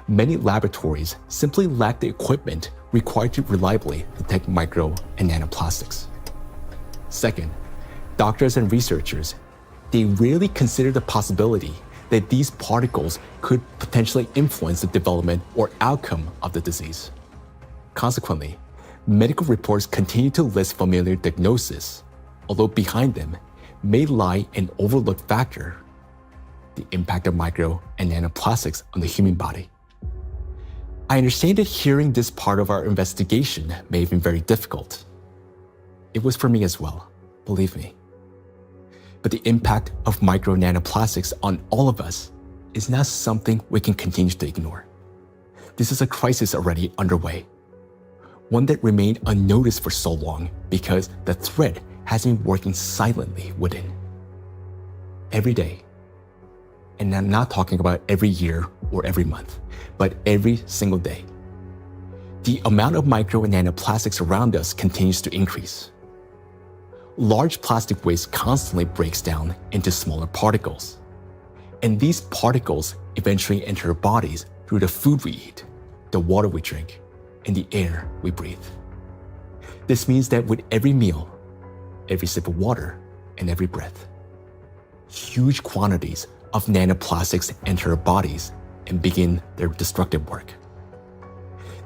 many laboratories simply lack the equipment required to reliably detect micro and nanoplastics. Second, doctors and researchers, they rarely consider the possibility that these particles could potentially influence the development or outcome of the disease. Consequently, medical reports continue to list familiar diagnoses, although behind them may lie an overlooked factor: the impact of micro and nanoplastics on the human body. I understand that hearing this part of our investigation may have been very difficult. It was for me as well, believe me. But the impact of micro nanoplastics on all of us is not something we can continue to ignore. This is a crisis already underway, one that remained unnoticed for so long because the threat has been working silently within. Every day, and I'm not talking about every year or every month, but every single day, the amount of micro and nanoplastics around us continues to increase. Large plastic waste constantly breaks down into smaller particles, and these particles eventually enter our bodies through the food we eat, the water we drink, and the air we breathe. This means that with every meal, every sip of water, and every breath, huge quantities of nanoplastics enter our bodies and begin their destructive work.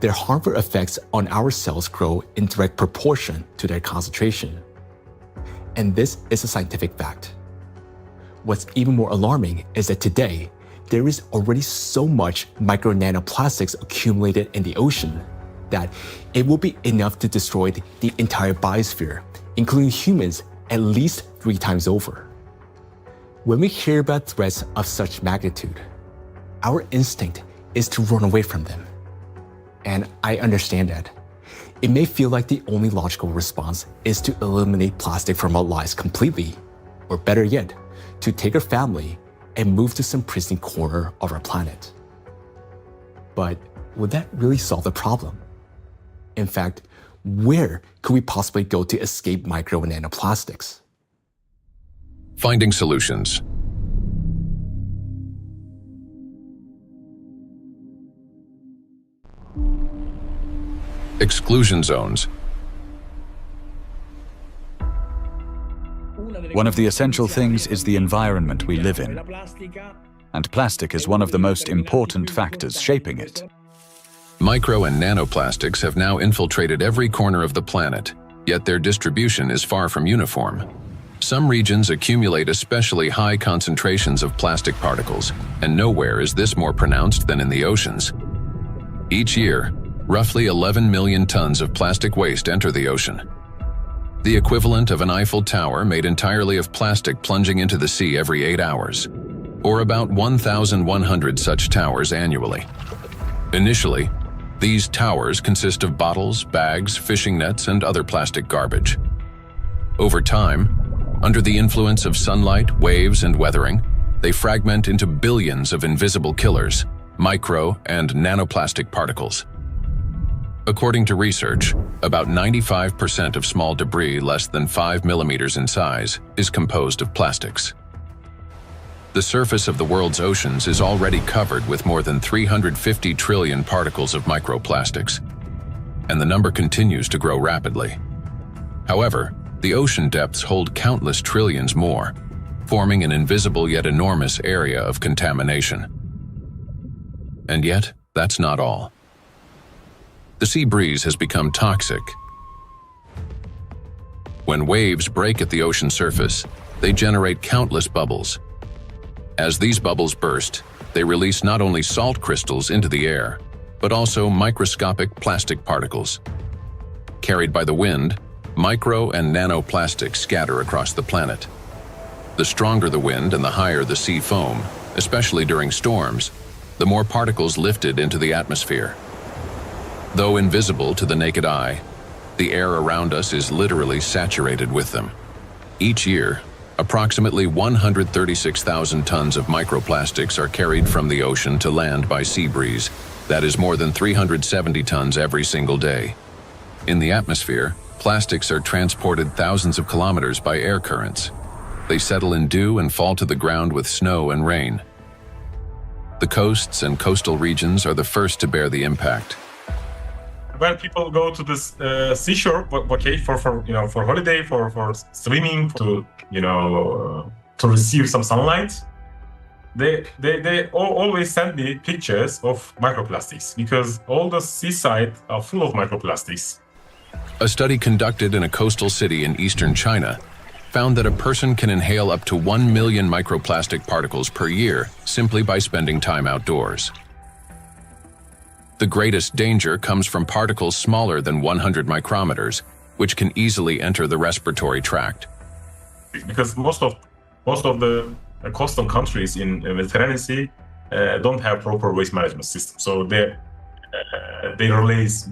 Their harmful effects on our cells grow in direct proportion to their concentration. And this is a scientific fact. What's even more alarming is that today, there is already so much micro nanoplastics accumulated in the ocean that it will be enough to destroy the entire biosphere, including humans, at least 3 times over. When we hear about threats of such magnitude, our instinct is to run away from them. And I understand that. It may feel like the only logical response is to eliminate plastic from our lives completely, or better yet, to take our family and move to some pristine corner of our planet. But would that really solve the problem? In fact, where could we possibly go to escape micro and nanoplastics? Finding solutions. Exclusion zones. One of the essential things is the environment we live in, and plastic is one of the most important factors shaping it. Micro and nanoplastics have now infiltrated every corner of the planet, yet their distribution is far from uniform. Some regions accumulate especially high concentrations of plastic particles, and nowhere is this more pronounced than in the oceans. Each year, roughly 11 million tons of plastic waste enter the ocean. The equivalent of an Eiffel Tower made entirely of plastic plunging into the sea every 8 hours, or about 1,100 such towers annually. Initially, these towers consist of bottles, bags, fishing nets, and other plastic garbage. Over time, under the influence of sunlight, waves, and weathering, they fragment into billions of invisible killers, micro and nanoplastic particles. According to research, about 95% of small debris less than 5 millimeters in size is composed of plastics. The surface of the world's oceans is already covered with more than 350 trillion particles of microplastics, and the number continues to grow rapidly. However, the ocean depths hold countless trillions more, forming an invisible yet enormous area of contamination. And yet, that's not all. The sea breeze has become toxic. When waves break at the ocean surface, they generate countless bubbles. As these bubbles burst, they release not only salt crystals into the air, but also microscopic plastic particles. Carried by the wind, micro and nanoplastics scatter across the planet. The stronger the wind and the higher the sea foam, especially during storms, the more particles lifted into the atmosphere. Though invisible to the naked eye, the air around us is literally saturated with them. Each year, approximately 136,000 tons of microplastics are carried from the ocean to land by sea breeze. That is more than 370 tons every single day. In the atmosphere, plastics are transported thousands of kilometers by air currents. They settle in dew and fall to the ground with snow and rain. The coasts and coastal regions are the first to bear the impact. When people go to this seashore, okay, for holiday, for swimming, to receive some sunlight, they always send me pictures of microplastics because all the seaside are full of microplastics. A study conducted in a coastal city in eastern China found that a person can inhale up to 1 million microplastic particles per year simply by spending time outdoors. The greatest danger comes from particles smaller than 100 micrometers, which can easily enter the respiratory tract. Because most of the coastal countries in the Mediterranean Sea don't have proper waste management system, so they release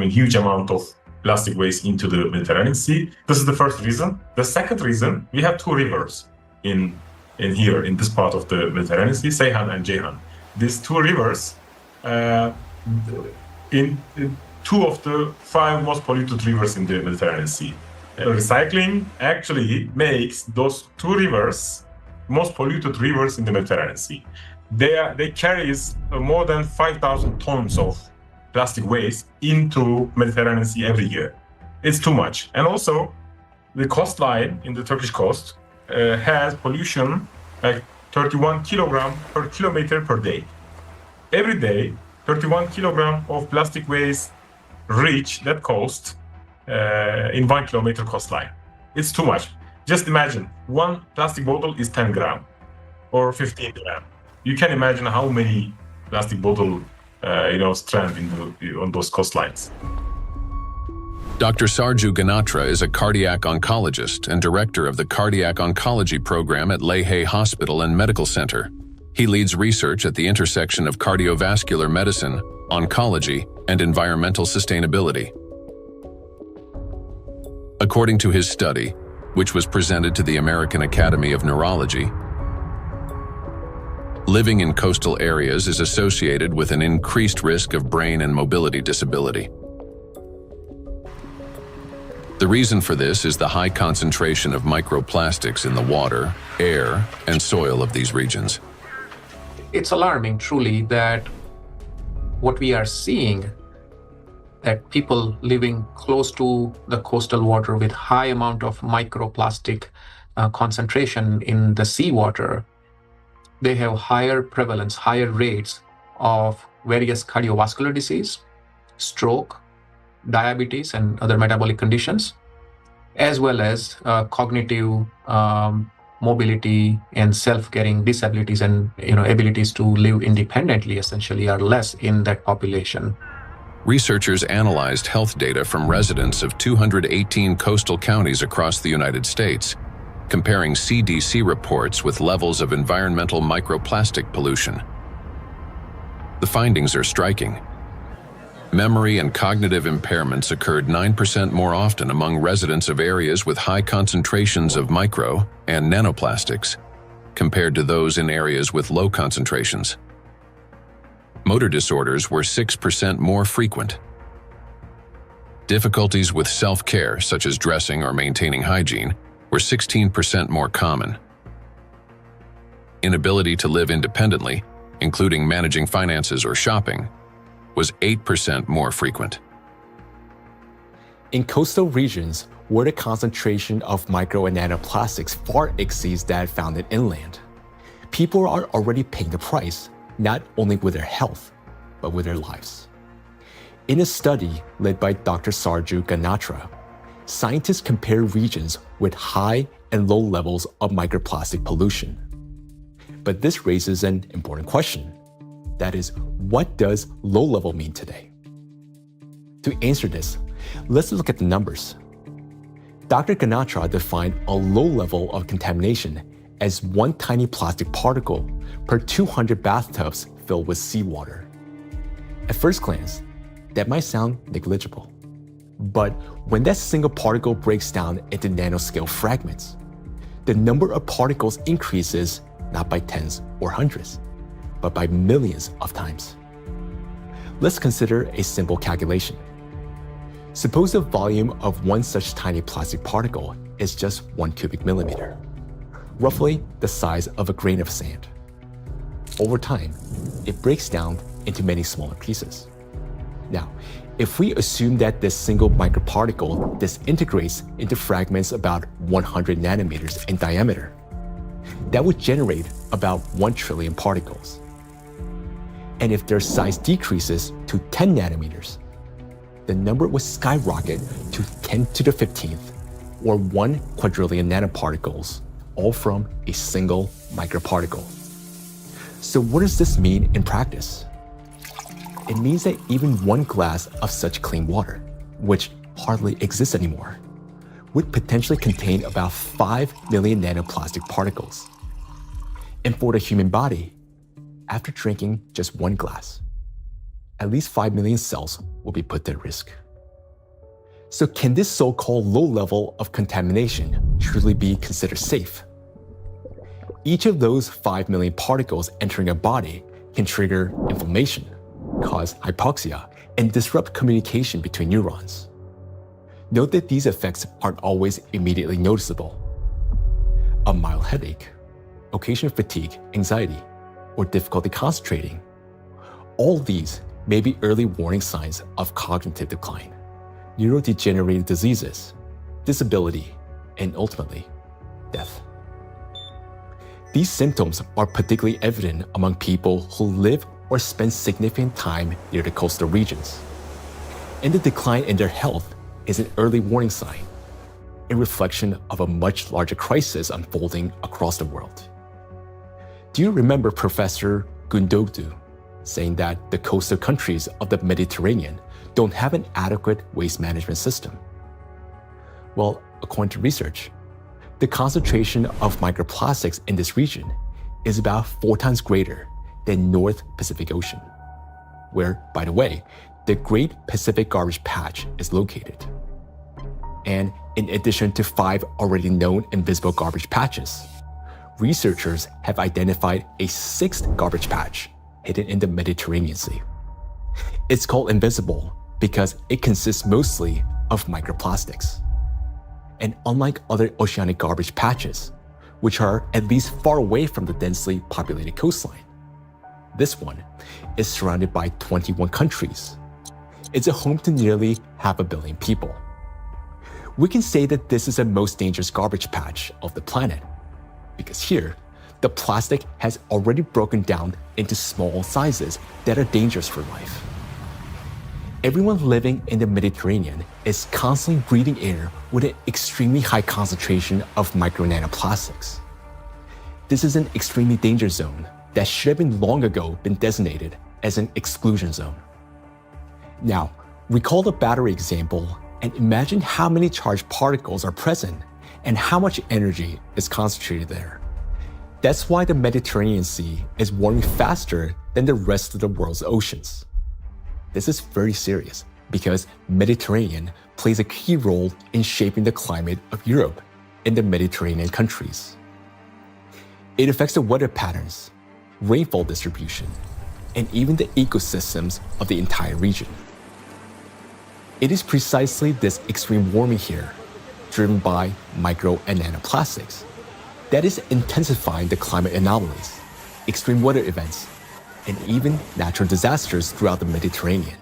huge amount of plastic waste into the Mediterranean Sea. This is the first reason. The second reason, we have two rivers in here in this part of the Mediterranean Sea, Seyhan and Ceyhan. These two rivers, in two of the 5 most polluted rivers in the Mediterranean Sea. Recycling actually makes those two rivers most polluted rivers in the Mediterranean Sea. They carry more than 5,000 tons of plastic waste into Mediterranean Sea every year. It's too much. And also, the coastline in the Turkish coast has pollution like 31 kilogram per kilometer per day. Every day, 31 kilogram of plastic waste reach that coast in 1 kilometer coastline. It's too much. Just imagine, one plastic bottle is 10 gram or 15 gram. You can imagine how many plastic bottle strand on those coastlines. Dr. Sarju Ganatra is a cardiac oncologist and director of the Cardiac Oncology Program at Lehe Hospital and Medical Center. He leads research at the intersection of cardiovascular medicine, oncology, and environmental sustainability. According to his study, which was presented to the American Academy of Neurology, living in coastal areas is associated with an increased risk of brain and mobility disability. The reason for this is the high concentration of microplastics in the water, air, and soil of these regions. It's alarming, truly, that what we are seeing, that people living close to the coastal water with high amount of microplastic concentration in the seawater, they have higher prevalence, higher rates of various cardiovascular disease, stroke, diabetes, and other metabolic conditions, as well as cognitive mobility and self-caring disabilities and abilities to live independently essentially are less in that population. Researchers analyzed health data from residents of 218 coastal counties across the United States, comparing CDC reports with levels of environmental microplastic pollution. The findings are striking. Memory and cognitive impairments occurred 9% more often among residents of areas with high concentrations of micro and nanoplastics, compared to those in areas with low concentrations. Motor disorders were 6% more frequent. Difficulties with self-care, such as dressing or maintaining hygiene, were 16% more common. Inability to live independently, including managing finances or shopping, was 8% more frequent. In coastal regions, where the concentration of micro and nanoplastics far exceeds that found in inland, people are already paying the price, not only with their health, but with their lives. In a study led by Dr. Sarju Ganatra, scientists compared regions with high and low levels of microplastic pollution. But this raises an important question. That is, what does low level mean today? To answer this, let's look at the numbers. Dr. Ganatra defined a low level of contamination as one tiny plastic particle per 200 bathtubs filled with seawater. At first glance, that might sound negligible. But when that single particle breaks down into nanoscale fragments, the number of particles increases not by tens or hundreds, but by millions of times. Let's consider a simple calculation. Suppose the volume of one such tiny plastic particle is just 1 cubic millimeter, roughly the size of a grain of sand. Over time, it breaks down into many smaller pieces. Now, if we assume that this single microparticle disintegrates into fragments about 100 nanometers in diameter, that would generate about 1 trillion particles. And if their size decreases to 10 nanometers, the number would skyrocket to 10 to the 15th, or 1 quadrillion nanoparticles, all from a single microparticle. So what does this mean in practice? It means that even one glass of such clean water, which hardly exists anymore, would potentially contain about 5 million nanoplastic particles. And for the human body, after drinking just one glass, at least 5 million cells will be put at risk. So can this so-called low level of contamination truly be considered safe? Each of those 5 million particles entering a body can trigger inflammation, cause hypoxia, and disrupt communication between neurons. Note that these effects aren't always immediately noticeable. A mild headache, occasional fatigue, anxiety, or difficulty concentrating. All these may be early warning signs of cognitive decline, neurodegenerative diseases, disability, and ultimately, death. These symptoms are particularly evident among people who live or spend significant time near the coastal regions. And the decline in their health is an early warning sign, a reflection of a much larger crisis unfolding across the world. Do you remember Professor Gundotu saying that the coastal countries of the Mediterranean don't have an adequate waste management system? Well, according to research, the concentration of microplastics in this region is about 4 times greater than North Pacific Ocean, where, by the way, the Great Pacific Garbage Patch is located. And in addition to 5 already known invisible garbage patches, researchers have identified a 6th garbage patch hidden in the Mediterranean Sea. It's called invisible because it consists mostly of microplastics. And unlike other oceanic garbage patches, which are at least far away from the densely populated coastline, this one is surrounded by 21 countries. It's a home to nearly 500 million people. We can say that this is the most dangerous garbage patch of the planet, because here, the plastic has already broken down into small sizes that are dangerous for life. Everyone living in the Mediterranean is constantly breathing air with an extremely high concentration of micro-nanoplastics. This is an extremely dangerous zone that should have been long ago been designated as an exclusion zone. Now, recall the battery example and imagine how many charged particles are present and how much energy is concentrated there. That's why the Mediterranean Sea is warming faster than the rest of the world's oceans. This is very serious because Mediterranean plays a key role in shaping the climate of Europe and the Mediterranean countries. It affects the weather patterns, rainfall distribution, and even the ecosystems of the entire region. It is precisely this extreme warming here, driven by micro and nanoplastics, that is intensifying the climate anomalies, extreme weather events, and even natural disasters throughout the Mediterranean.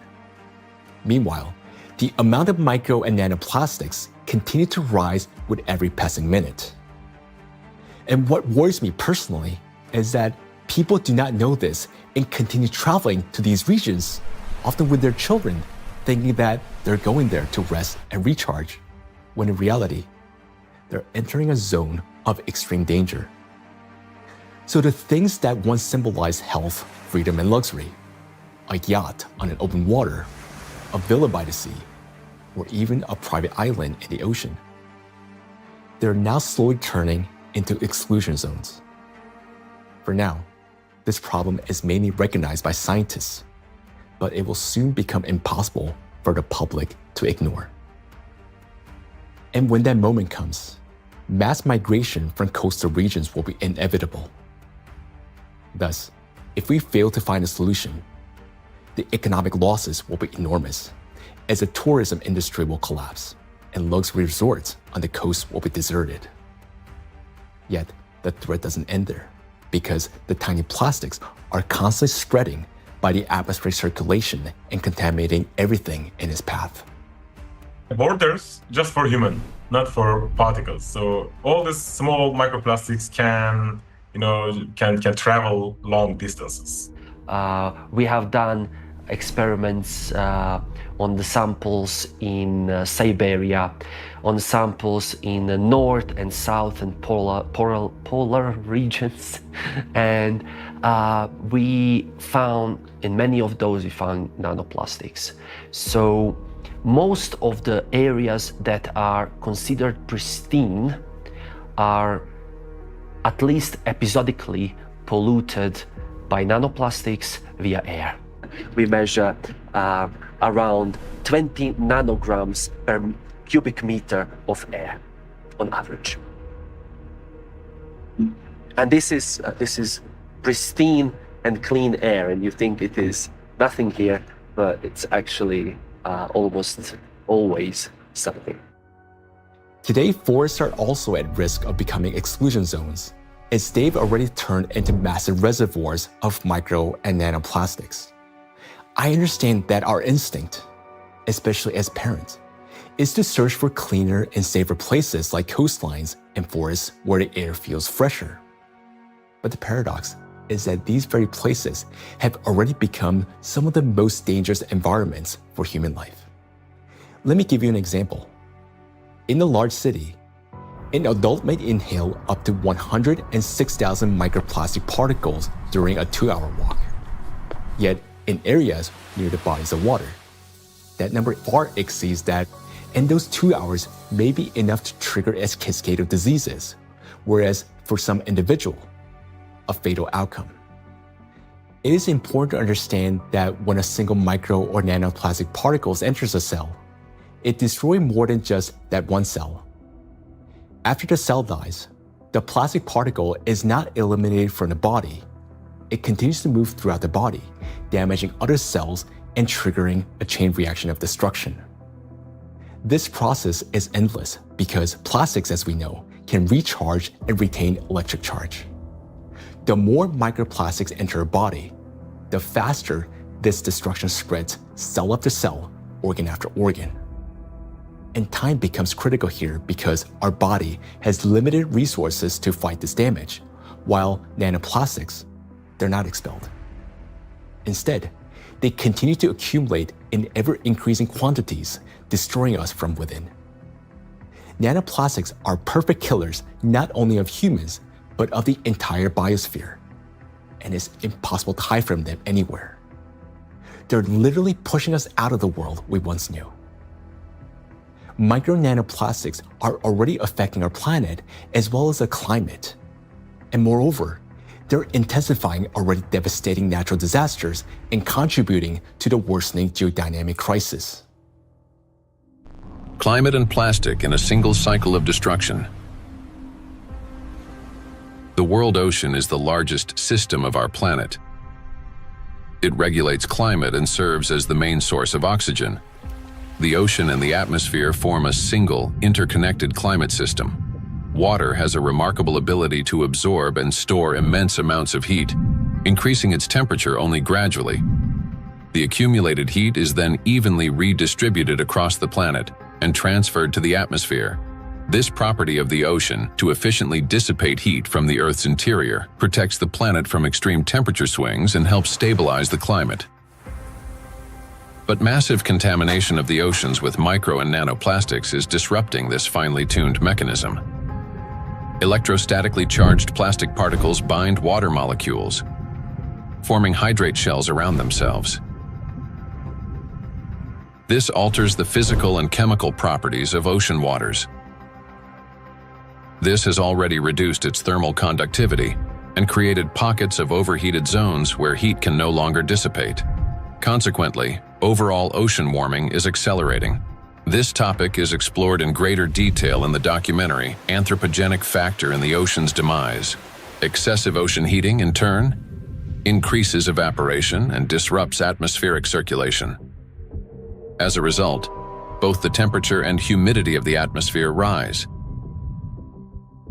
Meanwhile, the amount of micro and nanoplastics continue to rise with every passing minute. And what worries me personally is that people do not know this and continue traveling to these regions, often with their children, thinking that they're going there to rest and recharge, when in reality, they're entering a zone of extreme danger. So the things that once symbolized health, freedom, and luxury, a yacht on an open water, a villa by the sea, or even a private island in the ocean, they're now slowly turning into exclusion zones. For now, this problem is mainly recognized by scientists, but it will soon become impossible for the public to ignore. And when that moment comes, mass migration from coastal regions will be inevitable. Thus, if we fail to find a solution, the economic losses will be enormous, as the tourism industry will collapse and luxury resorts on the coast will be deserted. Yet, the threat doesn't end there, because the tiny plastics are constantly spreading by the atmospheric circulation and contaminating everything in its path. Borders just for human, not for particles. So all these small microplastics can travel long distances. We have done experiments on the samples in Siberia, on samples in the north and south and polar regions, and we found in many of those we found nanoplastics. So most of the areas that are considered pristine are at least episodically polluted by nanoplastics via air. We measure around 20 nanograms per cubic meter of air on average. And this is pristine and clean air, and you think it is nothing here, but it's actually almost always something. Today, forests are also at risk of becoming exclusion zones, as they've already turned into massive reservoirs of micro and nanoplastics. I understand that our instinct, especially as parents, is to search for cleaner and safer places like coastlines and forests where the air feels fresher. But the paradox is that these very places have already become some of the most dangerous environments for human life. Let me give you an example. In a large city, an adult may inhale up to 106,000 microplastic particles during a 2-hour walk. Yet, in areas near the bodies of water, that number far exceeds that, and those 2 hours may be enough to trigger a cascade of diseases, whereas for some individual, a fatal outcome. It is important to understand that when a single micro or nanoplastic particles enters a cell, it destroys more than just that one cell. After the cell dies, the plastic particle is not eliminated from the body. It continues to move throughout the body, damaging other cells and triggering a chain reaction of destruction. This process is endless because plastics, as we know, can recharge and retain electric charge. The more microplastics enter a body, the faster this destruction spreads cell after cell, organ after organ. And time becomes critical here because our body has limited resources to fight this damage, while nanoplastics, they're not expelled. Instead, they continue to accumulate in ever-increasing quantities, destroying us from within. Nanoplastics are perfect killers not only of humans, but of the entire biosphere, and it's impossible to hide from them anywhere. They're literally pushing us out of the world we once knew. Micro nanoplastics are already affecting our planet as well as the climate. And moreover, they're intensifying already devastating natural disasters and contributing to the worsening geodynamic crisis. Climate and plastic in a single cycle of destruction. The world ocean is the largest system of our planet. It regulates climate and serves as the main source of oxygen. The ocean and the atmosphere form a single, interconnected climate system. Water has a remarkable ability to absorb and store immense amounts of heat, increasing its temperature only gradually. The accumulated heat is then evenly redistributed across the planet and transferred to the atmosphere. This property of the ocean to efficiently dissipate heat from the Earth's interior protects the planet from extreme temperature swings and helps stabilize the climate. But massive contamination of the oceans with micro and nanoplastics is disrupting this finely tuned mechanism. Electrostatically charged plastic particles bind water molecules, forming hydrate shells around themselves. This alters the physical and chemical properties of ocean waters. This has already reduced its thermal conductivity and created pockets of overheated zones where heat can no longer dissipate. Consequently, overall ocean warming is accelerating. This topic is explored in greater detail in the documentary Anthropogenic Factor in the Ocean's Demise. Excessive ocean heating, in turn, increases evaporation and disrupts atmospheric circulation. As a result, both the temperature and humidity of the atmosphere rise.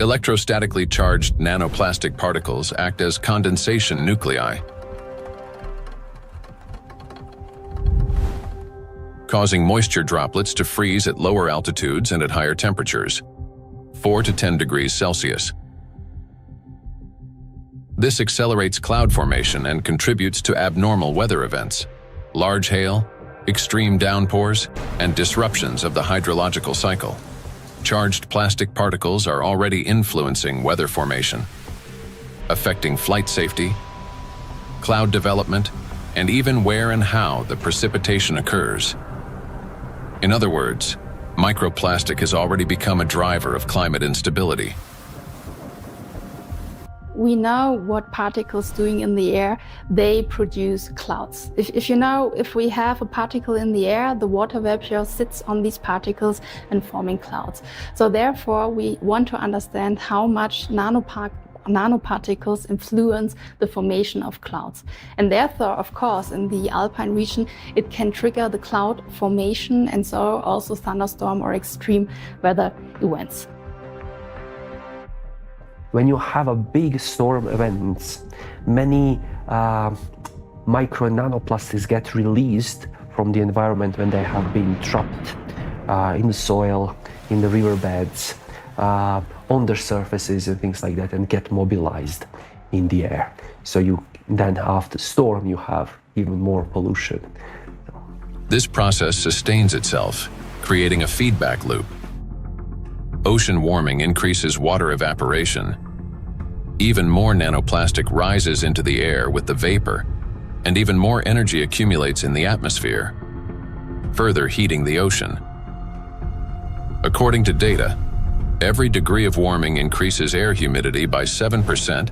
Electrostatically charged nanoplastic particles act as condensation nuclei, causing moisture droplets to freeze at lower altitudes and at higher temperatures, 4 to 10 degrees Celsius. This accelerates cloud formation and contributes to abnormal weather events, large hail, extreme downpours, and disruptions of the hydrological cycle. Charged plastic particles are already influencing weather formation, affecting flight safety, cloud development, and even where and how the precipitation occurs. In other words, microplastic has already become a driver of climate instability. We know what particles doing in the air, they produce clouds. If we have a particle in the air, the water vapor sits on these particles and forming clouds. So therefore, we want to understand how much nanoparticles influence the formation of clouds. And therefore, of course, in the alpine region, it can trigger the cloud formation and so also thunderstorm or extreme weather events. When you have a big storm event, many micro and nanoplastics get released from the environment when they have been trapped in the soil, in the riverbeds, on their surfaces and things like that, and get mobilized in the air. So you then after storm you have even more pollution. This process sustains itself, creating a feedback loop. Ocean warming increases water evaporation. Even more nanoplastic rises into the air with the vapor, and even more energy accumulates in the atmosphere, further heating the ocean. According to data, every degree of warming increases air humidity by 7%,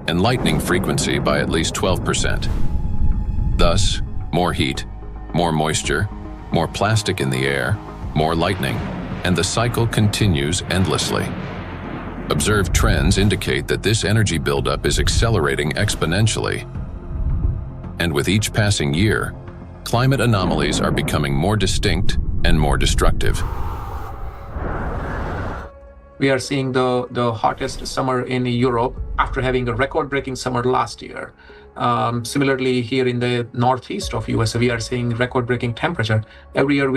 and lightning frequency by at least 12%. Thus, more heat, more moisture, more plastic in the air, more lightning, and the cycle continues endlessly. Observed trends indicate that this energy buildup is accelerating exponentially. And with each passing year, climate anomalies are becoming more distinct and more destructive. We are seeing the hottest summer in Europe after having a record-breaking summer last year. Similarly, here in the northeast of US, we are seeing record-breaking temperature. Every year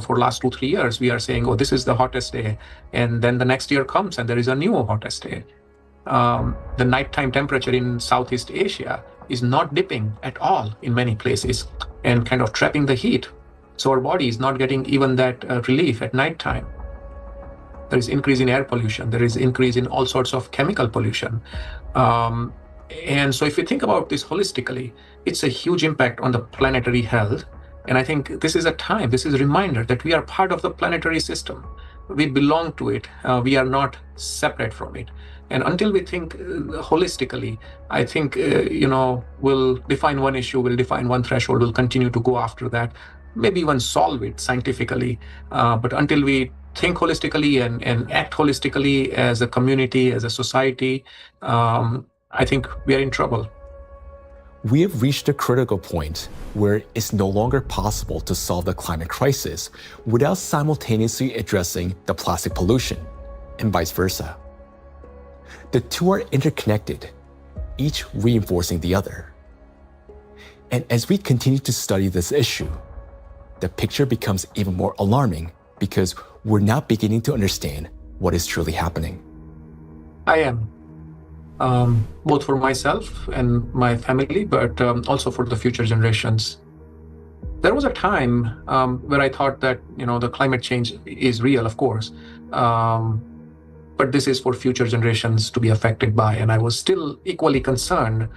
for last 2-3 years, we are saying, oh, this is the hottest day. And then the next year comes and there is a new hottest day. The nighttime temperature in Southeast Asia is not dipping at all in many places and kind of trapping the heat. So our body is not getting even that relief at nighttime. There is increase in air pollution. There is increase in all sorts of chemical pollution. And so if you think about this holistically, it's a huge impact on the planetary health. And I think this is a reminder that we are part of the planetary system. We belong to it. We are not separate from it. And until we think holistically, I think, we'll define one issue, we'll define one threshold, we'll continue to go after that, maybe even solve it scientifically. But until we think holistically and act holistically as a community, as a society, I think we are in trouble. We have reached a critical point where it's no longer possible to solve the climate crisis without simultaneously addressing the plastic pollution, and vice versa. The two are interconnected, each reinforcing the other. And as we continue to study this issue, the picture becomes even more alarming because we're now beginning to understand what is truly happening. I am. Both for myself and my family, but also for the future generations. There was a time where I thought that, the climate change is real, of course, but this is for future generations to be affected by, and I was still equally concerned.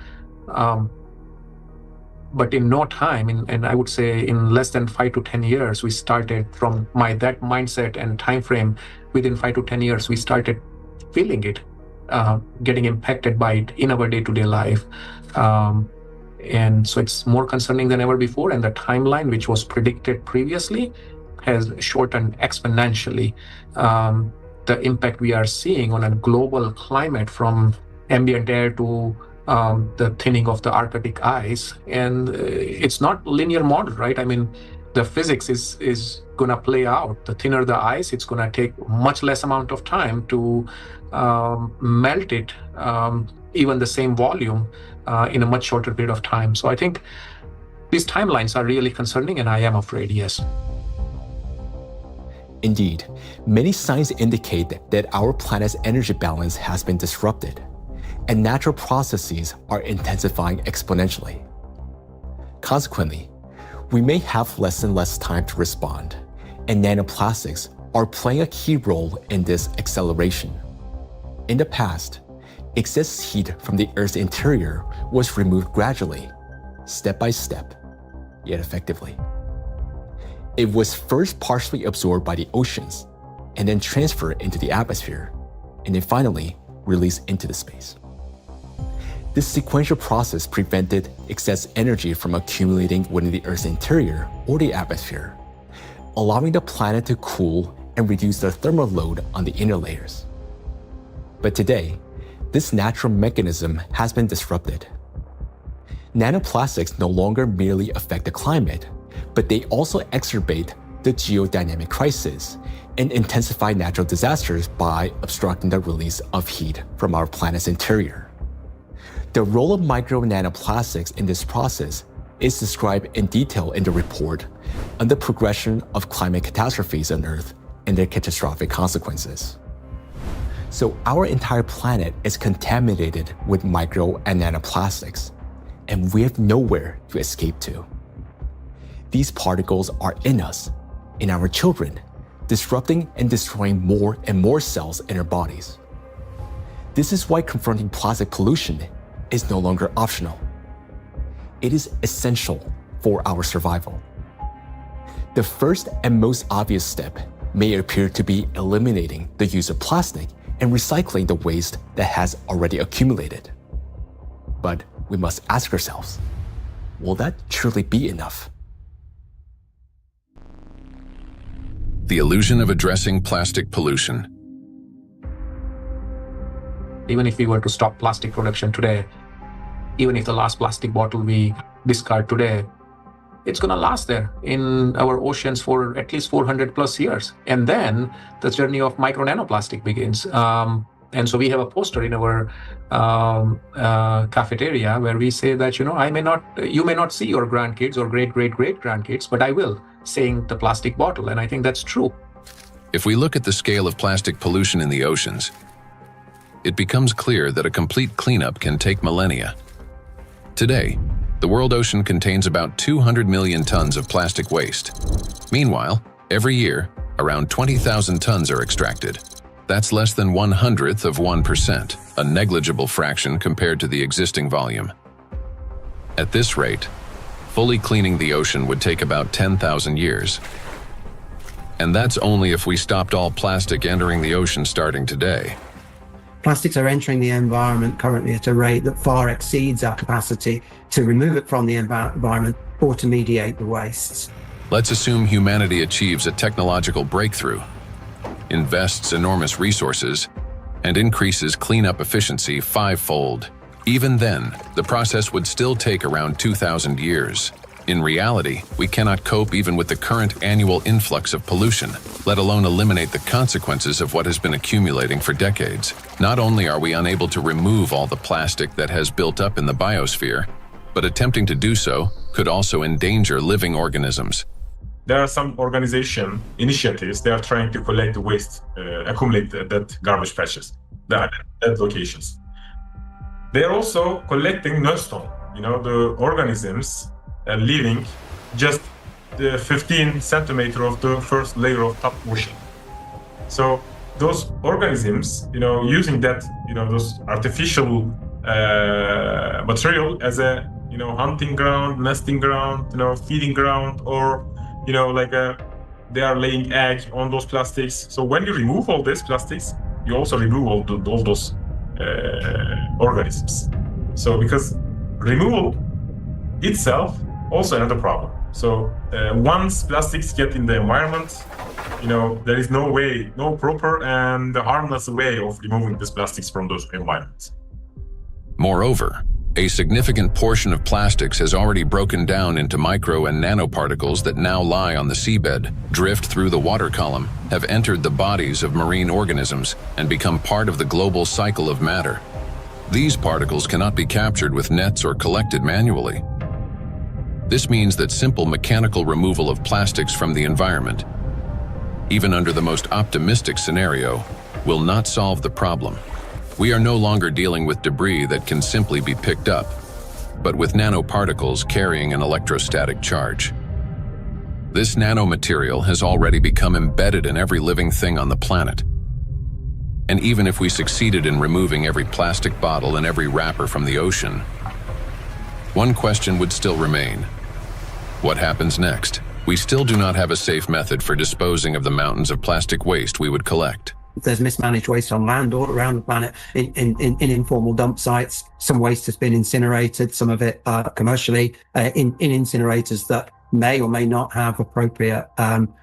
But in no time, and I would say in less than 5 to 10 years, we started from that mindset and time frame. Within 5 to 10 years, we started feeling it, getting impacted by it in our day-to-day life. And so it's more concerning than ever before. And the timeline, which was predicted previously, has shortened exponentially. The impact we are seeing on a global climate, from ambient air to the thinning of the Arctic ice. And it's not linear model, right? I mean, the physics is going to play out. The thinner the ice, it's going to take much less amount of time to melt it, even the same volume, in a much shorter period of time. So I think these timelines are really concerning, and I am afraid, yes. Indeed, many signs indicate that our planet's energy balance has been disrupted, and natural processes are intensifying exponentially. Consequently, we may have less and less time to respond, and nanoplastics are playing a key role in this acceleration. In the past, excess heat from the Earth's interior was removed gradually, step by step, yet effectively. It was first partially absorbed by the oceans, and then transferred into the atmosphere, and then finally released into the space. This sequential process prevented excess energy from accumulating within the Earth's interior or the atmosphere, allowing the planet to cool and reduce the thermal load on the inner layers. But today, this natural mechanism has been disrupted. Nanoplastics no longer merely affect the climate, but they also exacerbate the geodynamic crisis and intensify natural disasters by obstructing the release of heat from our planet's interior. The role of micro nanoplastics in this process is described in detail in the report on the progression of climate catastrophes on Earth and their catastrophic consequences. So our entire planet is contaminated with micro and nanoplastics, and we have nowhere to escape to. These particles are in us, in our children, disrupting and destroying more and more cells in our bodies. This is why confronting plastic pollution is no longer optional. It is essential for our survival. The first and most obvious step may appear to be eliminating the use of plastic and recycling the waste that has already accumulated. But we must ask ourselves, will that truly be enough? The illusion of addressing plastic pollution. Even if we were to stop plastic production today, even if the last plastic bottle we discard today, it's going to last there in our oceans for at least 400 plus years. And then the journey of micro nanoplastic begins. And so we have a poster in our cafeteria where we say that, you may not see your grandkids or great-great-great-grandkids, but I will, saying the plastic bottle. And I think that's true. If we look at the scale of plastic pollution in the oceans, it becomes clear that a complete cleanup can take millennia. Today, the world ocean contains about 200 million tons of plastic waste. Meanwhile, every year, around 20,000 tons are extracted. That's less than 1/100th of 1%, a negligible fraction compared to the existing volume. At this rate, fully cleaning the ocean would take about 10,000 years. And that's only if we stopped all plastic entering the ocean starting today. Plastics are entering the environment currently at a rate that far exceeds our capacity to remove it from the environment or to mediate the wastes. Let's assume humanity achieves a technological breakthrough, invests enormous resources, and increases cleanup efficiency 5-fold. Even then, the process would still take around 2,000 years. In reality, we cannot cope even with the current annual influx of pollution, let alone eliminate the consequences of what has been accumulating for decades. Not only are we unable to remove all the plastic that has built up in the biosphere, but attempting to do so could also endanger living organisms. There are some initiatives, they are trying to collect the waste, accumulate that garbage patches, that locations. They are also collecting nullstone, the organisms living just the 15 centimeter of the first layer of top ocean. So those organisms, using that, those artificial material as a, hunting ground, nesting ground, feeding ground, or, they are laying egg on those plastics. So when you remove all these plastics, you also remove all those organisms. So because removal itself also another problem. So once plastics get in the environment, there is no proper and harmless way of removing these plastics from those environments. Moreover, a significant portion of plastics has already broken down into micro and nanoparticles that now lie on the seabed, drift through the water column, have entered the bodies of marine organisms, and become part of the global cycle of matter. These particles cannot be captured with nets or collected manually. This means that simple mechanical removal of plastics from the environment, even under the most optimistic scenario, will not solve the problem. We are no longer dealing with debris that can simply be picked up, but with nanoparticles carrying an electrostatic charge. This nanomaterial has already become embedded in every living thing on the planet. And even if we succeeded in removing every plastic bottle and every wrapper from the ocean, one question would still remain. What happens next? We still do not have a safe method for disposing of the mountains of plastic waste we would collect. There's mismanaged waste on land all around the planet in informal dump sites. Some waste has been incinerated, some of it commercially in incinerators that may or may not have appropriate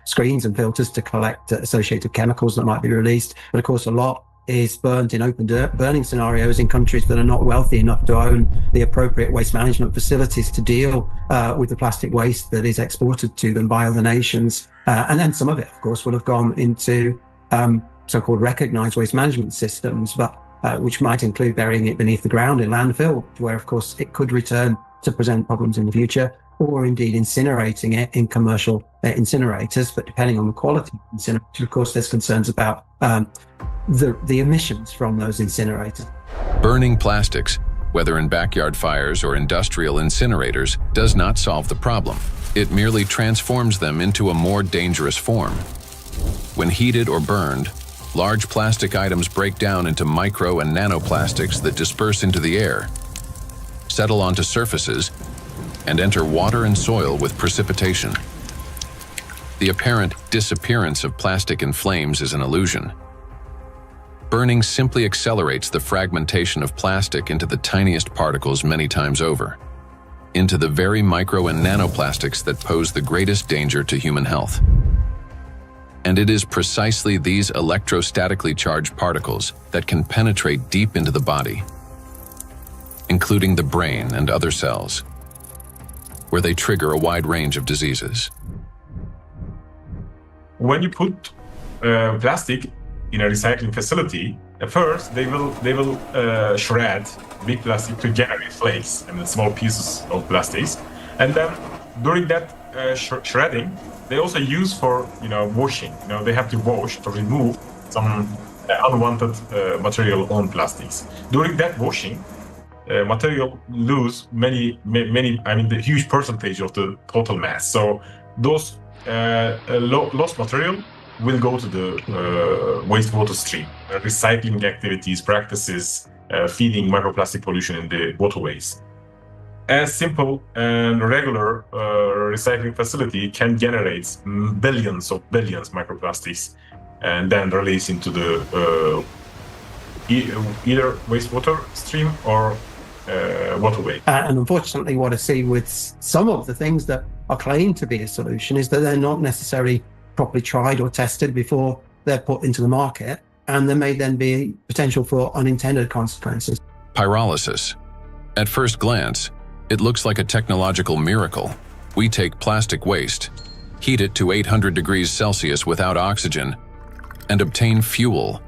screens and filters to collect associated chemicals that might be released. But of course, a lot is burned in open burning scenarios in countries that are not wealthy enough to own the appropriate waste management facilities to deal with the plastic waste that is exported to them by other nations. And then some of it, of course, will have gone into so-called recognized waste management systems, but which might include burying it beneath the ground in landfill, where, of course, it could return to present problems in the future, or indeed incinerating it in commercial incinerators. But depending on the quality of incinerator, of course, there's concerns about the emissions from those incinerators. Burning plastics, whether in backyard fires or industrial incinerators, does not solve the problem. It merely transforms them into a more dangerous form. When heated or burned, large plastic items break down into micro and nanoplastics that disperse into the air, settle onto surfaces, and enter water and soil with precipitation. The apparent disappearance of plastic in flames is an illusion. Burning simply accelerates the fragmentation of plastic into the tiniest particles many times over, into the very micro and nanoplastics that pose the greatest danger to human health. And it is precisely these electrostatically charged particles that can penetrate deep into the body, including the brain and other cells, where they trigger a wide range of diseases. When you put plastic in a recycling facility, at first they will shred big plastic to generate flakes and small pieces of plastics, and then during that shredding, they also use for washing. They have to wash to remove some unwanted material on plastics. During that washing, material lose the huge percentage of the total mass. So those lost material will go to the wastewater stream. Recycling activities, practices, feeding microplastic pollution in the waterways. A simple and regular recycling facility can generate billions microplastics and then release into the either wastewater stream or waterway. And unfortunately, what I see with some of the things that are claimed to be a solution is that they're not necessarily properly tried or tested before they're put into the market, and there may then be potential for unintended consequences. Pyrolysis. At first glance, it looks like a technological miracle. We take plastic waste, heat it to 800 degrees Celsius without oxygen, and obtain fuel.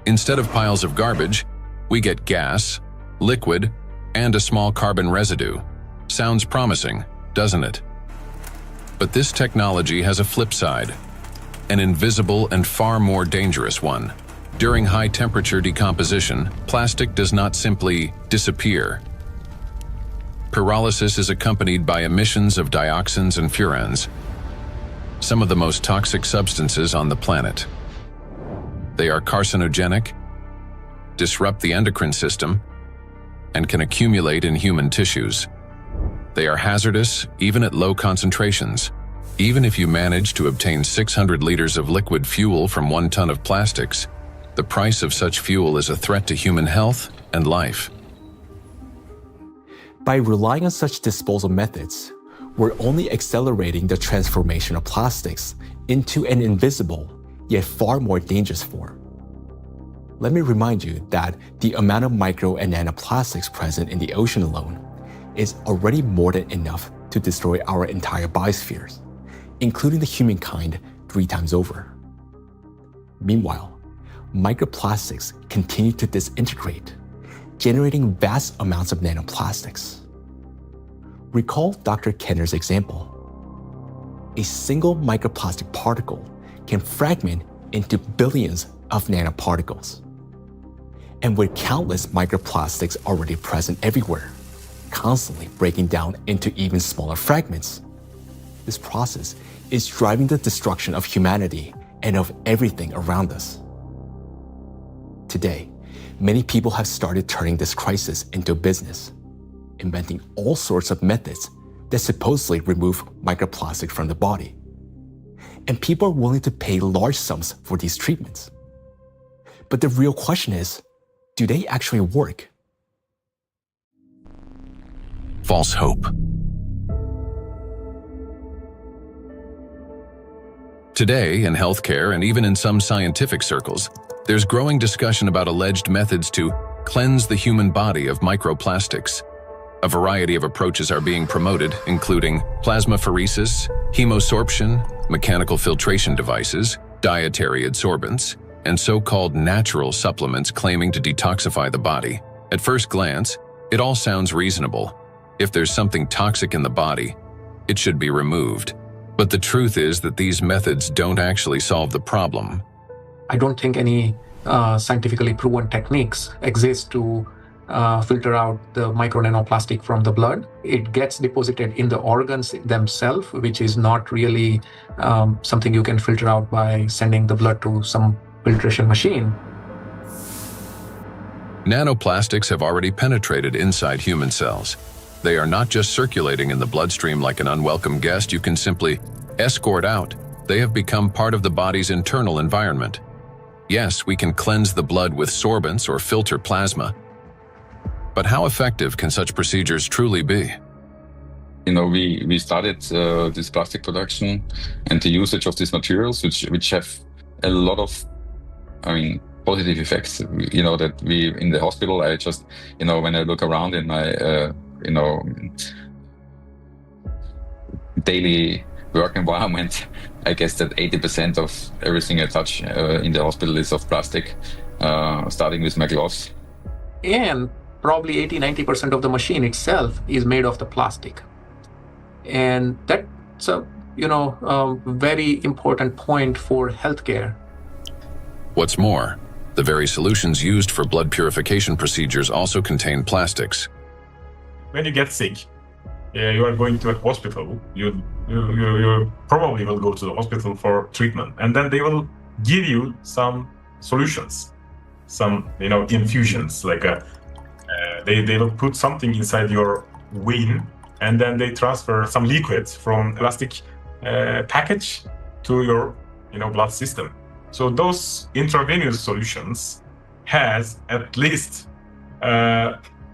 Instead of piles of garbage, we get gas, liquid, and a small carbon residue. Sounds promising, doesn't it? But this technology has a flip side, an invisible and far more dangerous one. During high-temperature decomposition, plastic does not simply disappear. Pyrolysis is accompanied by emissions of dioxins and furans, some of the most toxic substances on the planet. They are carcinogenic, disrupt the endocrine system, and can accumulate in human tissues. They are hazardous even at low concentrations. Even if you manage to obtain 600 liters of liquid fuel from 1 ton of plastics, the price of such fuel is a threat to human health and life. By relying on such disposal methods, we're only accelerating the transformation of plastics into an invisible, yet far more dangerous form. Let me remind you that the amount of micro and nanoplastics present in the ocean alone is already more than enough to destroy our entire biospheres, including the humankind 3 times over. Meanwhile, microplastics continue to disintegrate, generating vast amounts of nanoplastics. Recall Dr. Kenner's example. A single microplastic particle can fragment into billions of nanoparticles. And with countless microplastics already present everywhere, constantly breaking down into even smaller fragments, this process is driving the destruction of humanity and of everything around us. Today, many people have started turning this crisis into a business, inventing all sorts of methods that supposedly remove microplastic from the body. And people are willing to pay large sums for these treatments. But the real question is, do they actually work? False hope. Today, in healthcare and even in some scientific circles, there's growing discussion about alleged methods to cleanse the human body of microplastics. A variety of approaches are being promoted, including plasmapheresis, hemosorption, mechanical filtration devices, dietary adsorbents, and so-called natural supplements claiming to detoxify the body. At first glance, it all sounds reasonable. If there's something toxic in the body, it should be removed. But the truth is that these methods don't actually solve the problem. I don't think any scientifically proven techniques exist to filter out the micro nanoplastic from the blood. It gets deposited in the organs themselves, which is not really something you can filter out by sending the blood to some filtration machine. Nanoplastics have already penetrated inside human cells. They are not just circulating in the bloodstream like an unwelcome guest you can simply escort out. They have become part of the body's internal environment. Yes, we can cleanse the blood with sorbents or filter plasma. But how effective can such procedures truly be? We started this plastic production and the usage of these materials, which have a lot of, positive effects. That we in the hospital, I just, when I look around in my, daily work environment, I guess that 80% of everything I touch in the hospital is of plastic, starting with my gloves. And probably 80-90% of the machine itself is made of the plastic. And that's a very important point for healthcare. What's more, the very solutions used for blood purification procedures also contain plastics. When you get sick, you are going to a hospital, you probably will go to the hospital for treatment, and then they will give you some solutions, some infusions, like they will put something inside your vein, and then they transfer some liquids from plastic package to your blood system. So those intravenous solutions has at least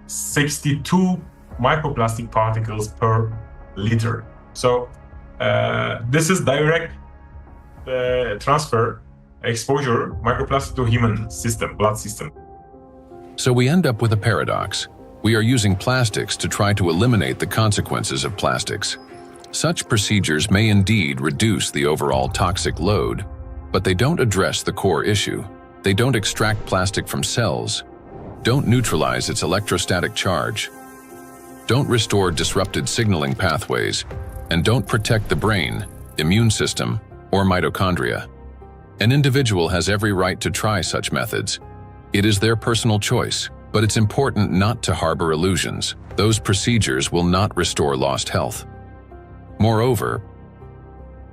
62 microplastic particles per liter. So this is direct transfer exposure microplastic to human system, blood system. So we end up with a paradox. We are using plastics to try to eliminate the consequences of plastics. Such procedures may indeed reduce the overall toxic load, but they don't address the core issue. They don't extract plastic from cells, don't neutralize its electrostatic charge, don't restore disrupted signaling pathways, and don't protect the brain, immune system, or mitochondria. An individual has every right to try such methods. It is their personal choice, but it's important not to harbor illusions. Those procedures will not restore lost health. Moreover,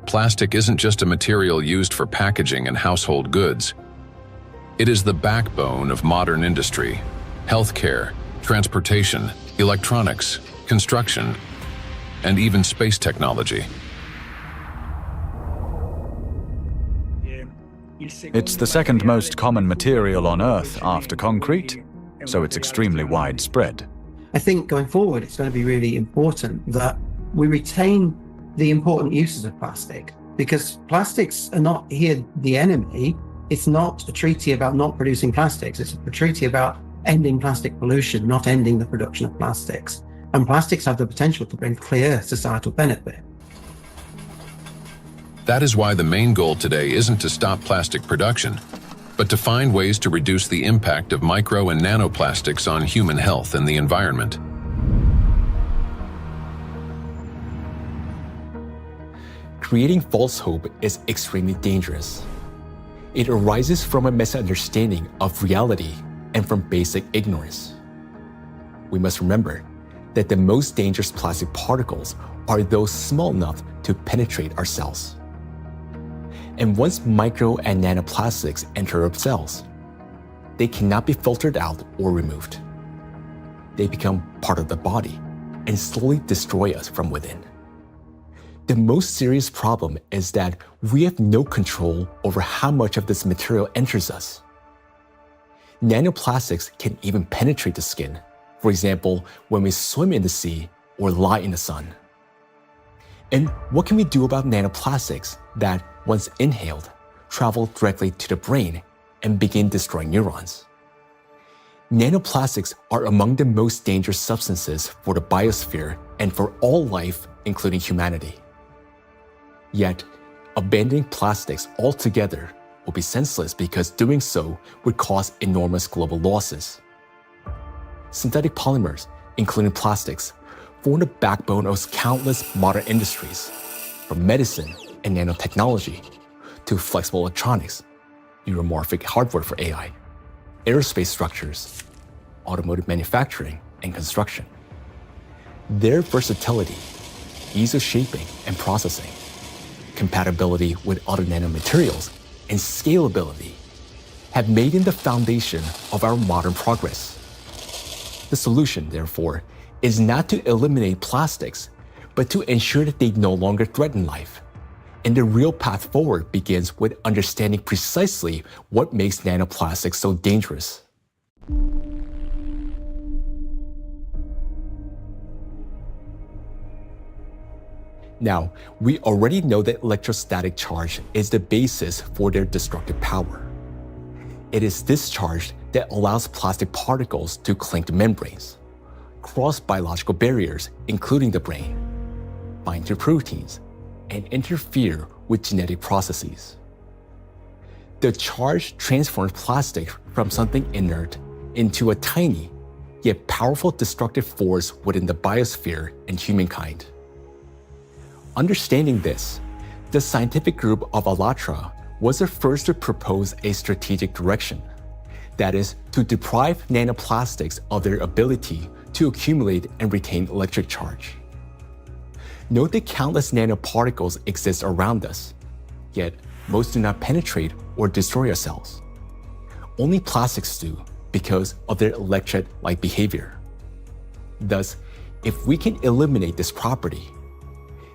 plastic isn't just a material used for packaging and household goods. It is the backbone of modern industry, healthcare, transportation, electronics, construction, and even space technology. It's the second most common material on Earth after concrete, so it's extremely widespread. I think going forward, it's going to be really important that we retain the important uses of plastic, because plastics are not here the enemy. It's not a treaty about not producing plastics. It's a treaty about ending plastic pollution, not ending the production of plastics. And plastics have the potential to bring clear societal benefit. That is why the main goal today isn't to stop plastic production, but to find ways to reduce the impact of micro and nanoplastics on human health and the environment. Creating false hope is extremely dangerous. It arises from a misunderstanding of reality and from basic ignorance. We must remember that the most dangerous plastic particles are those small enough to penetrate our cells. And once micro and nanoplastics enter our cells, they cannot be filtered out or removed. They become part of the body and slowly destroy us from within. The most serious problem is that we have no control over how much of this material enters us. Nanoplastics can even penetrate the skin, for example, when we swim in the sea or lie in the sun. And what can we do about nanoplastics that, once inhaled, travel directly to the brain and begin destroying neurons? Nanoplastics are among the most dangerous substances for the biosphere and for all life, including humanity. Yet, abandoning plastics altogether will be senseless because doing so would cause enormous global losses. Synthetic polymers, including plastics, form the backbone of countless modern industries, from medicine and nanotechnology to flexible electronics, neuromorphic hardware for AI, aerospace structures, automotive manufacturing, and construction. Their versatility, ease of shaping and processing, compatibility with other nanomaterials, and scalability have made them the foundation of our modern progress. The solution, therefore, is not to eliminate plastics, but to ensure that they no longer threaten life, And the real path forward begins with understanding precisely what makes nanoplastics so dangerous. Now, we already know that electrostatic charge is the basis for their destructive power. It is this charge that allows plastic particles to cling to membranes, cross biological barriers, including the brain, bind to proteins, and interfere with genetic processes. The charge transforms plastic from something inert into a tiny, yet powerful destructive force within the biosphere and humankind. Understanding this, the scientific group of ALLATRA was the first to propose a strategic direction, that is, to deprive nanoplastics of their ability to accumulate and retain electric charge. Note that countless nanoparticles exist around us, yet most do not penetrate or destroy our cells. Only plastics do because of their electrolyte behavior. Thus, if we can eliminate this property,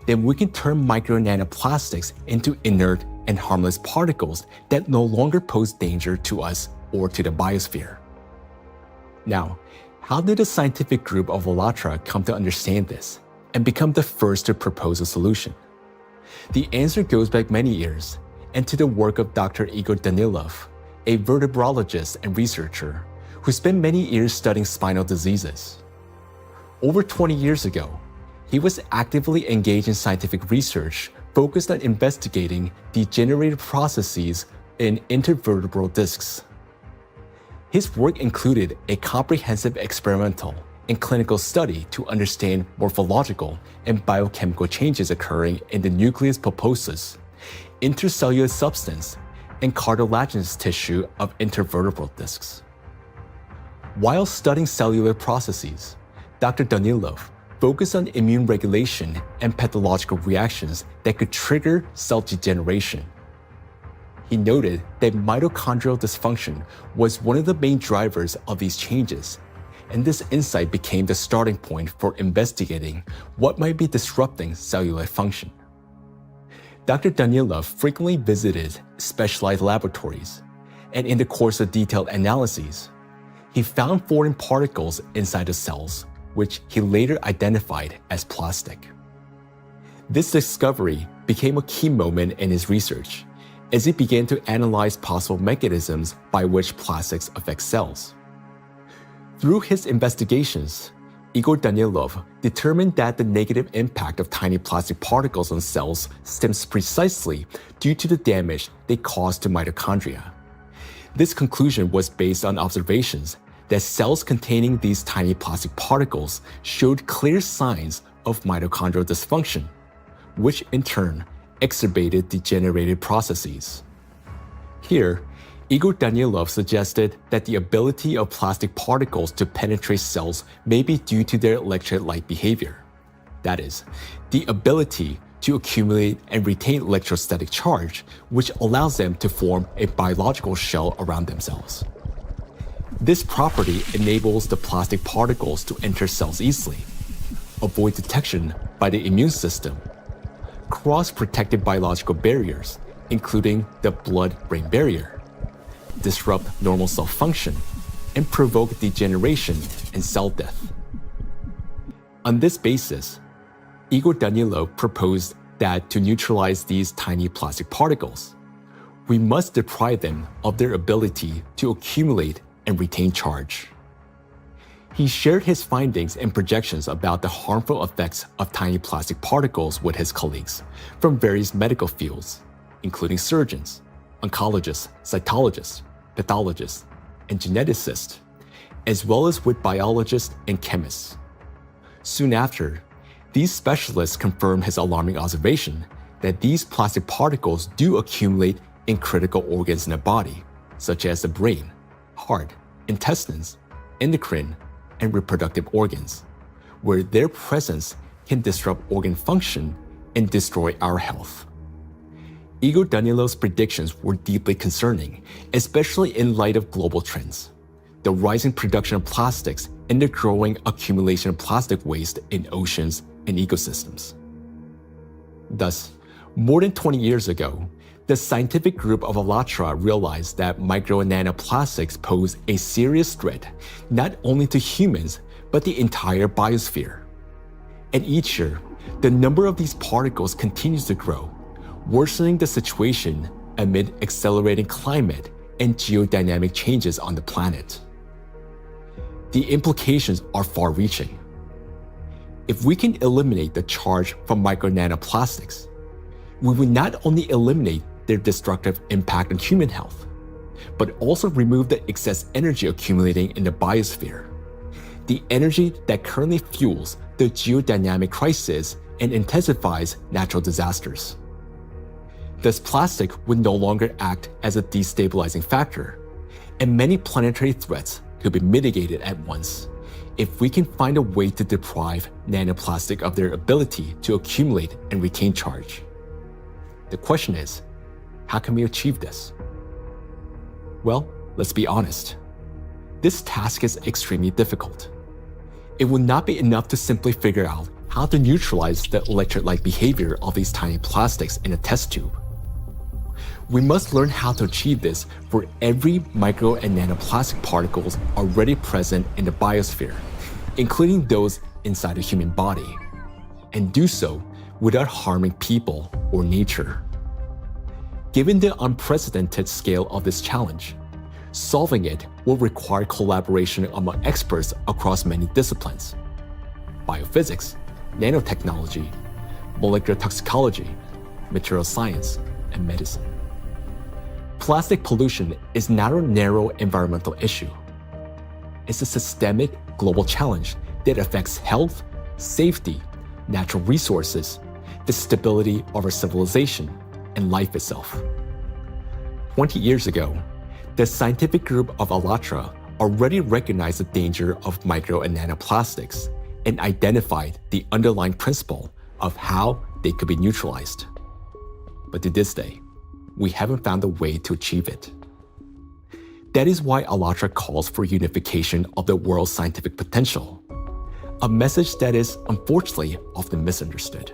then we can turn micro-nanoplastics into inert and harmless particles that no longer pose danger to us or to the biosphere. Now, how did the scientific group of ALLATRA come to understand this and become the first to propose a solution? The answer goes back many years and to the work of Dr. Igor Danilov, a vertebrologist and researcher who spent many years studying spinal diseases. Over 20 years ago, he was actively engaged in scientific research focused on investigating degenerative processes in intervertebral discs. His work included a comprehensive experimental and clinical study to understand morphological and biochemical changes occurring in the nucleus pulposus, intercellular substance, and cartilaginous tissue of intervertebral discs. While studying cellular processes, Dr. Danilov focused on immune regulation and pathological reactions that could trigger cell degeneration. He noted that mitochondrial dysfunction was one of the main drivers of these changes, and this insight became the starting point for investigating what might be disrupting cellular function. Dr. Danilov frequently visited specialized laboratories, and in the course of detailed analyses, he found foreign particles inside the cells, which he later identified as plastic. This discovery became a key moment in his research, as he began to analyze possible mechanisms by which plastics affect cells. Through his investigations, Igor Danilov determined that the negative impact of tiny plastic particles on cells stems precisely due to the damage they cause to mitochondria. This conclusion was based on observations that cells containing these tiny plastic particles showed clear signs of mitochondrial dysfunction, which in turn exacerbated degenerative processes. Here, Igor Danilov suggested that the ability of plastic particles to penetrate cells may be due to their electrolyte behavior. That is, the ability to accumulate and retain electrostatic charge, which allows them to form a biological shell around themselves. This property enables the plastic particles to enter cells easily, avoid detection by the immune system, cross protective biological barriers, including the blood-brain barrier, disrupt normal cell function, and provoke degeneration and cell death. On this basis, Igor Danilov proposed that to neutralize these tiny plastic particles, we must deprive them of their ability to accumulate and retain charge. He shared his findings and projections about the harmful effects of tiny plastic particles with his colleagues from various medical fields, including surgeons, oncologists, cytologists, pathologists, and geneticists, as well as with biologists and chemists. Soon after, these specialists confirmed his alarming observation that these plastic particles do accumulate in critical organs in the body, such as the brain, heart, intestines, endocrine, and reproductive organs, where their presence can disrupt organ function and destroy our health. Igor Danilov's predictions were deeply concerning, especially in light of global trends, the rising production of plastics and the growing accumulation of plastic waste in oceans and ecosystems. Thus, More than 20 years ago, the scientific group of ALLATRA realized that micro and nanoplastics pose a serious threat not only to humans, but the entire biosphere. And each year, the number of these particles continues to grow, worsening the situation amid accelerating climate and geodynamic changes on the planet. The implications are far-reaching. If we can eliminate the charge from micro nanoplastics, we will not only eliminate their destructive impact on human health, but also remove the excess energy accumulating in the biosphere, the energy that currently fuels the geodynamic crisis and intensifies natural disasters. Thus, plastic would no longer act as a destabilizing factor, and many planetary threats could be mitigated at once if we can find a way to deprive nanoplastic of their ability to accumulate and retain charge. The question is, how can we achieve this? Well, let's be honest. This task is extremely difficult. It will not be enough to simply figure out how to neutralize the electrolyte behavior of these tiny plastics in a test tube. We must learn how to achieve this for every micro and nanoplastic particles already present in the biosphere, including those inside the human body, and do so without harming people or nature. Given the unprecedented scale of this challenge, solving it will require collaboration among experts across many disciplines: biophysics, nanotechnology, molecular toxicology, material science, and medicine. Plastic pollution is not a narrow environmental issue. It's a systemic global challenge that affects health, safety, natural resources, the stability of our civilization, and life itself. 20 years ago, the scientific group of ALLATRA already recognized the danger of micro and nanoplastics and identified the underlying principle of how they could be neutralized. But to this day, we haven't found a way to achieve it. That is why ALLATRA calls for unification of the world's scientific potential, a message that is unfortunately often misunderstood.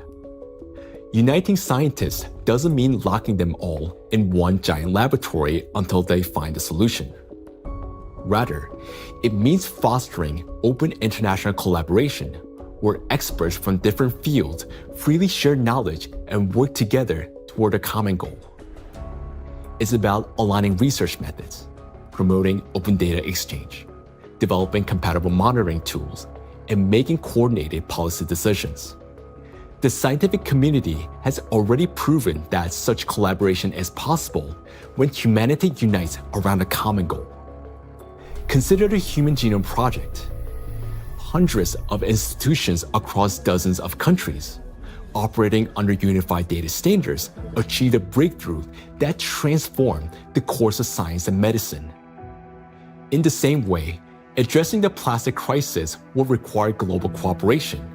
Uniting scientists doesn't mean locking them all in one giant laboratory until they find a solution. Rather, it means fostering open international collaboration where experts from different fields freely share knowledge and work together toward a common goal. It's about aligning research methods, promoting open data exchange, developing compatible monitoring tools, and making coordinated policy decisions. The scientific community has already proven that such collaboration is possible when humanity unites around a common goal. Consider the Human Genome Project. Hundreds of institutions across dozens of countries, operating under unified data standards, achieved a breakthrough that transformed the course of science and medicine. In the same way, addressing the plastic crisis will require global cooperation,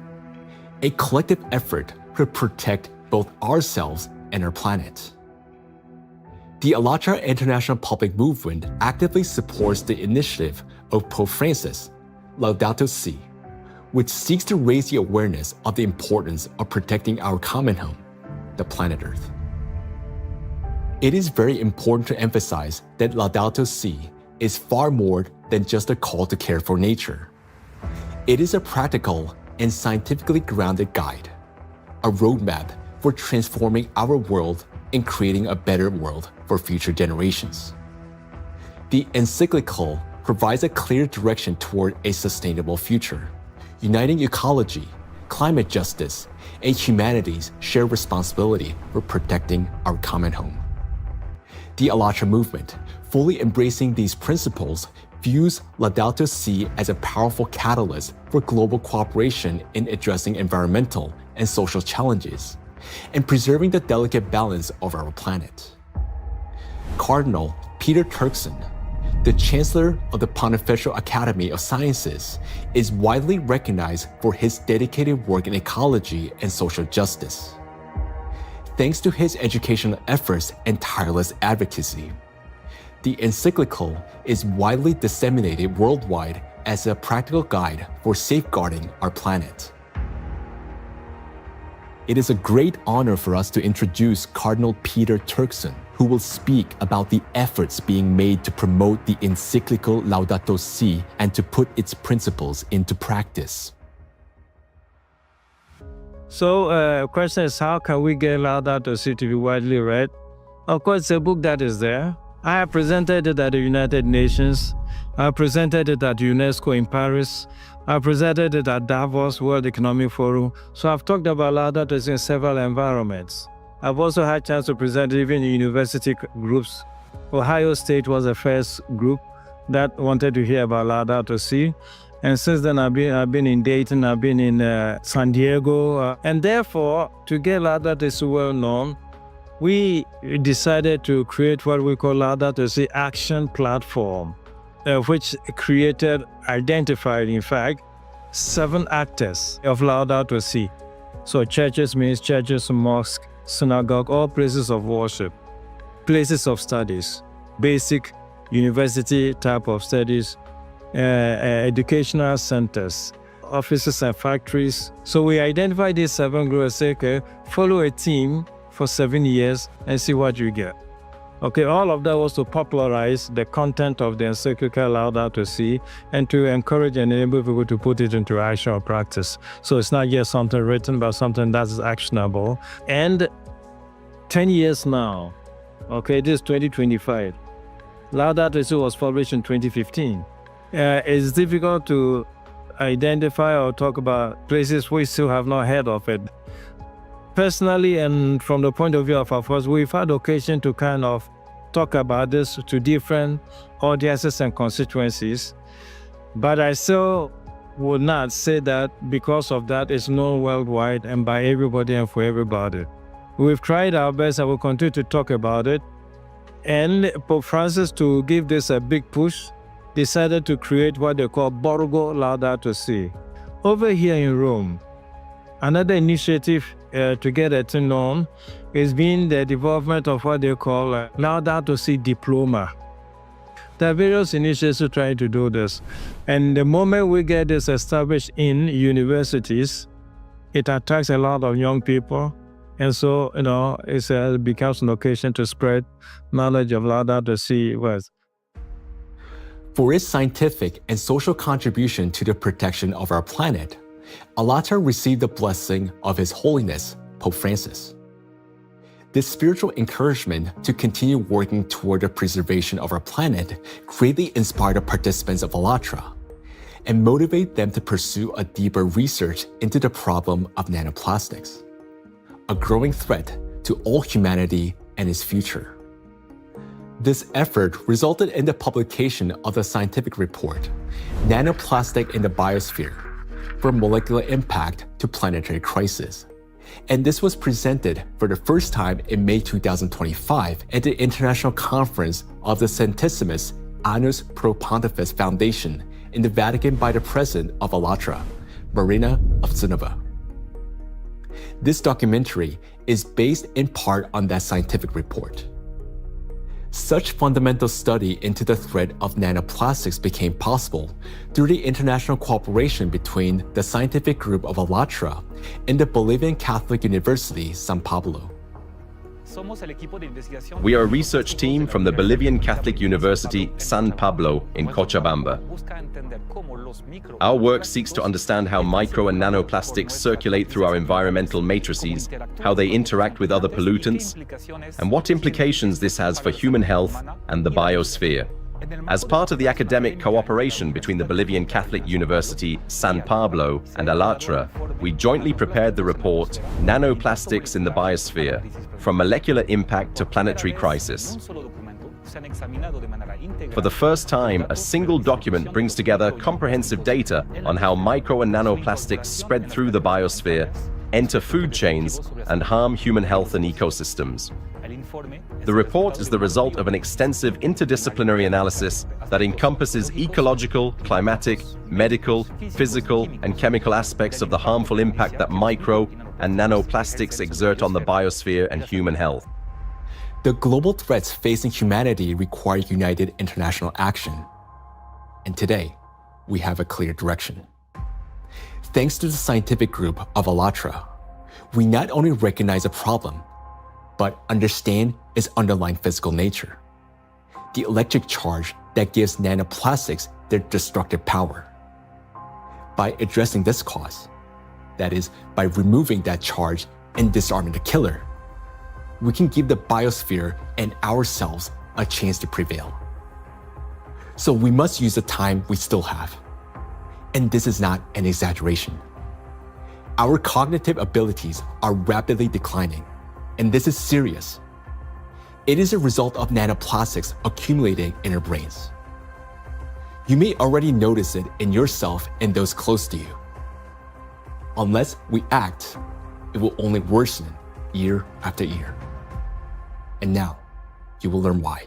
a collective effort to protect both ourselves and our planet. The ALLATRA International Public Movement actively supports the initiative of Pope Francis, Laudato Si', which seeks to raise the awareness of the importance of protecting our common home, the planet Earth. It is very important to emphasize that Laudato Si' is far more than just a call to care for nature. It is a practical and scientifically grounded guide, a roadmap for transforming our world and creating a better world for future generations. The encyclical provides a clear direction toward a sustainable future, uniting ecology, climate justice, and humanity's shared responsibility for protecting our common home. The ALLATRA movement, fully embracing these principles, views Laudato Si' as a powerful catalyst for global cooperation in addressing environmental and social challenges, and preserving the delicate balance of our planet. Cardinal Peter Turkson, the Chancellor of the Pontifical Academy of Sciences, is widely recognized for his dedicated work in ecology and social justice. Thanks to his educational efforts and tireless advocacy, the encyclical is widely disseminated worldwide as a practical guide for safeguarding our planet. It is a great honor for us to introduce Cardinal Peter Turkson, who will speak about the efforts being made to promote the encyclical Laudato Si and to put its principles into practice. So, question is, how can we get Laudato Si to be widely read? Of course, it's a book that is there. I have presented it at the United Nations. I presented it at UNESCO in Paris. I presented it at Davos World Economic Forum. So I've talked about Laudato Si in several environments. I've also had a chance to present it even in university groups. Ohio State was the first group that wanted to hear about Laudato Si. And since then, I've been in Dayton, I've been in San Diego. And therefore, to get Laudato Si well known, we decided to create what we call Laudato Si Action Platform, which identified, in fact, 7 actors of Laudato Si. So churches means churches, mosques, synagogue, all places of worship, places of studies, basic university type of studies, educational centers, offices and factories. So we identified these 7 groups and say, okay, follow a team for 7 years and see what you get. Okay, all of that was to popularize the content of the encyclical Laudato Si and to encourage and enable people to put it into action or practice. So it's not just something written, but something that is actionable. And 10 years now, okay, this is 2025. Laudato Si was published in 2015. It's difficult to identify or talk about places we still have not heard of it. Personally, and from the point of view of our force, we've had occasion to kind of talk about this to different audiences and constituencies, but I still would not say that because of that it's known worldwide and by everybody and for everybody. We've tried our best and we'll continue to talk about it. And Pope Francis, to give this a big push, decided to create what they call Borgo Laudato Si. Over here in Rome, another initiative to get it known has been the development of what they call Laudato Si Diploma. There are various initiatives trying to do this. And the moment we get this established in universities, it attracts a lot of young people. And so, it becomes an occasion to spread knowledge of Laudato Si words. For its scientific and social contribution to the protection of our planet, ALLATRA received the blessing of His Holiness, Pope Francis. This spiritual encouragement to continue working toward the preservation of our planet greatly inspired the participants of ALLATRA and motivate them to pursue a deeper research into the problem of nanoplastics, a growing threat to all humanity and its future. This effort resulted in the publication of the scientific report, Nanoplastic in the Biosphere, from Molecular Impact to Planetary Crisis. And this was presented for the first time in May 2025 at the International Conference of the Centesimus Annus Pro Pontifex Foundation in the Vatican by the President of ALLATRA, Marina Ovtsinova. This documentary is based in part on that scientific report. Such fundamental study into the threat of nanoplastics became possible through the international cooperation between the scientific group of ALLATRA and the Bolivian Catholic University, San Pablo. We are a research team from the Bolivian Catholic University, San Pablo in Cochabamba. Our work seeks to understand how micro and nanoplastics circulate through our environmental matrices, how they interact with other pollutants, and what implications this has for human health and the biosphere. As part of the academic cooperation between the Bolivian Catholic University, San Pablo, and ALLATRA, we jointly prepared the report, Nanoplastics in the Biosphere, From Molecular Impact to Planetary Crisis. For the first time, a single document brings together comprehensive data on how micro and nanoplastics spread through the biosphere, enter food chains, and harm human health and ecosystems. The report is the result of an extensive interdisciplinary analysis that encompasses ecological, climatic, medical, physical, and chemical aspects of the harmful impact that micro and nanoplastics exert on the biosphere and human health. The global threats facing humanity require united international action. And today, we have a clear direction. Thanks to the scientific group of ALLATRA, we not only recognize a problem, but understand its underlying physical nature, the electric charge that gives nanoplastics their destructive power. By addressing this cause, that is, by removing that charge and disarming the killer, we can give the biosphere and ourselves a chance to prevail. So we must use the time we still have. And this is not an exaggeration. Our cognitive abilities are rapidly declining, and this is serious. It is a result of nanoplastics accumulating in our brains. You may already notice it in yourself and those close to you. Unless we act, it will only worsen year after year. And now, you will learn why.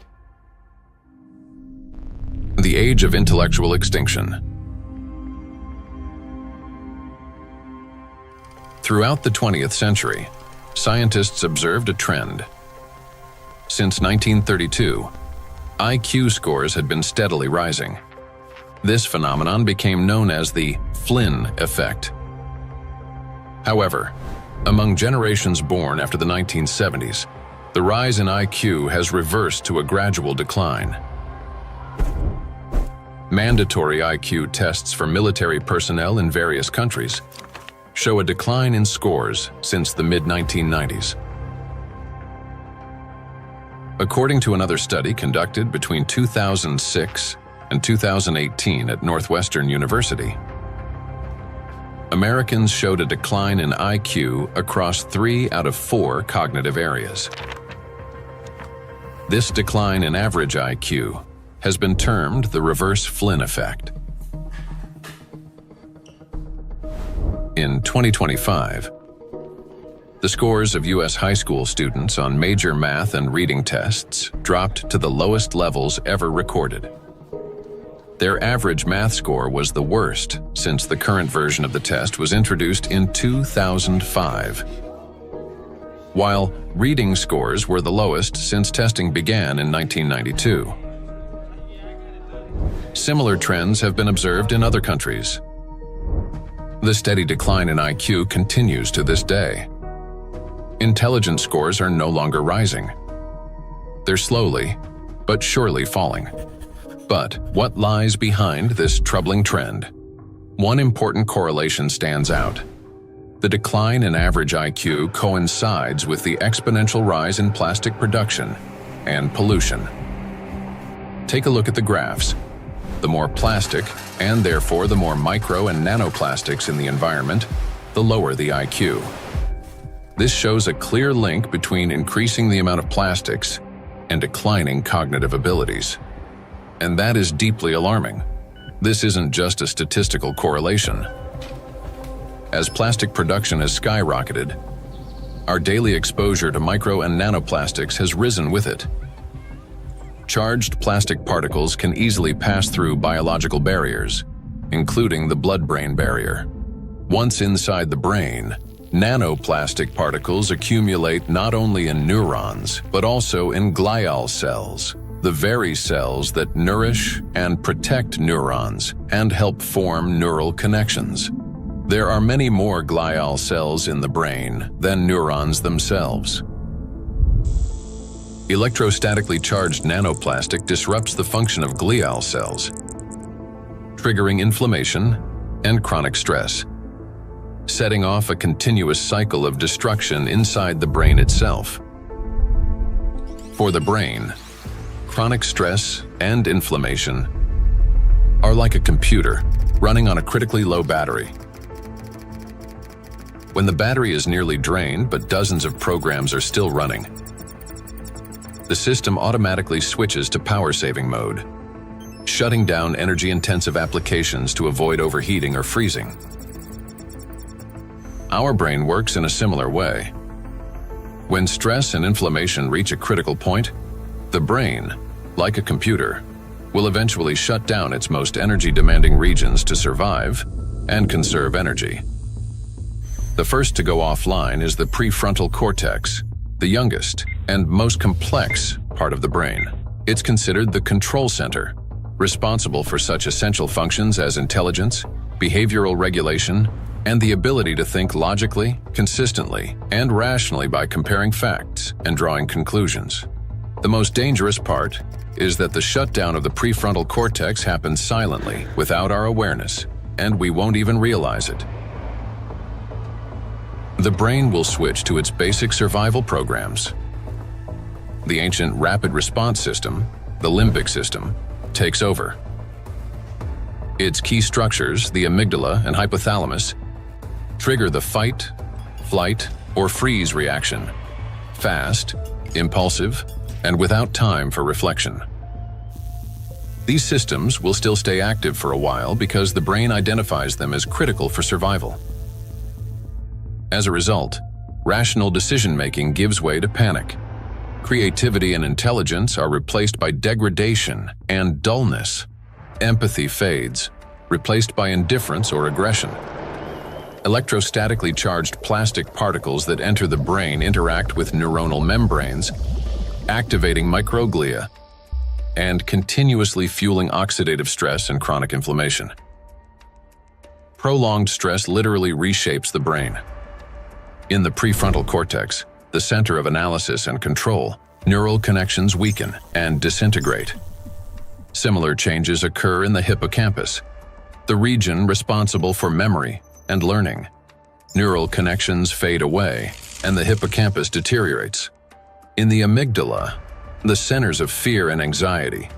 The age of intellectual extinction. Throughout the 20th century, scientists observed a trend. Since 1932, IQ scores had been steadily rising. This phenomenon became known as the Flynn effect. However, among generations born after the 1970s, the rise in IQ has reversed to a gradual decline. Mandatory IQ tests for military personnel in various countries show a decline in scores since the mid-1990s. According to another study conducted between 2006 and 2018 at Northwestern University, Americans showed a decline in IQ across 3 out of 4 cognitive areas. This decline in average IQ has been termed the reverse Flynn effect. In 2025, the scores of U.S. high school students on major math and reading tests dropped to the lowest levels ever recorded. Their average math score was the worst since the current version of the test was introduced in 2005, while reading scores were the lowest since testing began in 1992. Similar trends have been observed in other countries. The steady decline in IQ continues to this day. Intelligence scores are no longer rising. They're slowly, but surely falling. But what lies behind this troubling trend? One important correlation stands out. The decline in average IQ coincides with the exponential rise in plastic production and pollution. Take a look at the graphs. The more plastic, and therefore the more micro and nanoplastics in the environment, the lower the IQ. This shows a clear link between increasing the amount of plastics and declining cognitive abilities. And that is deeply alarming. This isn't just a statistical correlation. As plastic production has skyrocketed, our daily exposure to micro and nanoplastics has risen with it. Charged plastic particles can easily pass through biological barriers, including the blood-brain barrier. Once inside the brain, nanoplastic particles accumulate not only in neurons, but also in glial cells, the very cells that nourish and protect neurons and help form neural connections. There are many more glial cells in the brain than neurons themselves. Electrostatically charged nanoplastic disrupts the function of glial cells, triggering inflammation and chronic stress, setting off a continuous cycle of destruction inside the brain itself. For the brain, chronic stress and inflammation are like a computer running on a critically low battery. When the battery is nearly drained but dozens of programs are still running, the system automatically switches to power-saving mode, shutting down energy-intensive applications to avoid overheating or freezing. Our brain works in a similar way. When stress and inflammation reach a critical point, the brain, like a computer, will eventually shut down its most energy-demanding regions to survive and conserve energy. The first to go offline is the prefrontal cortex, the youngest and most complex part of the brain. It's considered the control center, responsible for such essential functions as intelligence, behavioral regulation, and the ability to think logically, consistently, and rationally by comparing facts and drawing conclusions. The most dangerous part is that the shutdown of the prefrontal cortex happens silently, without our awareness, and we won't even realize it. The brain will switch to its basic survival programs. The ancient rapid response system, the limbic system, takes over. Its key structures, the amygdala and hypothalamus, trigger the fight, flight, or freeze reaction, fast, impulsive, and without time for reflection. These systems will still stay active for a while because the brain identifies them as critical for survival. As a result, rational decision-making gives way to panic. Creativity and intelligence are replaced by degradation and dullness. Empathy fades, replaced by indifference or aggression. Electrostatically charged plastic particles that enter the brain interact with neuronal membranes, activating microglia, and continuously fueling oxidative stress and chronic inflammation. Prolonged stress literally reshapes the brain. In the prefrontal cortex, the center of analysis and control, neural connections weaken and disintegrate. Similar changes occur in the hippocampus, the region responsible for memory and learning. Neural connections fade away, and the hippocampus deteriorates. In the amygdala, the centers of fear and anxiety,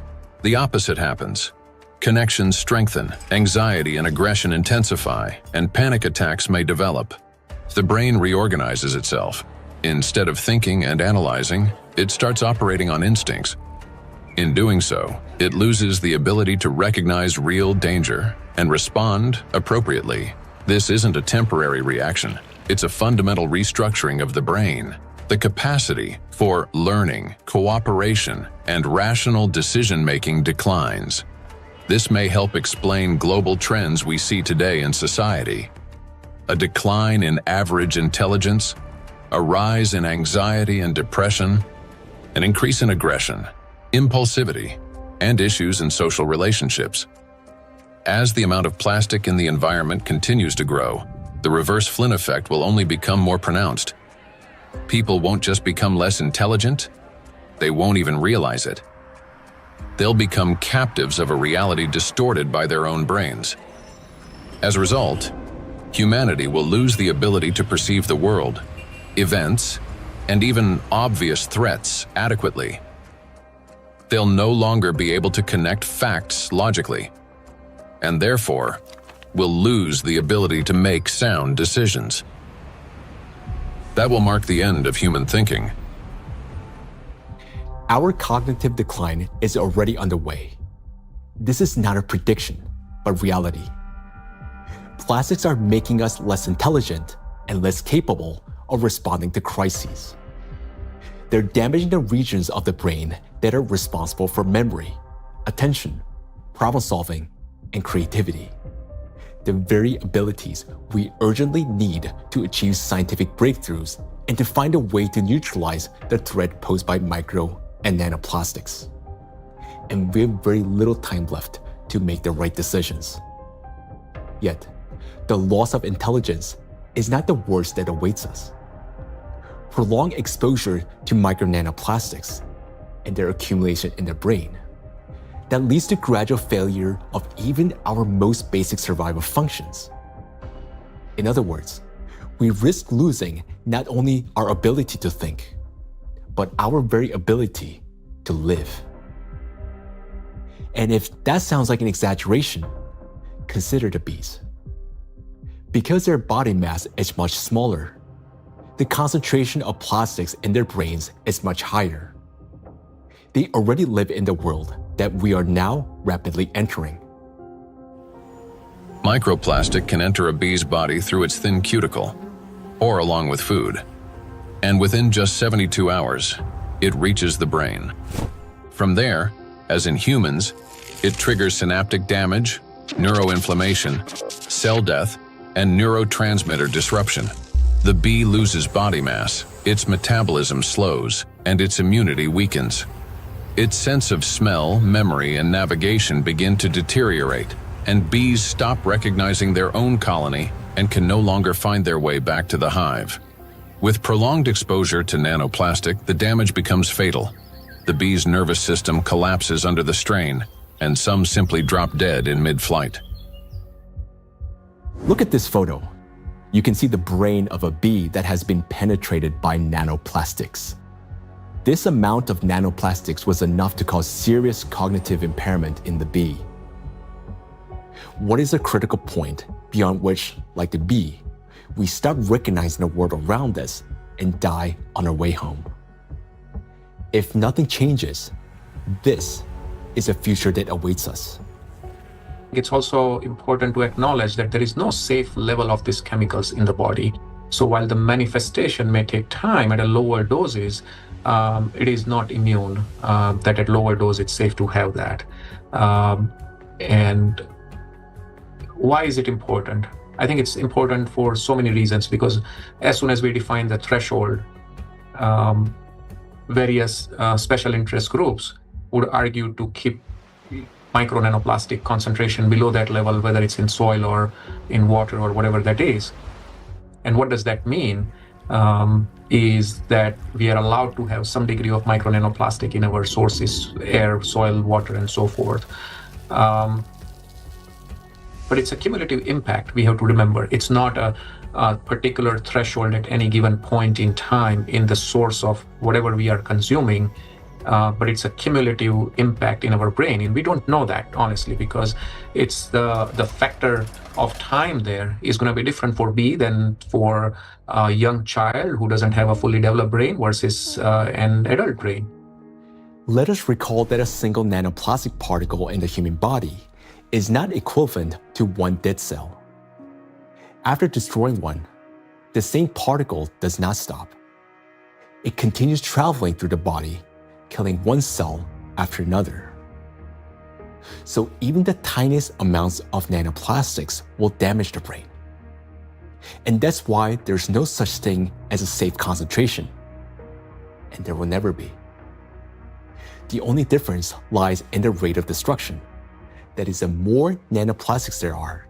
the opposite happens. Connections strengthen, anxiety and aggression intensify, and panic attacks may develop. The brain reorganizes itself. Instead of thinking and analyzing, it starts operating on instincts. In doing so, it loses the ability to recognize real danger and respond appropriately. This isn't a temporary reaction. It's a fundamental restructuring of the brain. The capacity for learning, cooperation, and rational decision-making declines. This may help explain global trends we see today in society. A decline in average intelligence, a rise in anxiety and depression, an increase in aggression, impulsivity, and issues in social relationships. As the amount of plastic in the environment continues to grow, the reverse Flynn effect will only become more pronounced. People won't just become less intelligent, they won't even realize it. They'll become captives of a reality distorted by their own brains. As a result, humanity will lose the ability to perceive the world, events, and even obvious threats adequately. They'll no longer be able to connect facts logically, and therefore will lose the ability to make sound decisions. That will mark the end of human thinking. Our cognitive decline is already underway. This is not a prediction, but reality. Plastics are making us less intelligent and less capable of responding to crises. They're damaging the regions of the brain that are responsible for memory, attention, problem-solving, and creativity. The very abilities we urgently need to achieve scientific breakthroughs and to find a way to neutralize the threat posed by micro and nanoplastics. And we have very little time left to make the right decisions. Yet, the loss of intelligence is not the worst that awaits us. Prolonged exposure to micro nanoplastics and their accumulation in the brain that leads to gradual failure of even our most basic survival functions. In other words, we risk losing not only our ability to think, but our very ability to live. And if that sounds like an exaggeration, consider the bees. Because their body mass is much smaller, the concentration of plastics in their brains is much higher. They already live in the world that we are now rapidly entering. Microplastic can enter a bee's body through its thin cuticle, or along with food, and within just 72 hours, it reaches the brain. From there, as in humans, it triggers synaptic damage, neuroinflammation, cell death, and neurotransmitter disruption. The bee loses body mass, its metabolism slows, and its immunity weakens. Its sense of smell, memory, and navigation begin to deteriorate, and bees stop recognizing their own colony and can no longer find their way back to the hive. With prolonged exposure to nanoplastic, the damage becomes fatal. The bee's nervous system collapses under the strain, and some simply drop dead in mid-flight. Look at this photo. You can see the brain of a bee that has been penetrated by nanoplastics. This amount of nanoplastics was enough to cause serious cognitive impairment in the bee. What is a critical point beyond which, like the bee, we stop recognizing the world around us and die on our way home? If nothing changes, this is a future that awaits us. It's also important to acknowledge that there is no safe level of these chemicals in the body. So while the manifestation may take time at a lower doses, it is not immune, that at lower dose it's safe to have that. And why is it important? I think it's important for so many reasons, because as soon as we define the threshold, various special interest groups would argue to keep micro nanoplastic concentration below that level, whether it's in soil or in water or whatever that is. And what does that mean? Is that we are allowed to have some degree of micro nanoplastic in our sources, air, soil, water, and so forth. But it's a cumulative impact, we have to remember. It's not a particular threshold at any given point in time in the source of whatever we are consuming, but it's a cumulative impact in our brain. And we don't know that, honestly, because it's the factor of time there is going to be different for bee than for a young child who doesn't have a fully developed brain versus an adult brain. Let us recall that a single nanoplastic particle in the human body is not equivalent to one dead cell. After destroying one, the same particle does not stop. It continues traveling through the body, killing one cell after another. So even the tiniest amounts of nanoplastics will damage the brain. And that's why there's no such thing as a safe concentration. And there will never be. The only difference lies in the rate of destruction. That is, the more nanoplastics there are,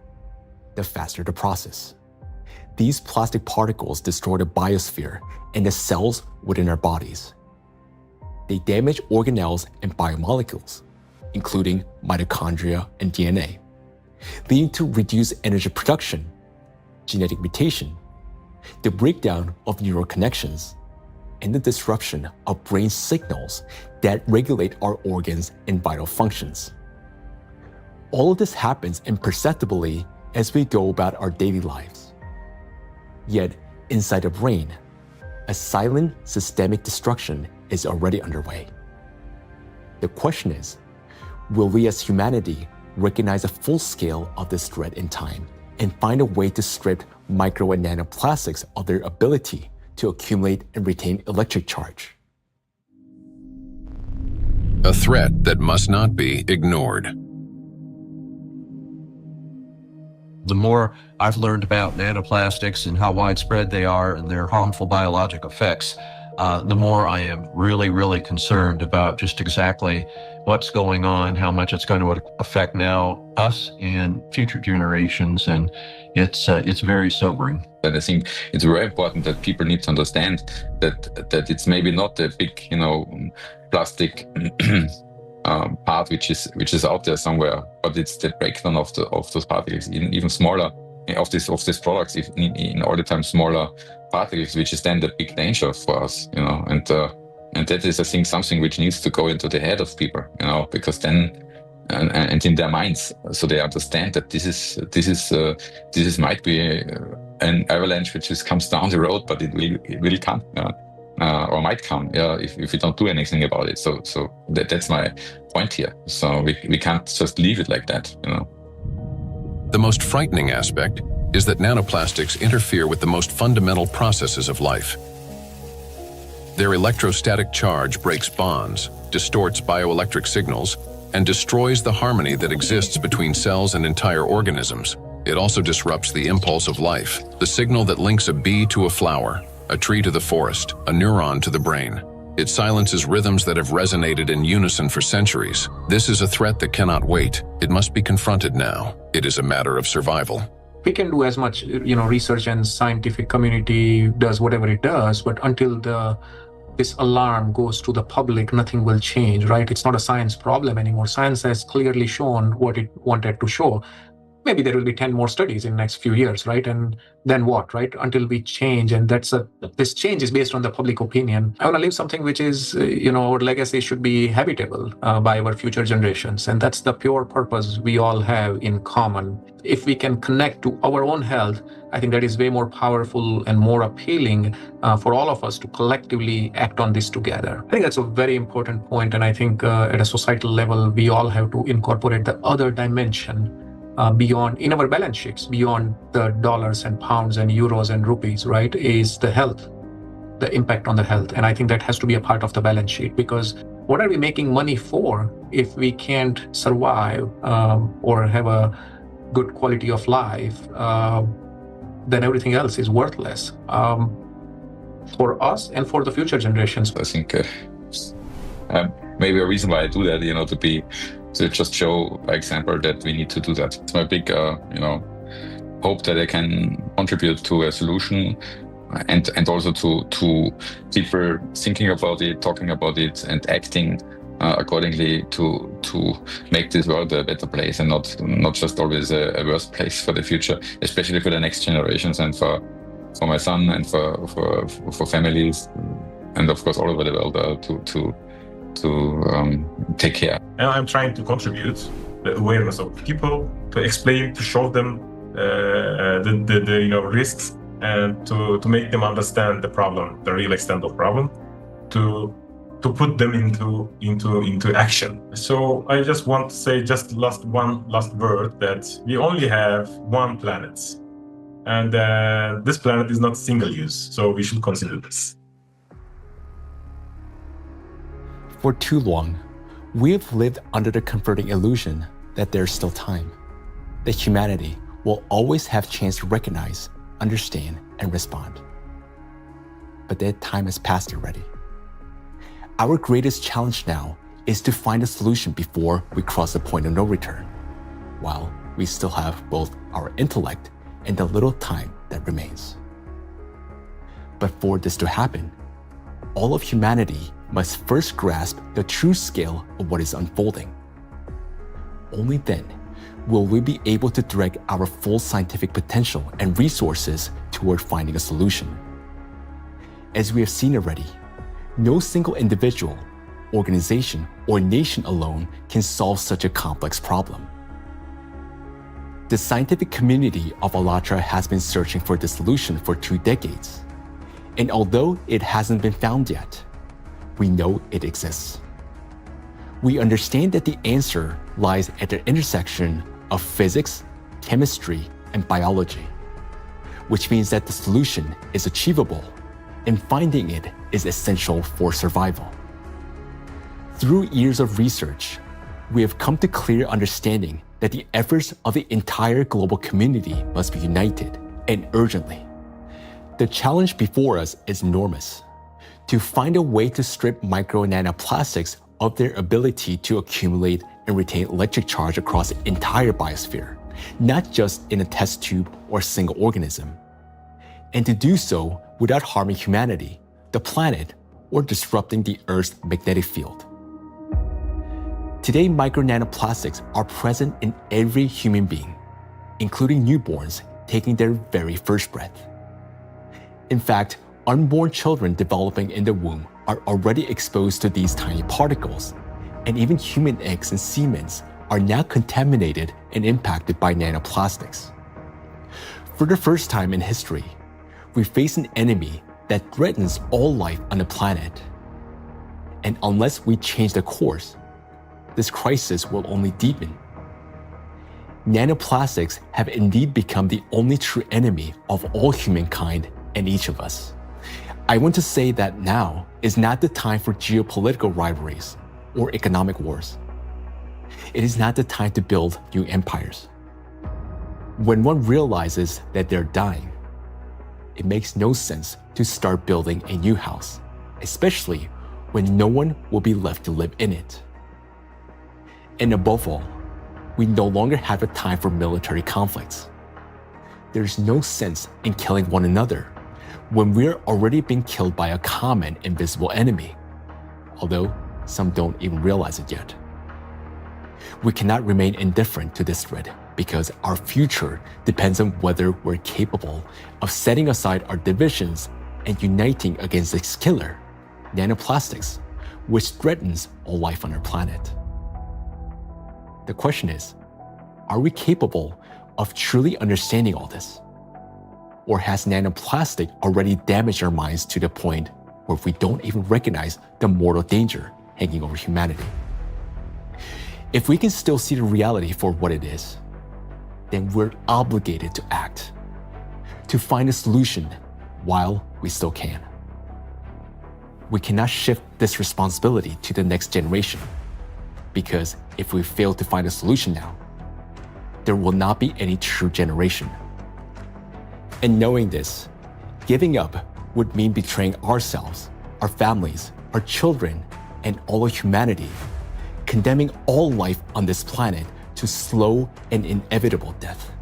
the faster the process. These plastic particles destroy the biosphere and the cells within our bodies. They damage organelles and biomolecules, including mitochondria and DNA, leading to reduced energy production, genetic mutation, the breakdown of neural connections, and the disruption of brain signals that regulate our organs and vital functions. All of this happens imperceptibly as we go about our daily lives. Yet, inside the brain, a silent systemic destruction is already underway. The question is, will we as humanity recognize the full scale of this threat in time and find a way to strip micro and nanoplastics of their ability to accumulate and retain electric charge? A threat that must not be ignored. The more I've learned about nanoplastics and how widespread they are and their harmful biologic effects, the more I am really, really concerned about just exactly what's going on, how much it's going to affect now us and future generations, and it's very sobering. And I think it's very important that people need to understand that it's maybe not the big, plastic part which is out there somewhere, but it's the breakdown of those particles, even smaller of these products, in all the time smaller particles, which is then the big danger for us, and that is, I think, something which needs to go into the head of people, because then and in their minds, so they understand that this is might be an avalanche which comes down the road, but it will come. Or might come, if we don't do anything about it. So that's my point here. So we can't just leave it like that, The most frightening aspect is that nanoplastics interfere with the most fundamental processes of life. Their electrostatic charge breaks bonds, distorts bioelectric signals, and destroys the harmony that exists between cells and entire organisms. It also disrupts the impulse of life, the signal that links a bee to a flower, a tree to the forest, a neuron to the brain. It silences rhythms that have resonated in unison for centuries. This is a threat that cannot wait. It must be confronted now. It is a matter of survival. We can do as much, research and scientific community does whatever it does, but until this alarm goes to the public, nothing will change, right? It's not a science problem anymore. Science has clearly shown what it wanted to show. Maybe there will be 10 more studies in the next few years, right? And then what, right? Until we change, and this change is based on the public opinion. I want to leave something which is, our legacy should be habitable by our future generations. And that's the pure purpose we all have in common. If we can connect to our own health, I think that is way more powerful and more appealing for all of us to collectively act on this together. I think that's a very important point. And I think at a societal level, we all have to incorporate the other dimension beyond, in our balance sheets, beyond the dollars and pounds and euros and rupees, right, is the health, the impact on the health. And I think that has to be a part of the balance sheet, because what are we making money for if we can't survive or have a good quality of life? Then everything else is worthless for us and for the future generations. I think maybe a reason why I do that, to just show by example that we need to do that. It's my big, hope that I can contribute to a solution, and also to people thinking about it, talking about it, and acting accordingly to make this world a better place, and not just always a worse place for the future, especially for the next generations and for my son and for families, and of course all over the world to take care. And I'm trying to contribute the awareness of people, to explain, to show them the risks, and to make them understand the problem, the real extent of problem, to put them into action. So I just want to say one last word, that we only have one planet, and this planet is not single use, so we should consider this. For too long, we have lived under the comforting illusion that there's still time, that humanity will always have a chance to recognize, understand, and respond. But that time has passed already. Our greatest challenge now is to find a solution before we cross the point of no return, while we still have both our intellect and the little time that remains. But for this to happen, all of humanity must first grasp the true scale of what is unfolding. Only then will we be able to direct our full scientific potential and resources toward finding a solution. As we have seen already, no single individual, organization, or nation alone can solve such a complex problem. The scientific community of ALLATRA has been searching for the solution for 2 decades. And although it hasn't been found yet, we know it exists. We understand that the answer lies at the intersection of physics, chemistry, and biology, which means that the solution is achievable, and finding it is essential for survival. Through years of research, we have come to clear understanding that the efforts of the entire global community must be united, and urgently. The challenge before us is enormous: to find a way to strip micro and nanoplastics of their ability to accumulate and retain electric charge across the entire biosphere, not just in a test tube or single organism. And to do so without harming humanity, the planet, or disrupting the Earth's magnetic field. Today, micro nanoplastics are present in every human being, including newborns taking their very first breath. In fact, unborn children developing in the womb are already exposed to these tiny particles, and even human eggs and semens are now contaminated and impacted by nanoplastics. For the first time in history, we face an enemy that threatens all life on the planet. And unless we change the course, this crisis will only deepen. Nanoplastics have indeed become the only true enemy of all humankind and each of us. I want to say that now is not the time for geopolitical rivalries or economic wars. It is not the time to build new empires. When one realizes that they're dying, it makes no sense to start building a new house, especially when no one will be left to live in it. And above all, we no longer have a time for military conflicts. There's no sense in killing one another when we're already being killed by a common invisible enemy, although some don't even realize it yet. We cannot remain indifferent to this threat because our future depends on whether we're capable of setting aside our divisions and uniting against this killer, nanoplastics, which threatens all life on our planet. The question is, are we capable of truly understanding all this? Or has nanoplastic already damaged our minds to the point where we don't even recognize the mortal danger hanging over humanity? If we can still see the reality for what it is, then we're obligated to act, to find a solution while we still can. We cannot shift this responsibility to the next generation, because if we fail to find a solution now, there will not be any true generation. And knowing this, giving up would mean betraying ourselves, our families, our children, and all of humanity, condemning all life on this planet to slow and inevitable death.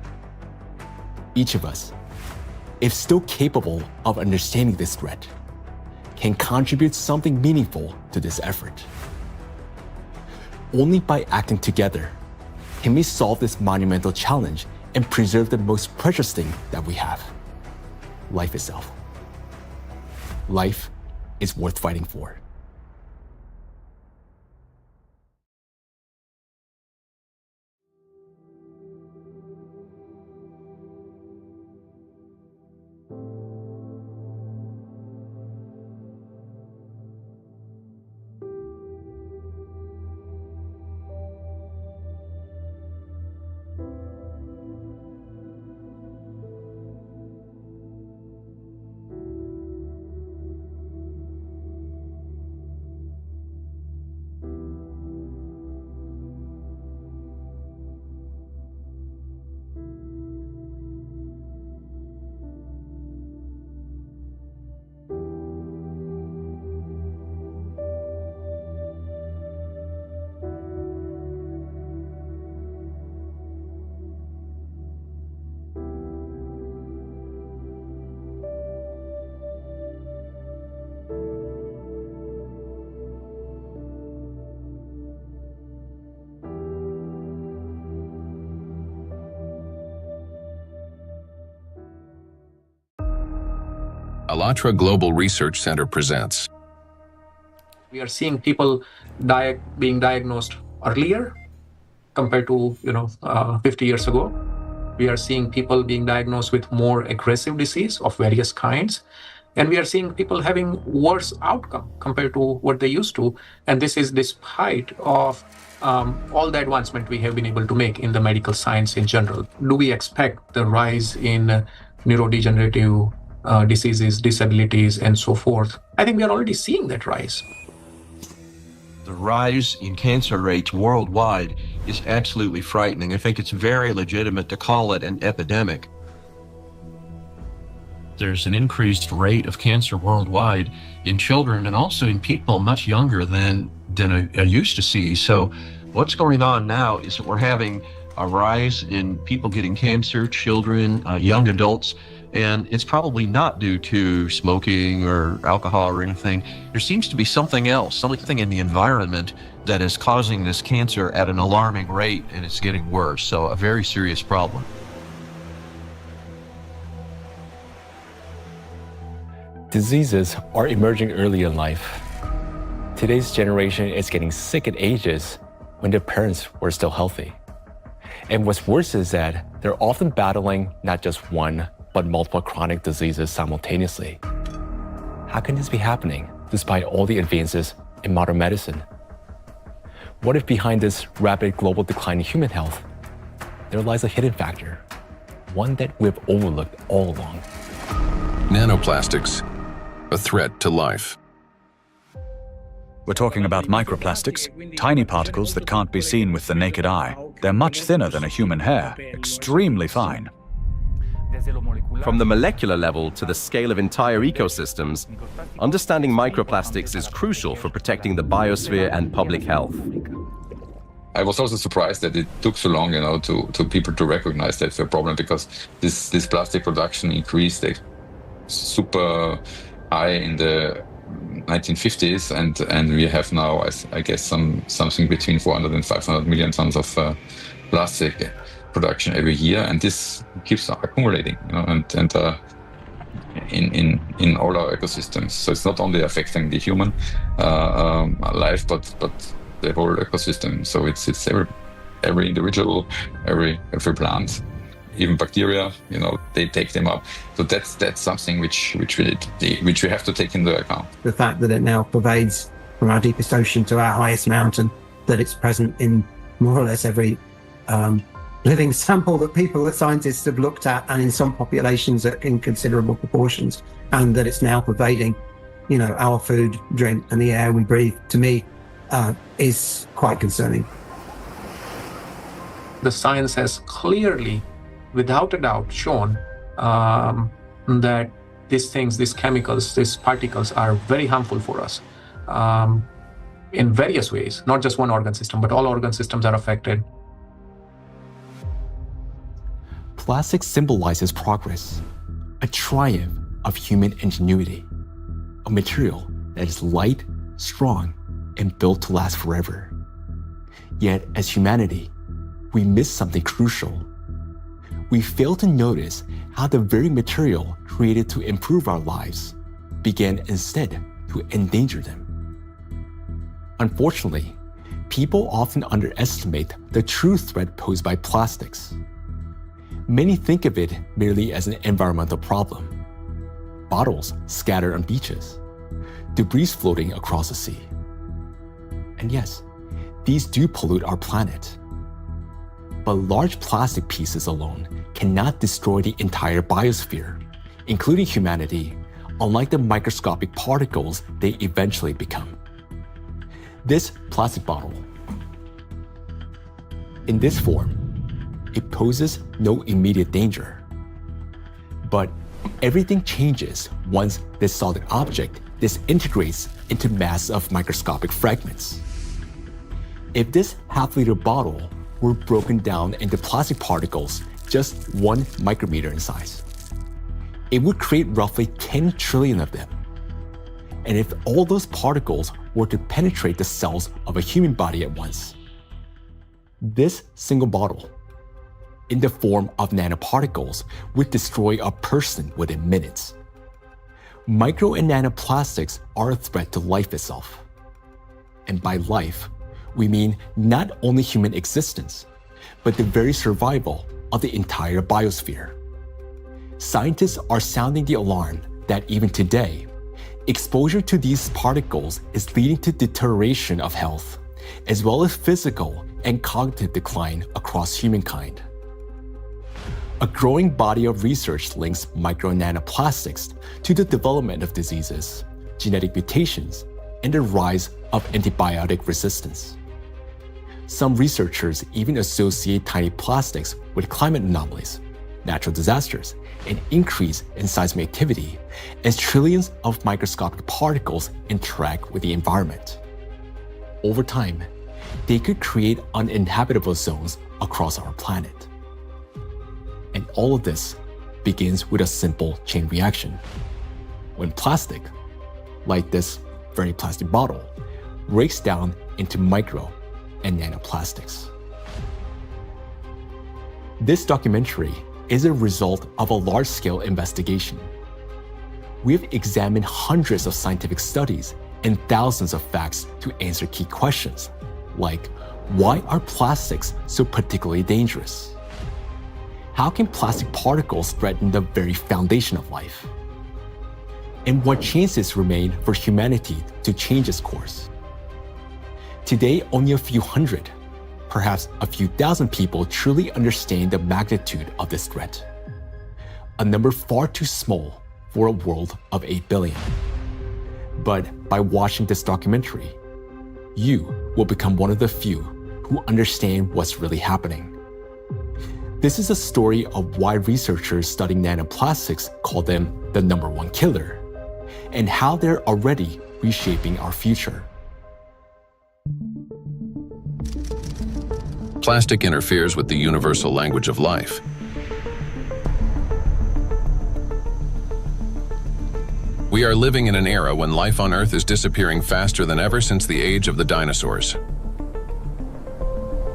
Each of us, if still capable of understanding this threat, can contribute something meaningful to this effort. Only by acting together can we solve this monumental challenge and preserve the most precious thing that we have, life itself. Life is worth fighting for. ALLATRA Global Research Center presents. We are seeing people being diagnosed earlier compared to 50 years ago. We are seeing people being diagnosed with more aggressive disease of various kinds. And we are seeing people having worse outcome compared to what they used to. And this is despite of all the advancement we have been able to make in the medical science in general. Do we expect the rise in neurodegenerative diseases, disabilities, and so forth? I think we are already seeing that rise. The rise in cancer rates worldwide is absolutely frightening. I think it's very legitimate to call it an epidemic. There's an increased rate of cancer worldwide in children and also in people much younger than I used to see. So what's going on now is that we're having a rise in people getting cancer, children, young adults, and it's probably not due to smoking or alcohol or anything. There seems to be something else, something in the environment that is causing this cancer at an alarming rate, and it's getting worse. So a very serious problem. Diseases are emerging early in life. Today's generation is getting sick at ages when their parents were still healthy. And what's worse is that they're often battling not just one, but multiple chronic diseases simultaneously. How can this be happening despite all the advances in modern medicine? What if behind this rapid global decline in human health, there lies a hidden factor, one that we've overlooked all along? Nanoplastics, a threat to life. We're talking about microplastics, tiny particles that can't be seen with the naked eye. They're much thinner than a human hair, extremely fine. From the molecular level to the scale of entire ecosystems, understanding microplastics is crucial for protecting the biosphere and public health. I was also surprised that it took so long, to people to recognize that's a problem, because this plastic production increased super high in the 1950s, and we have now, I guess, something between 400 and 500 million tons of plastic production every year, and this keeps accumulating, in all our ecosystems. So it's not only affecting the human life, but the whole ecosystem. So it's every individual, every plant, even bacteria. They take them up. So that's something which we have to take into account. The fact that it now pervades from our deepest ocean to our highest mountain, that it's present in more or less every living sample that scientists have looked at, and in some populations in considerable proportions, and that it's now pervading, our food, drink, and the air we breathe, to me, is quite concerning. The science has clearly, without a doubt, shown that these chemicals, these particles are very harmful for us in various ways, not just one organ system, but all organ systems are affected. Plastic symbolizes progress, a triumph of human ingenuity, a material that is light, strong, and built to last forever. Yet, as humanity, we miss something crucial. We fail to notice how the very material created to improve our lives began instead to endanger them. Unfortunately, people often underestimate the true threat posed by plastics. Many think of it merely as an environmental problem. Bottles scattered on beaches, debris floating across the sea. And yes, these do pollute our planet. But large plastic pieces alone cannot destroy the entire biosphere, including humanity, unlike the microscopic particles they eventually become. This plastic bottle. In this form, it poses no immediate danger. But everything changes once this solid object disintegrates into masses of microscopic fragments. If this half-liter bottle were broken down into plastic particles just 1 micrometer in size, it would create roughly 10 trillion of them. And if all those particles were to penetrate the cells of a human body at once, this single bottle, in the form of nanoparticles, would destroy a person within minutes. Micro and nanoplastics are a threat to life itself. And by life, we mean not only human existence, but the very survival of the entire biosphere. Scientists are sounding the alarm that even today, exposure to these particles is leading to deterioration of health, as well as physical and cognitive decline across humankind. A growing body of research links micro and nanoplastics to the development of diseases, genetic mutations, and the rise of antibiotic resistance. Some researchers even associate tiny plastics with climate anomalies, natural disasters, and increase in seismic activity as trillions of microscopic particles interact with the environment. Over time, they could create uninhabitable zones across our planet. And all of this begins with a simple chain reaction. When plastic, like this very plastic bottle, breaks down into micro and nanoplastics. This documentary is a result of a large-scale investigation. We've examined hundreds of scientific studies and thousands of facts to answer key questions, like why are plastics so particularly dangerous? How can plastic particles threaten the very foundation of life? And what chances remain for humanity to change its course? Today, only a few hundred, perhaps a few thousand people truly understand the magnitude of this threat. A number far too small for a world of 8 billion. But by watching this documentary, you will become one of the few who understand what's really happening. This is a story of why researchers studying nanoplastics call them the #1 killer, and how they're already reshaping our future. Plastic interferes with the universal language of life. We are living in an era when life on Earth is disappearing faster than ever since the age of the dinosaurs.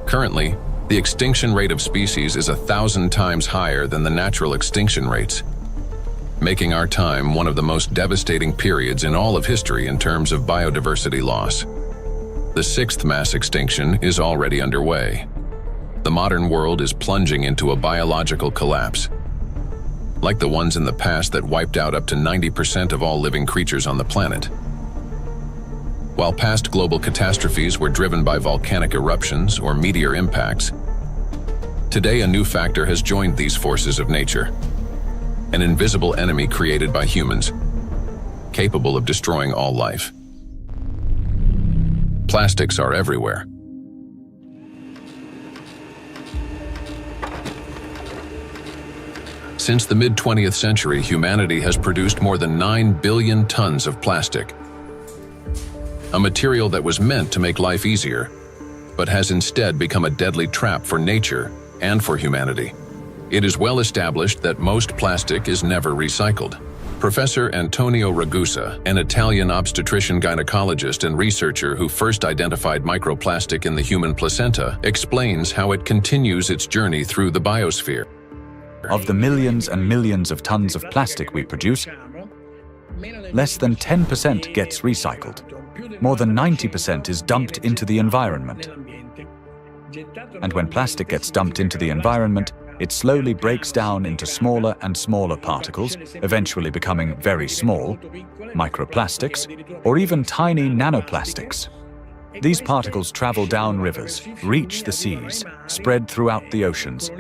Currently, the extinction rate of species is 1,000 times higher than the natural extinction rates, making our time one of the most devastating periods in all of history in terms of biodiversity loss. The 6th mass extinction is already underway. The modern world is plunging into a biological collapse, like the ones in the past that wiped out up to 90% of all living creatures on the planet. While past global catastrophes were driven by volcanic eruptions or meteor impacts, today a new factor has joined these forces of nature, an invisible enemy created by humans, capable of destroying all life. Plastics are everywhere. Since the mid-20th century, humanity has produced more than 9 billion tons of plastic, a material that was meant to make life easier, but has instead become a deadly trap for nature and for humanity. It is well established that most plastic is never recycled. Professor Antonio Ragusa, an Italian obstetrician gynecologist and researcher who first identified microplastic in the human placenta, explains how it continues its journey through the biosphere. Of the millions and millions of tons of plastic we produce, less than 10% gets recycled. More than 90% is dumped into the environment. And when plastic gets dumped into the environment, it slowly breaks down into smaller and smaller particles, eventually becoming very small, microplastics, or even tiny nanoplastics. These particles travel down rivers, reach the seas, spread throughout the oceans,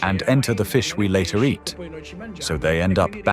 and enter the fish we later eat. So they end up back